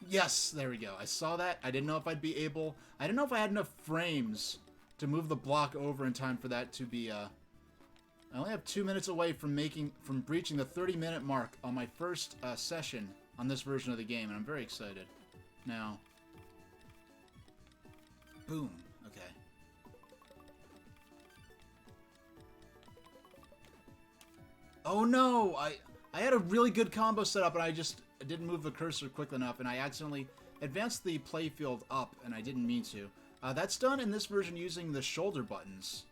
Yes, there we go. I saw that. I didn't know if I'd be able... I didn't know if I had enough frames to move the block over in time for that to be, I only have 2 minutes away from breaching the 30-minute mark on my first session on this version of the game, and I'm very excited. Now... Boom. Okay. Oh no! I had a really good combo set up, and I didn't move the cursor quick enough, and I accidentally advanced the playfield up, and I didn't mean to. That's done in this version using the shoulder buttons.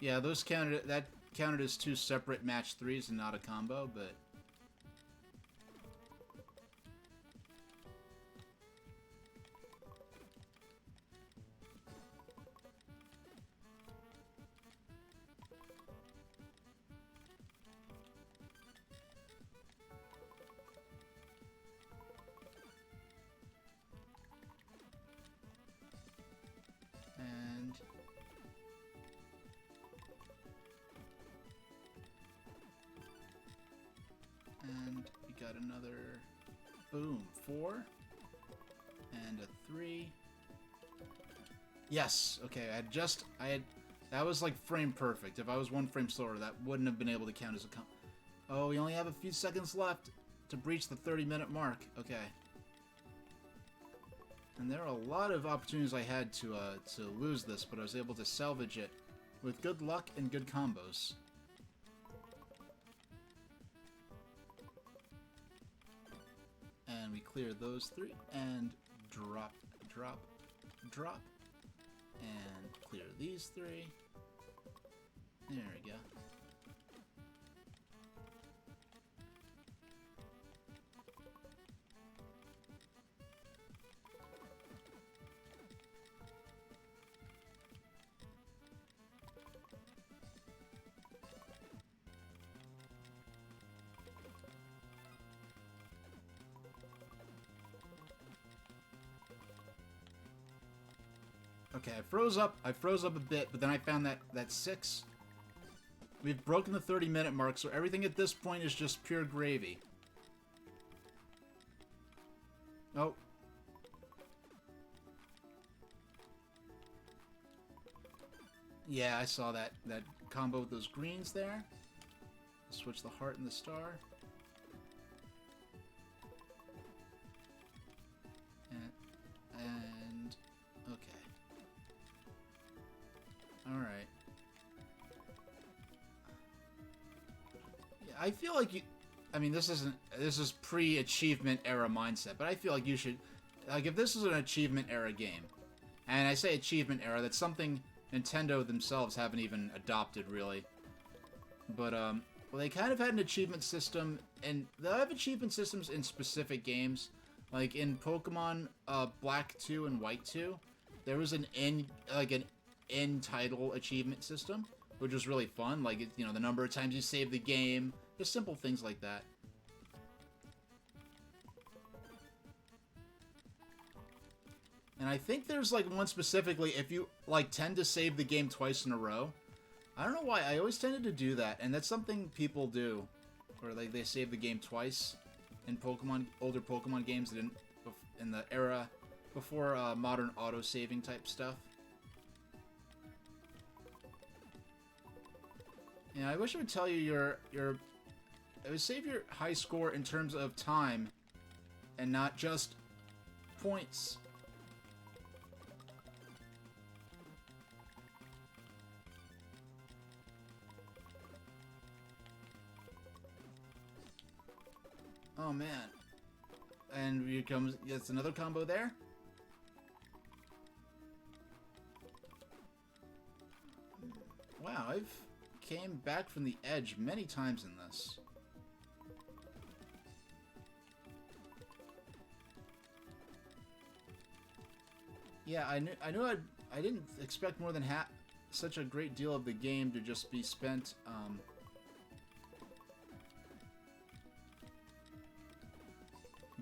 Yeah, that counted as 2 separate match 3s and not a combo, but... And we got another boom, 4 and a 3. Yes, okay, that was like frame perfect. If I was 1 frame slower, that wouldn't have been able to count as a Oh, we only have a few seconds left to breach the 30-minute mark. Okay. And there are a lot of opportunities I had to lose this, but I was able to salvage it with good luck and good combos. And we clear those 3, and drop, drop, drop, and clear these 3. There we go. Okay, I froze up a bit, but then I found that 6. We've broken the 30-minute mark, so everything at this point is just pure gravy. Oh. Yeah, I saw that combo with those greens there. Switch the heart and the star. And okay. All right. Yeah, I feel like you. I mean, this is pre-achievement era mindset, but I feel like you should, like, if this is an achievement era game, and I say achievement era, that's something Nintendo themselves haven't even adopted really. But well, they kind of had an achievement system, and they have achievement systems in specific games. Like in Pokemon Black 2 and White 2, there was an in title achievement system, which was really fun. Like, you know, the number of times you save the game, just simple things like that. And I think there's like one specifically, if you like tend to save the game twice in a row. I don't know why, I always tended to do that, and that's something people do, where like they save the game twice in older Pokemon games that in the era before modern auto-saving type stuff. Yeah, I wish it would tell you it would save your high score in terms of time, and not just points. Oh man. And here comes, yes, another combo there. Wow, I've came back from the edge many times in this. Yeah, I didn't expect more than such a great deal of the game to just be spent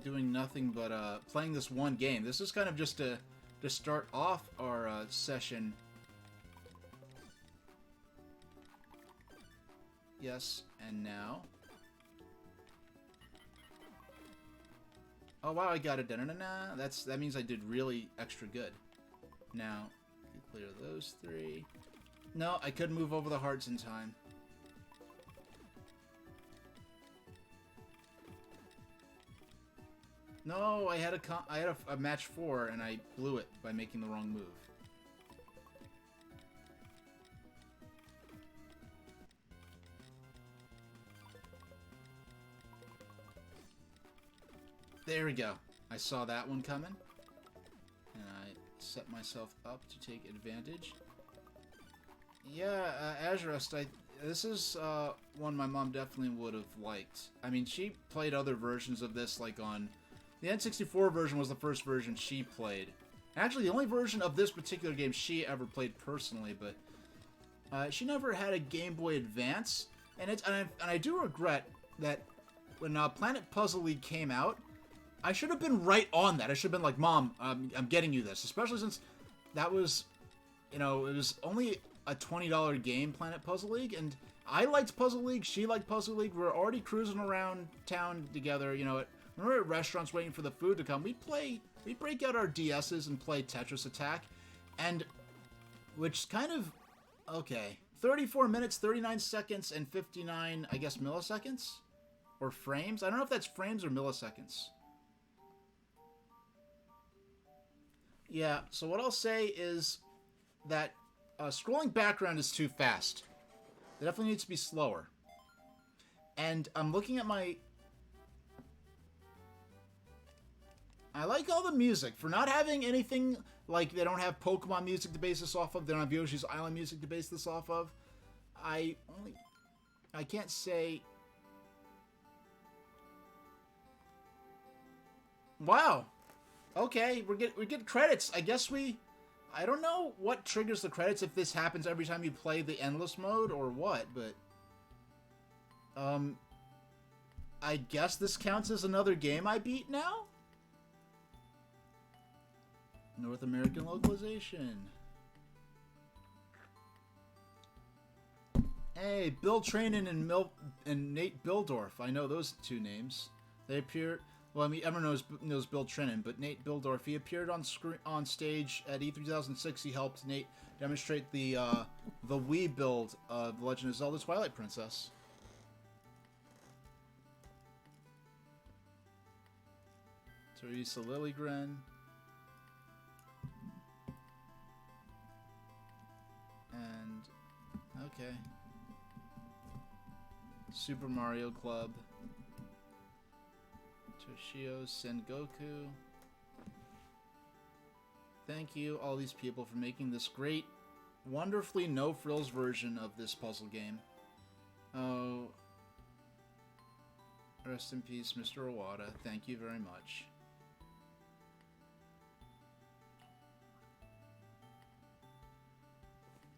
doing nothing but playing this one game. This is kind of just to start off our session. Yes, and now. Oh wow, I got it. Da-na-na-na. That means I did really extra good. Now, clear those three. No, I couldn't move over the hearts in time. No, I had a match 4 and I blew it by making the wrong move. There we go. I saw that one coming, and I set myself up to take advantage. Yeah, Azurust, this is one my mom definitely would have liked. I mean, she played other versions of this, like on the N64 version was the first version she played. Actually, the only version of this particular game she ever played personally, but she never had a Game Boy Advance, and I do regret that when Planet Puzzle League came out, I should have been right on that. I should have been like, Mom, I'm getting you this, especially since that was, you know, it was only a $20 game, Planet Puzzle League, and I liked Puzzle League, she liked Puzzle League, we were already cruising around town together, you know, when we were at restaurants waiting for the food to come, we'd break out our DSs and play Tetris Attack, and, which kind of, okay, 34 minutes, 39 seconds, and 59, I guess, milliseconds? Or frames? I don't know if that's frames or milliseconds. Yeah, so what I'll say is that scrolling background is too fast. It definitely needs to be slower. And I'm looking at my... I like all the music. For not having anything, like they don't have Pokemon music to base this off of, they don't have Yoshi's Island music to base this off of, I can't say... Wow! Okay, we get credits. I guess I don't know what triggers the credits, if this happens every time you play the endless mode or what, but I guess this counts as another game I beat now? North American localization. Hey, Bill Trainen and Nate Bildorf. I know those two names. They appear Well, I mean, everyone knows Bill Trinan, but Nate Bildorf, he appeared on stage at E3 2006. He helped Nate demonstrate the Wii build of The Legend of Zelda Twilight Princess. Teresa Lilligren. And, okay. Super Mario Club. Toshio Sengoku. Thank you, all these people, for making this great, wonderfully no-frills version of this puzzle game. Oh, rest in peace, Mr. Iwata. Thank you very much.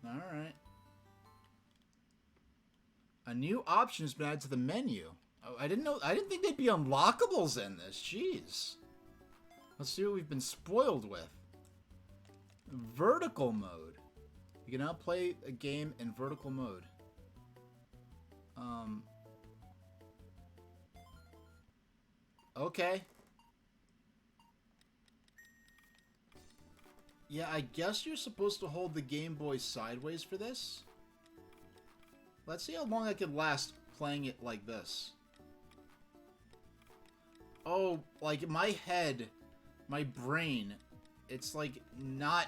Alright. A new option has been added to the menu. Oh, I didn't think they'd be unlockables in this. Jeez. Let's see what we've been spoiled with. Vertical mode. You can now play a game in vertical mode. Okay. Yeah, I guess you're supposed to hold the Game Boy sideways for this. Let's see how long I could last playing it like this. Oh, like my head, my brain, it's like not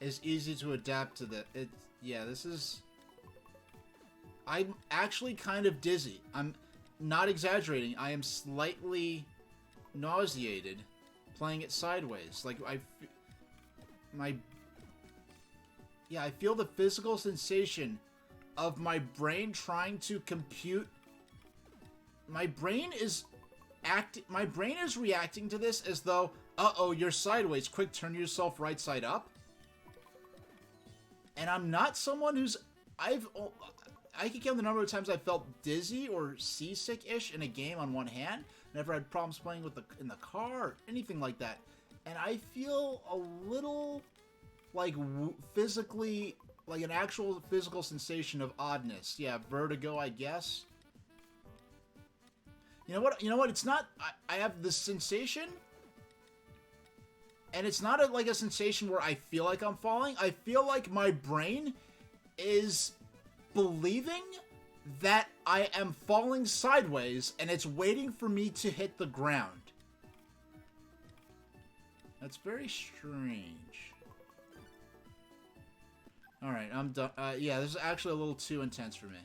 as easy to adapt to that. Yeah, this is... I'm actually kind of dizzy. I'm not exaggerating. I am slightly nauseated playing it sideways. Like, I feel the physical sensation of my brain trying to compute. My brain is reacting to this as though, uh-oh, you're sideways. Quick, turn yourself right side up. And I'm not someone who's... I can count the number of times I felt dizzy or seasick-ish in a game on one hand. Never had problems playing in the car or anything like that. And I feel a little, like, physically, like an actual physical sensation of oddness. Yeah, vertigo, I guess. You know what? It's not... I have this sensation... And it's not like a sensation where I feel like I'm falling. I feel like my brain is believing that I am falling sideways and it's waiting for me to hit the ground. That's very strange. Alright, I'm done. Yeah, this is actually a little too intense for me.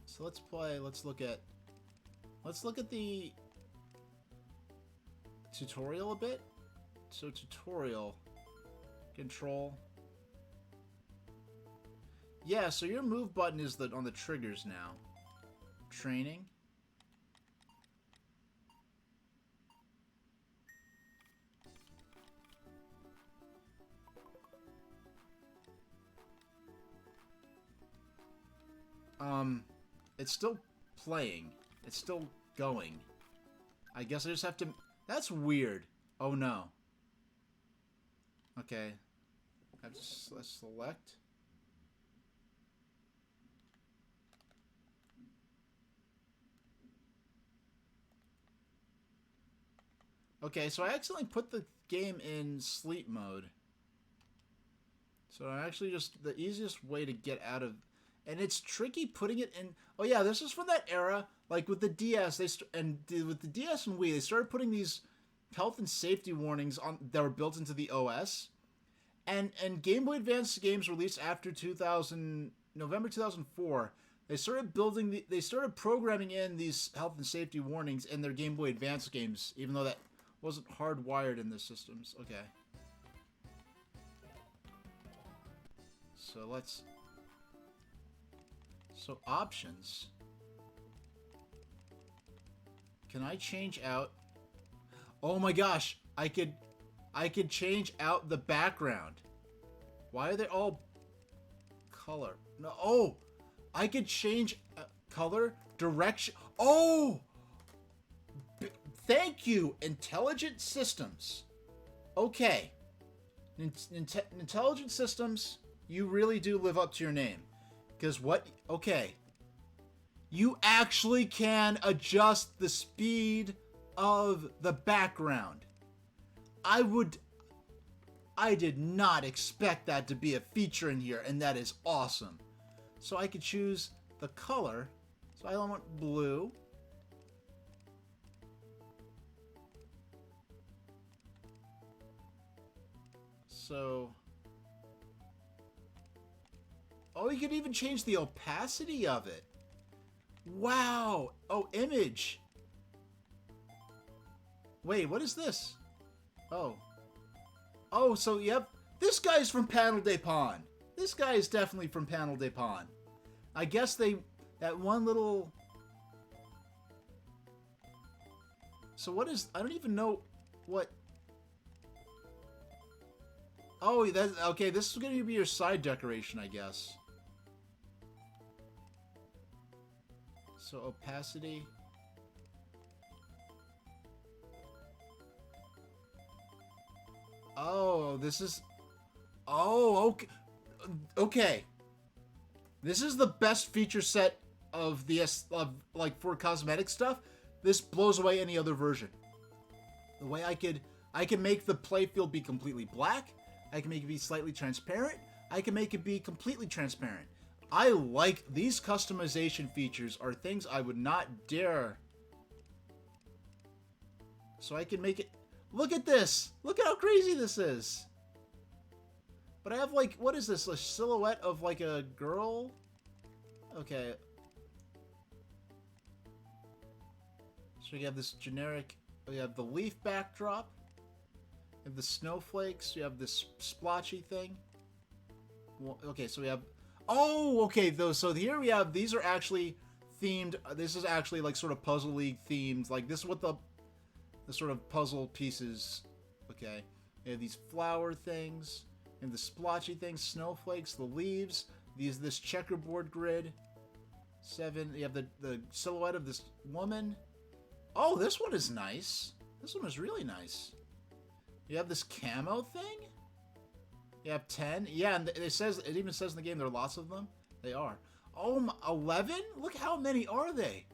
So let's play, let's look at the tutorial a bit. So tutorial, control. Yeah, so your move button is on the triggers now. Training. It's still playing. It's still going. I guess I just have to... That's weird. Oh no. Okay. Let's select. Okay, so I accidentally put the game in sleep mode. So I actually just... The easiest way to get out of... And it's tricky putting it in... Oh yeah, this is from that era. Like with the DS, with the DS and Wii, they started putting these health and safety warnings that were built into the OS. And Game Boy Advance games released after November 2004, they started programming in these health and safety warnings in their Game Boy Advance games, even though that wasn't hardwired in the systems. Okay. So let's... So options. Can I change out... Oh my gosh, I could change out the background. Why are they all color? No, oh, I could change color, direction. Oh, thank you, Intelligent Systems. Okay, Intelligent Systems, you really do live up to your name. Because what? Okay, you actually can adjust the speed of the background. I did not expect that to be a feature in here, and that is awesome. So I could choose the color. So I want blue. So, oh, you could even change the opacity of it. Wow. Oh, image. Wait, what is this? Oh. Oh, so, yep. This guy's from Panel de Pon. This guy is definitely from Panel de Pon. I guess that one little... So what is... I don't even know what... Oh, that's... Okay, this is going to be your side decoration, I guess. So, opacity... Oh, this is... Oh, okay. Okay. This is the best feature set of the like for cosmetic stuff. This blows away any other version. The way I can make the playfield be completely black. I can make it be slightly transparent. I can make it be completely transparent. I like these customization features are things I would not dare. So I can make it... Look at this! Look at how crazy this is! But I have, like, what is this? A silhouette of, like, a girl? Okay. So we have this generic... We have the leaf backdrop. We have the snowflakes. We have this splotchy thing. Well, okay, so we have... Oh, okay, though. So here we have... These are actually themed... This is actually, like, sort of Puzzle League themed. Like, this is what the sort of puzzle pieces... Okay. We have these flower things... And the splotchy things, snowflakes, the leaves, this checkerboard grid. 7. You have the silhouette of this woman. Oh, this one is nice. This one is really nice. You have this camo thing. You have 10. Yeah, and it even says in the game there are lots of them. They are. Oh, 11? Look how many are they?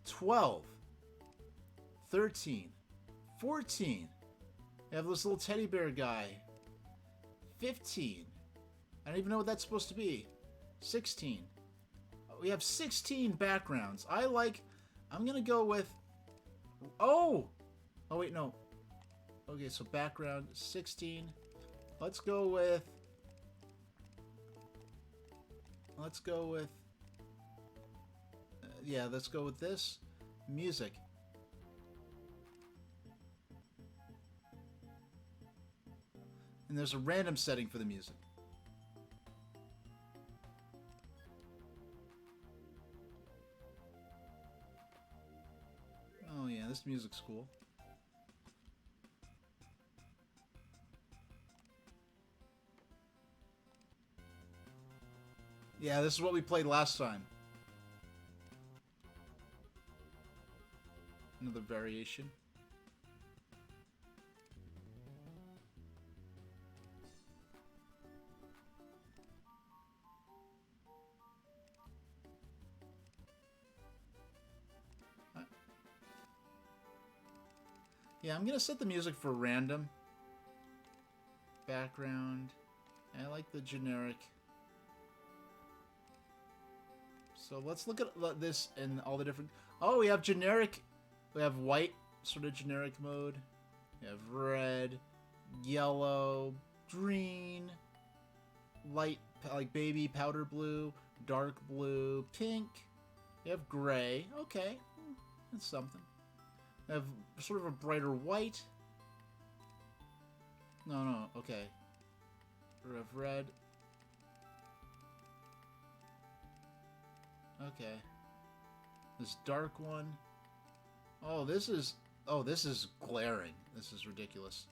12. 13. 14. You have this little teddy bear guy. 15. I don't even know what that's supposed to be. 16. We have 16 backgrounds. I'm gonna go with... Oh! Oh, wait, no. Okay, so background 16. Let's go with... yeah, let's go with this. Music. And there's a random setting for the music. Oh yeah, this music's cool. Yeah, this is what we played last time. Another variation. Yeah, I'm gonna set the music for random. Background. I like the generic. So let's look at this in all the different... Oh, we have generic. We have white, sort of generic mode. We have red, yellow, green, light, like baby powder blue, dark blue, pink. We have gray. Okay, that's something. We have sort of a brighter white. No, okay. We have red. Okay. This dark one. Oh, this is glaring. This is ridiculous.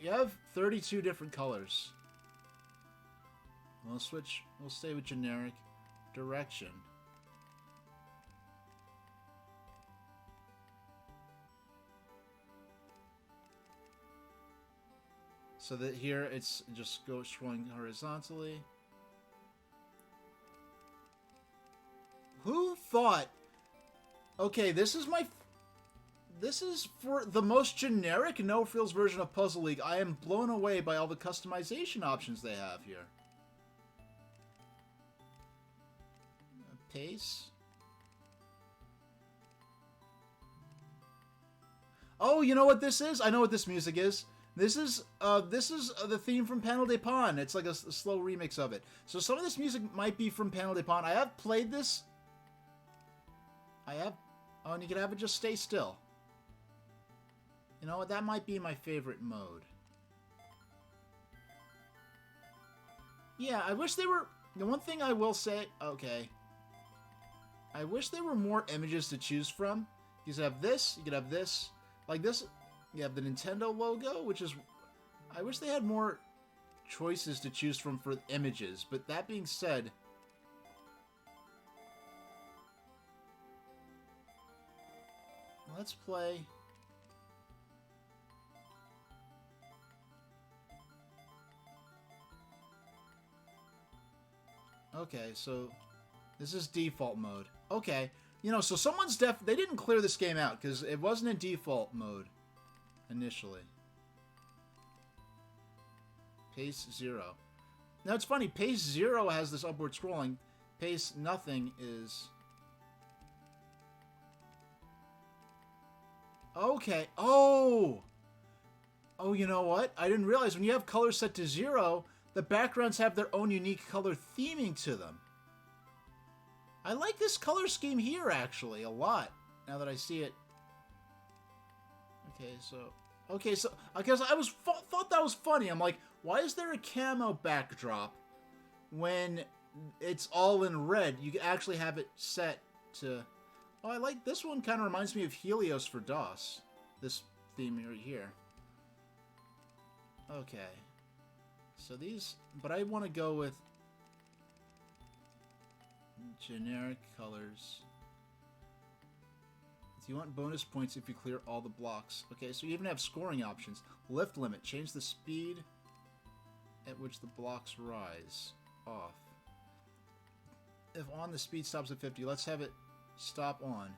You have 32 different colors. We'll switch. We'll stay with generic. Direction. So that here it's just scrolling horizontally. Who thought? Okay, this is this is for the most generic no-frills version of Puzzle League. I am blown away by all the customization options they have here. Pace. Oh, you know what this is? I know what this music is. This is the theme from Panel de Pon. It's like a slow remix of it. So some of this music might be from Panel de Pon. I have played this. Oh, and you can have it just stay still. You know what? That might be my favorite mode. Yeah, I wish they were... The one thing I will say... Okay. I wish there were more images to choose from. You could have this, you could have this. Like this, you have the Nintendo logo, which is... I wish they had more choices to choose from for images. But that being said... Let's play... Okay, so... This is default mode. Okay. You know, so someone's they didn't clear this game out, because it wasn't in default mode initially. Pace 0. Now, it's funny. Pace 0 has this upward scrolling. Pace nothing is... Okay. Oh! Oh, you know what? I didn't realize when you have colors set to 0, the backgrounds have their own unique color theming to them. I like this color scheme here, actually, a lot, now that I see it. Okay, so, because I thought that was funny. I'm like, why is there a camo backdrop when it's all in red? You can actually have it set to... Oh, I like this one. Kind of reminds me of Helios for DOS. This theme right here. Okay. So these... But I want to go with... generic colors. Do you want bonus points if you clear all the blocks? Okay, so you even have scoring options. Lift limit. Change the speed at which the blocks rise. Off. If on, the speed stops at 50. Let's have it stop on.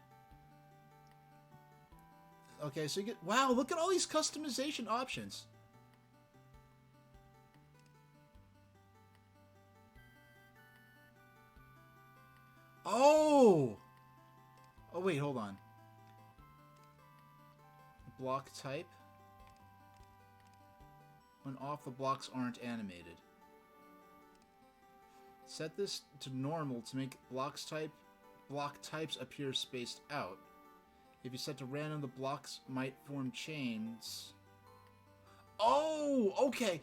Okay, so you get... Wow, look at all these customization options. Oh! Oh, wait, hold on. Block type. When off, the blocks aren't animated. Set this to normal to make block types appear spaced out. If you set to random, the blocks might form chains. Oh, okay.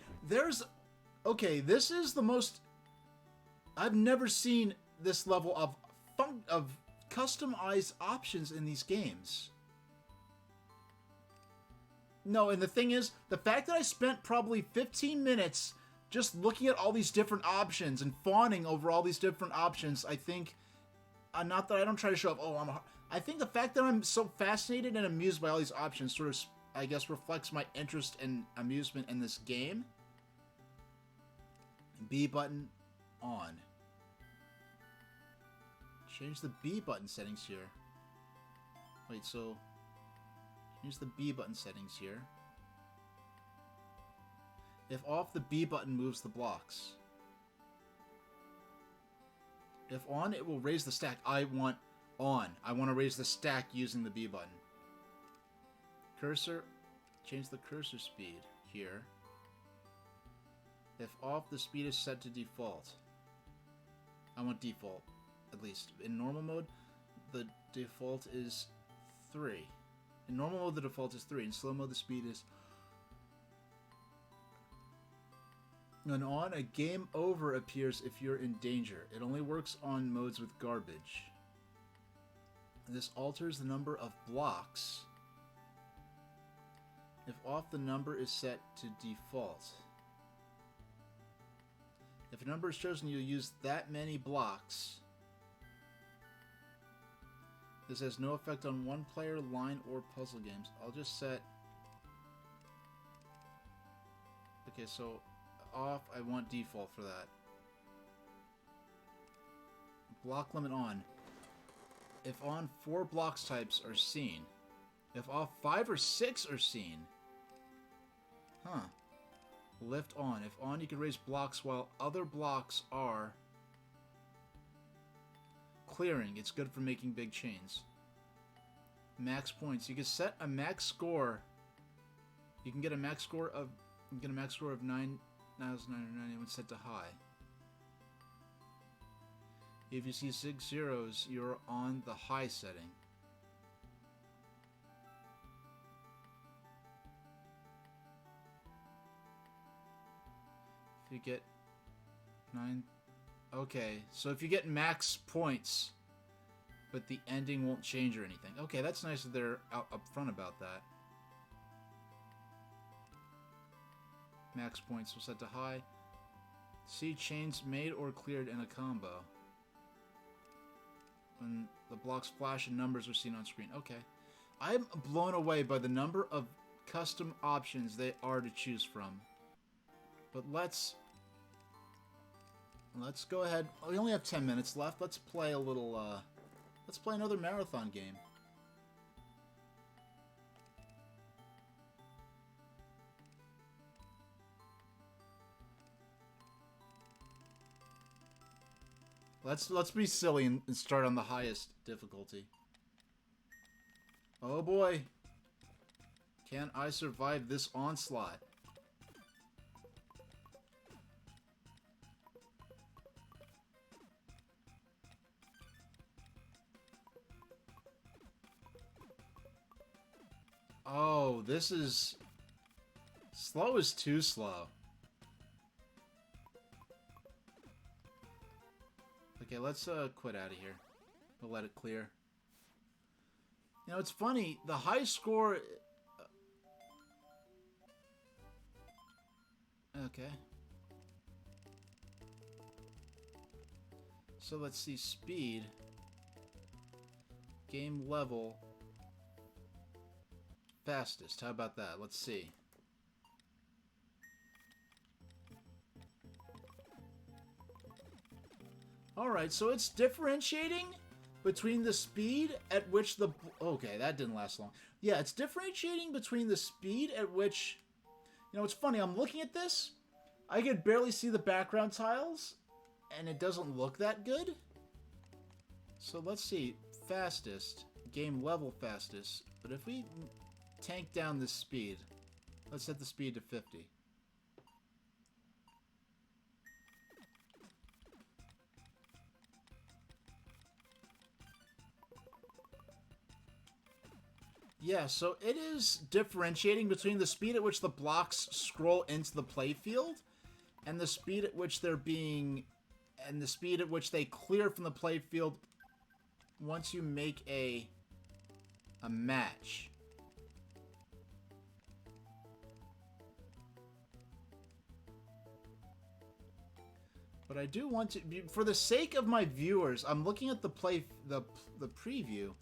Okay, this is the most... I've never seen this level of customized options in these games. No, and the thing is, the fact that I spent probably 15 minutes just looking at all these different options and fawning over all these different options, I think, not that I don't try to show up, I think the fact that I'm so fascinated and amused by all these options sort of, I guess, reflects my interest and amusement in this game. B button on. Change the B button settings here. Wait, so... Change the B button settings here. If off, the B button moves the blocks. If on, it will raise the stack. I want on. I want to raise the stack using the B button. Cursor. Change the cursor speed here. If off, the speed is set to default. I want default. At least. In normal mode, the default is 3. In normal mode, the default is 3. In slow mode, the speed is... And on, a game over appears if you're in danger. It only works on modes with garbage. This alters the number of blocks. If off, the number is set to default. If a number is chosen, you'll use that many blocks. This has no effect on one-player, line, or puzzle games. I'll just set... Okay, so off, I want default for that. Block limit on. If on, 4 blocks types are seen. If all 5 or 6 are seen. Huh. Lift on. If on, you can raise blocks while other blocks are clearing. It's good for making big chains. Max points. You can set a max score. You can get a max score of 9,990 when set to high. If you see 6 zeros, you're on the high setting. If you get 9... Okay, so if you get max points, but the ending won't change or anything. Okay, that's nice that they're up front about that. Max points will set to high. See chains made or cleared in a combo. When the blocks flash and numbers are seen on screen. Okay. I'm blown away by the number of custom options they are to choose from. But let's go ahead. We only have 10 minutes left. Let's play a little, let's play another marathon game. Let's be silly and start on the highest difficulty. Oh boy. Can I survive this onslaught? Oh, this is... Slow is too slow. Okay, let's quit out of here. We'll let it clear. You know, it's funny. The high score... Okay. So let's see. Speed. Game level. Fastest. How about that? Let's see. Alright, so it's differentiating between the speed at which the... Okay, that didn't last long. Yeah, it's differentiating between the speed at which... You know, it's funny, I'm looking at this. I can barely see the background tiles, and it doesn't look that good. So let's see. Fastest. Game level fastest. But if we tank down this speed, let's set the speed to 50. Yeah, so it is differentiating between the speed at which the blocks scroll into the playfield and the speed at which they're being... and the speed at which they clear from the playfield once you make a match. But I do want to... For the sake of my viewers, I'm looking at the preview,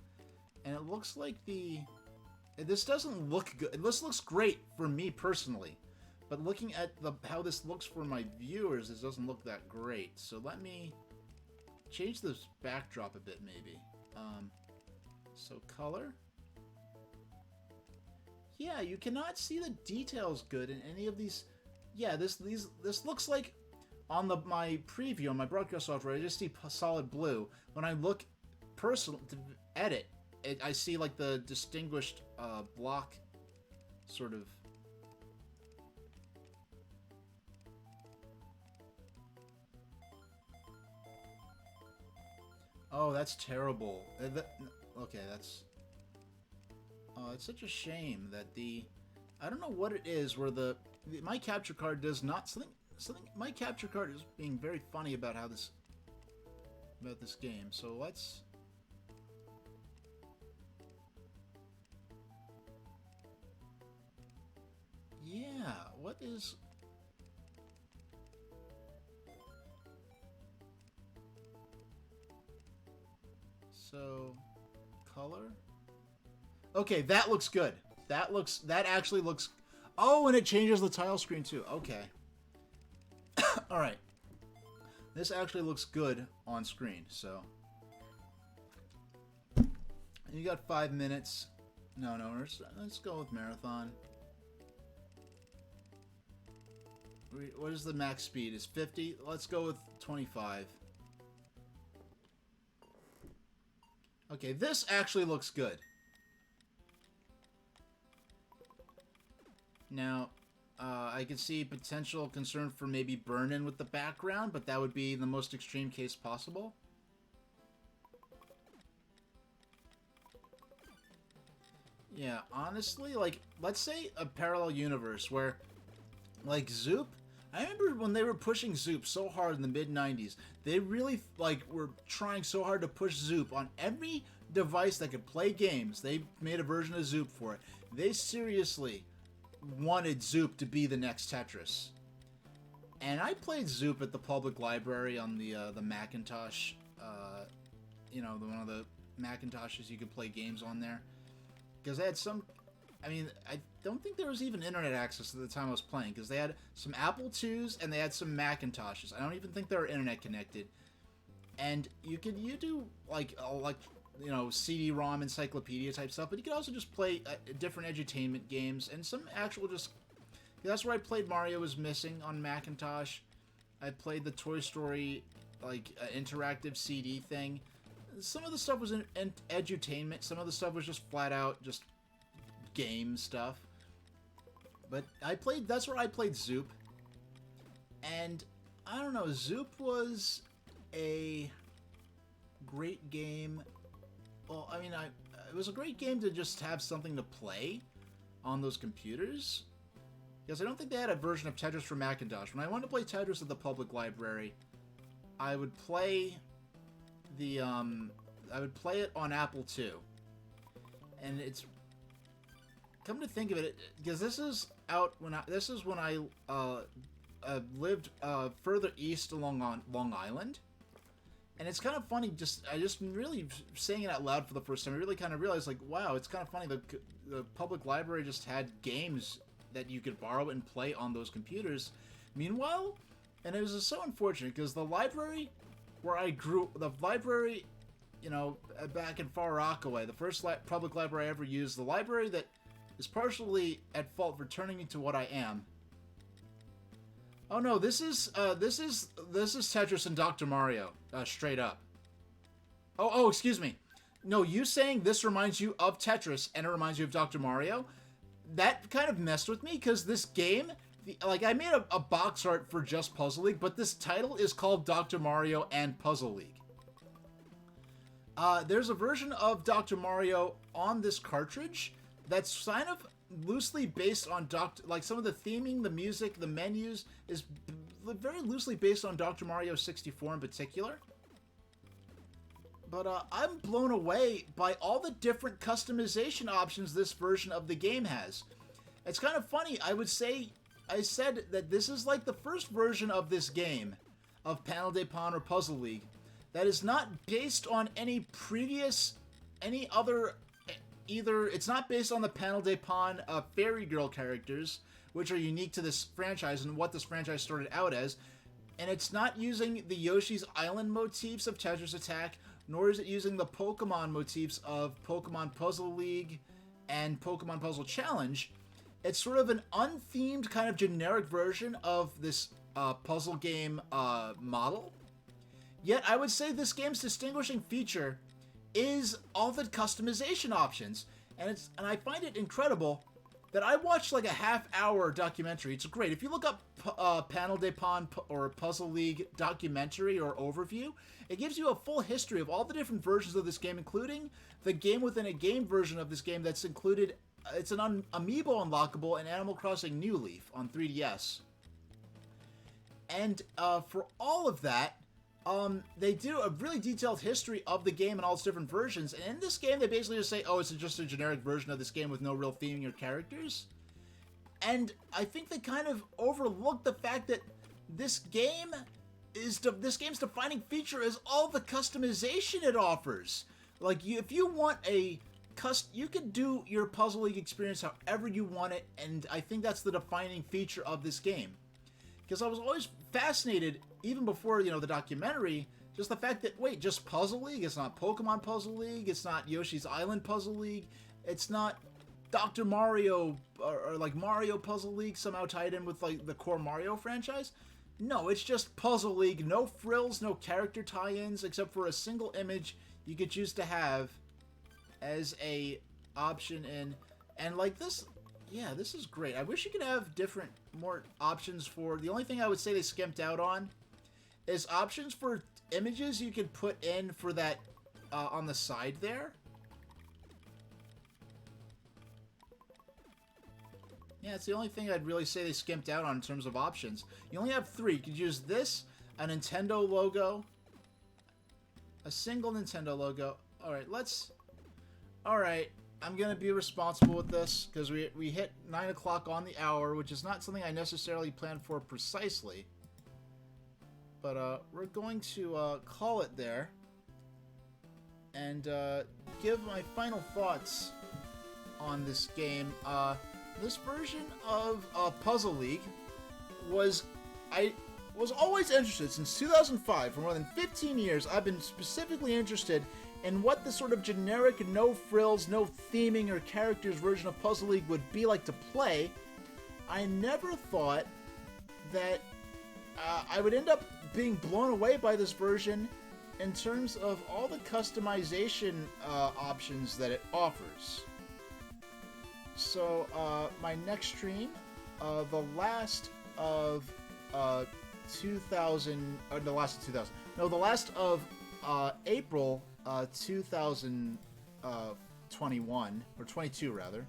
and it looks like the... This doesn't look good. This looks great for me personally, but looking at how this looks for my viewers, this doesn't look that great. So let me change this backdrop a bit, maybe. So color. Yeah, you cannot see the details good in any of these. Yeah, this looks like on my preview on my broadcast software. I just see solid blue. When I look to edit. I see like the distinguished block sort of. Oh, that's terrible. Okay, that's... Oh, it's such a shame that I don't know what it is where my capture card does not... Something... My capture card is being very funny about about this game. So let's... Yeah, what is... So, color? Okay, that looks good. That actually looks... Oh, and it changes the tile screen too. Okay. Alright. This actually looks good on screen, so... You got 5 minutes. No, let's go with marathon. What is the max speed? Is 50? Let's go with 25. Okay, this actually looks good. Now, I can see potential concern for maybe burn-in with the background, but that would be the most extreme case possible. Yeah, honestly, like, let's say a parallel universe where, like, Zoop, I remember when they were pushing Zoop so hard in the mid-90s, they really, like, were trying so hard to push Zoop on every device that could play games. They made a version of Zoop for it. They seriously wanted Zoop to be the next Tetris. And I played Zoop at the public library on the Macintosh, you know, one of the Macintoshes you could play games on there. Because they had some, I mean, I don't think there was even internet access at the time I was playing, because they had some Apple IIs and they had some Macintoshes. I don't even think they were internet connected. And you do, like, you know, CD-ROM encyclopedia type stuff, but you could also just play different edutainment games and some actual just... That's where I played Mario Was Missing on Macintosh. I played the Toy Story, like, interactive CD thing. Some of the stuff was in edutainment. Some of the stuff was just flat out just game stuff. But that's where I played Zoop. And I don't know, Zoop was a great game. Well, I mean, it was a great game to just have something to play on those computers. Because I don't think they had a version of Tetris for Macintosh. When I wanted to play Tetris at the public library, I would play it on Apple II. And it's, come to think of it, because this is when I lived further east along Long Island. And it's kind of funny, I just really saying it out loud for the first time, I really kind of realized, like, wow, it's kind of funny, the public library just had games that you could borrow and play on those computers. Meanwhile, and it was just so unfortunate, because the library where I grew, you know, back in Far Rockaway, the first public library I ever used, the library that is partially at fault for turning me to what I am. Oh no, this is Tetris and Dr. Mario, straight up. Oh, excuse me. No, you saying this reminds you of Tetris and it reminds you of Dr. Mario, that kind of messed with me, because this game, like, I made a box art for just Puzzle League, but this title is called Dr. Mario and Puzzle League. There's a version of Dr. Mario on this cartridge that's kind of loosely based on like some of the theming, the music, the menus is very loosely based on Dr. Mario 64 in particular. But I'm blown away by all the different customization options this version of the game has. It's kind of funny, I said that this is like the first version of this game, of Panel de Pon or Puzzle League, that is not based on any other, either, it's not based on the Panel de Pon Fairy Girl characters, which are unique to this franchise and what this franchise started out as, and it's not using the Yoshi's Island motifs of Tetris Attack, nor is it using the Pokemon motifs of Pokemon Puzzle League and Pokemon Puzzle Challenge. It's sort of an unthemed kind of generic version of this puzzle game model. Yet I would say this game's distinguishing feature is all the customization options. And I find it incredible that I watched like a half-hour documentary. It's great. If you look up Panel de Pon or Puzzle League documentary or overview, it gives you a full history of all the different versions of this game, including the game within a game version of this game that's included. It's an amiibo unlockable in Animal Crossing New Leaf on 3DS. And for all of that, they do a really detailed history of the game and all its different versions. And in this game, they basically just say, oh, it's just a generic version of this game with no real theming or characters. And I think they kind of overlook the fact that this game's defining feature is all the customization it offers. Like, if you want you can do your Puzzle League experience however you want it, and I think that's the defining feature of this game. Because I was always fascinated, even before, the documentary, just the fact that, wait, just Puzzle League? It's not Pokemon Puzzle League, it's not Yoshi's Island Puzzle League. It's not Dr. Mario or like Mario Puzzle League somehow tied in with like the core Mario franchise. No, it's just Puzzle League, no frills, no character tie-ins, except for a single image you could choose to have as a option in, and like this, yeah, this is great. I wish you could have more options for, the only thing I would say they skimped out on is options for images you could put in for that on the side there. Yeah, it's the only thing I'd really say they skimped out on in terms of options. You only have 3. You could use this, a Nintendo logo, a single Nintendo logo. Alright, I'm going to be responsible with this, because we hit 9 o'clock on the hour, which is not something I necessarily planned for precisely. But we're going to call it there, and give my final thoughts on this game. This version of Puzzle League I was always interested since 2005. For more than 15 years, I've been specifically interested in what the sort of generic, no frills, no theming or characters version of Puzzle League would be like to play. I never thought that I would end up being blown away by this version in terms of all the customization options that it offers. So, my next stream, the last of 2000, the last of 2000, no, the last of April 2021, or 22 rather,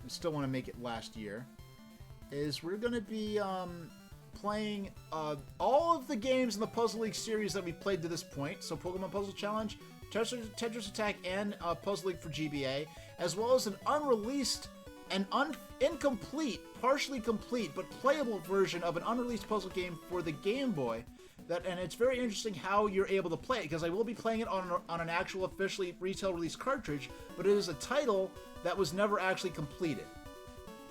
I still want to make it last year, is we're going to be playing all of the games in the Puzzle League series that we've played to this point, so Pokemon Puzzle Challenge, Tetris Attack, and Puzzle League for GBA, as well as an unreleased and incomplete, partially complete, but playable version of an unreleased puzzle game for the Game Boy. And it's very interesting how you're able to play it, because I will be playing it on an actual officially retail release cartridge, but it is a title that was never actually completed.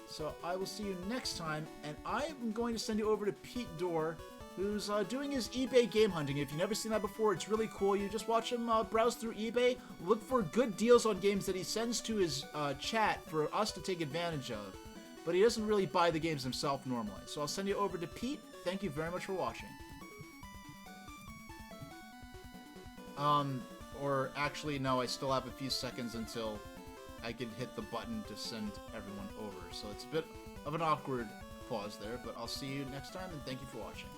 So I will see you next time, and I'm going to send you over to Pete Dorr, who's doing his eBay game hunting. If you've never seen that before, it's really cool. You just watch him browse through eBay, look for good deals on games that he sends to his chat for us to take advantage of. But he doesn't really buy the games himself normally. So I'll send you over to Pete. Thank you very much for watching. Or actually, no, I still have a few seconds until I can hit the button to send everyone over. So it's a bit of an awkward pause there, but I'll see you next time, and thank you for watching.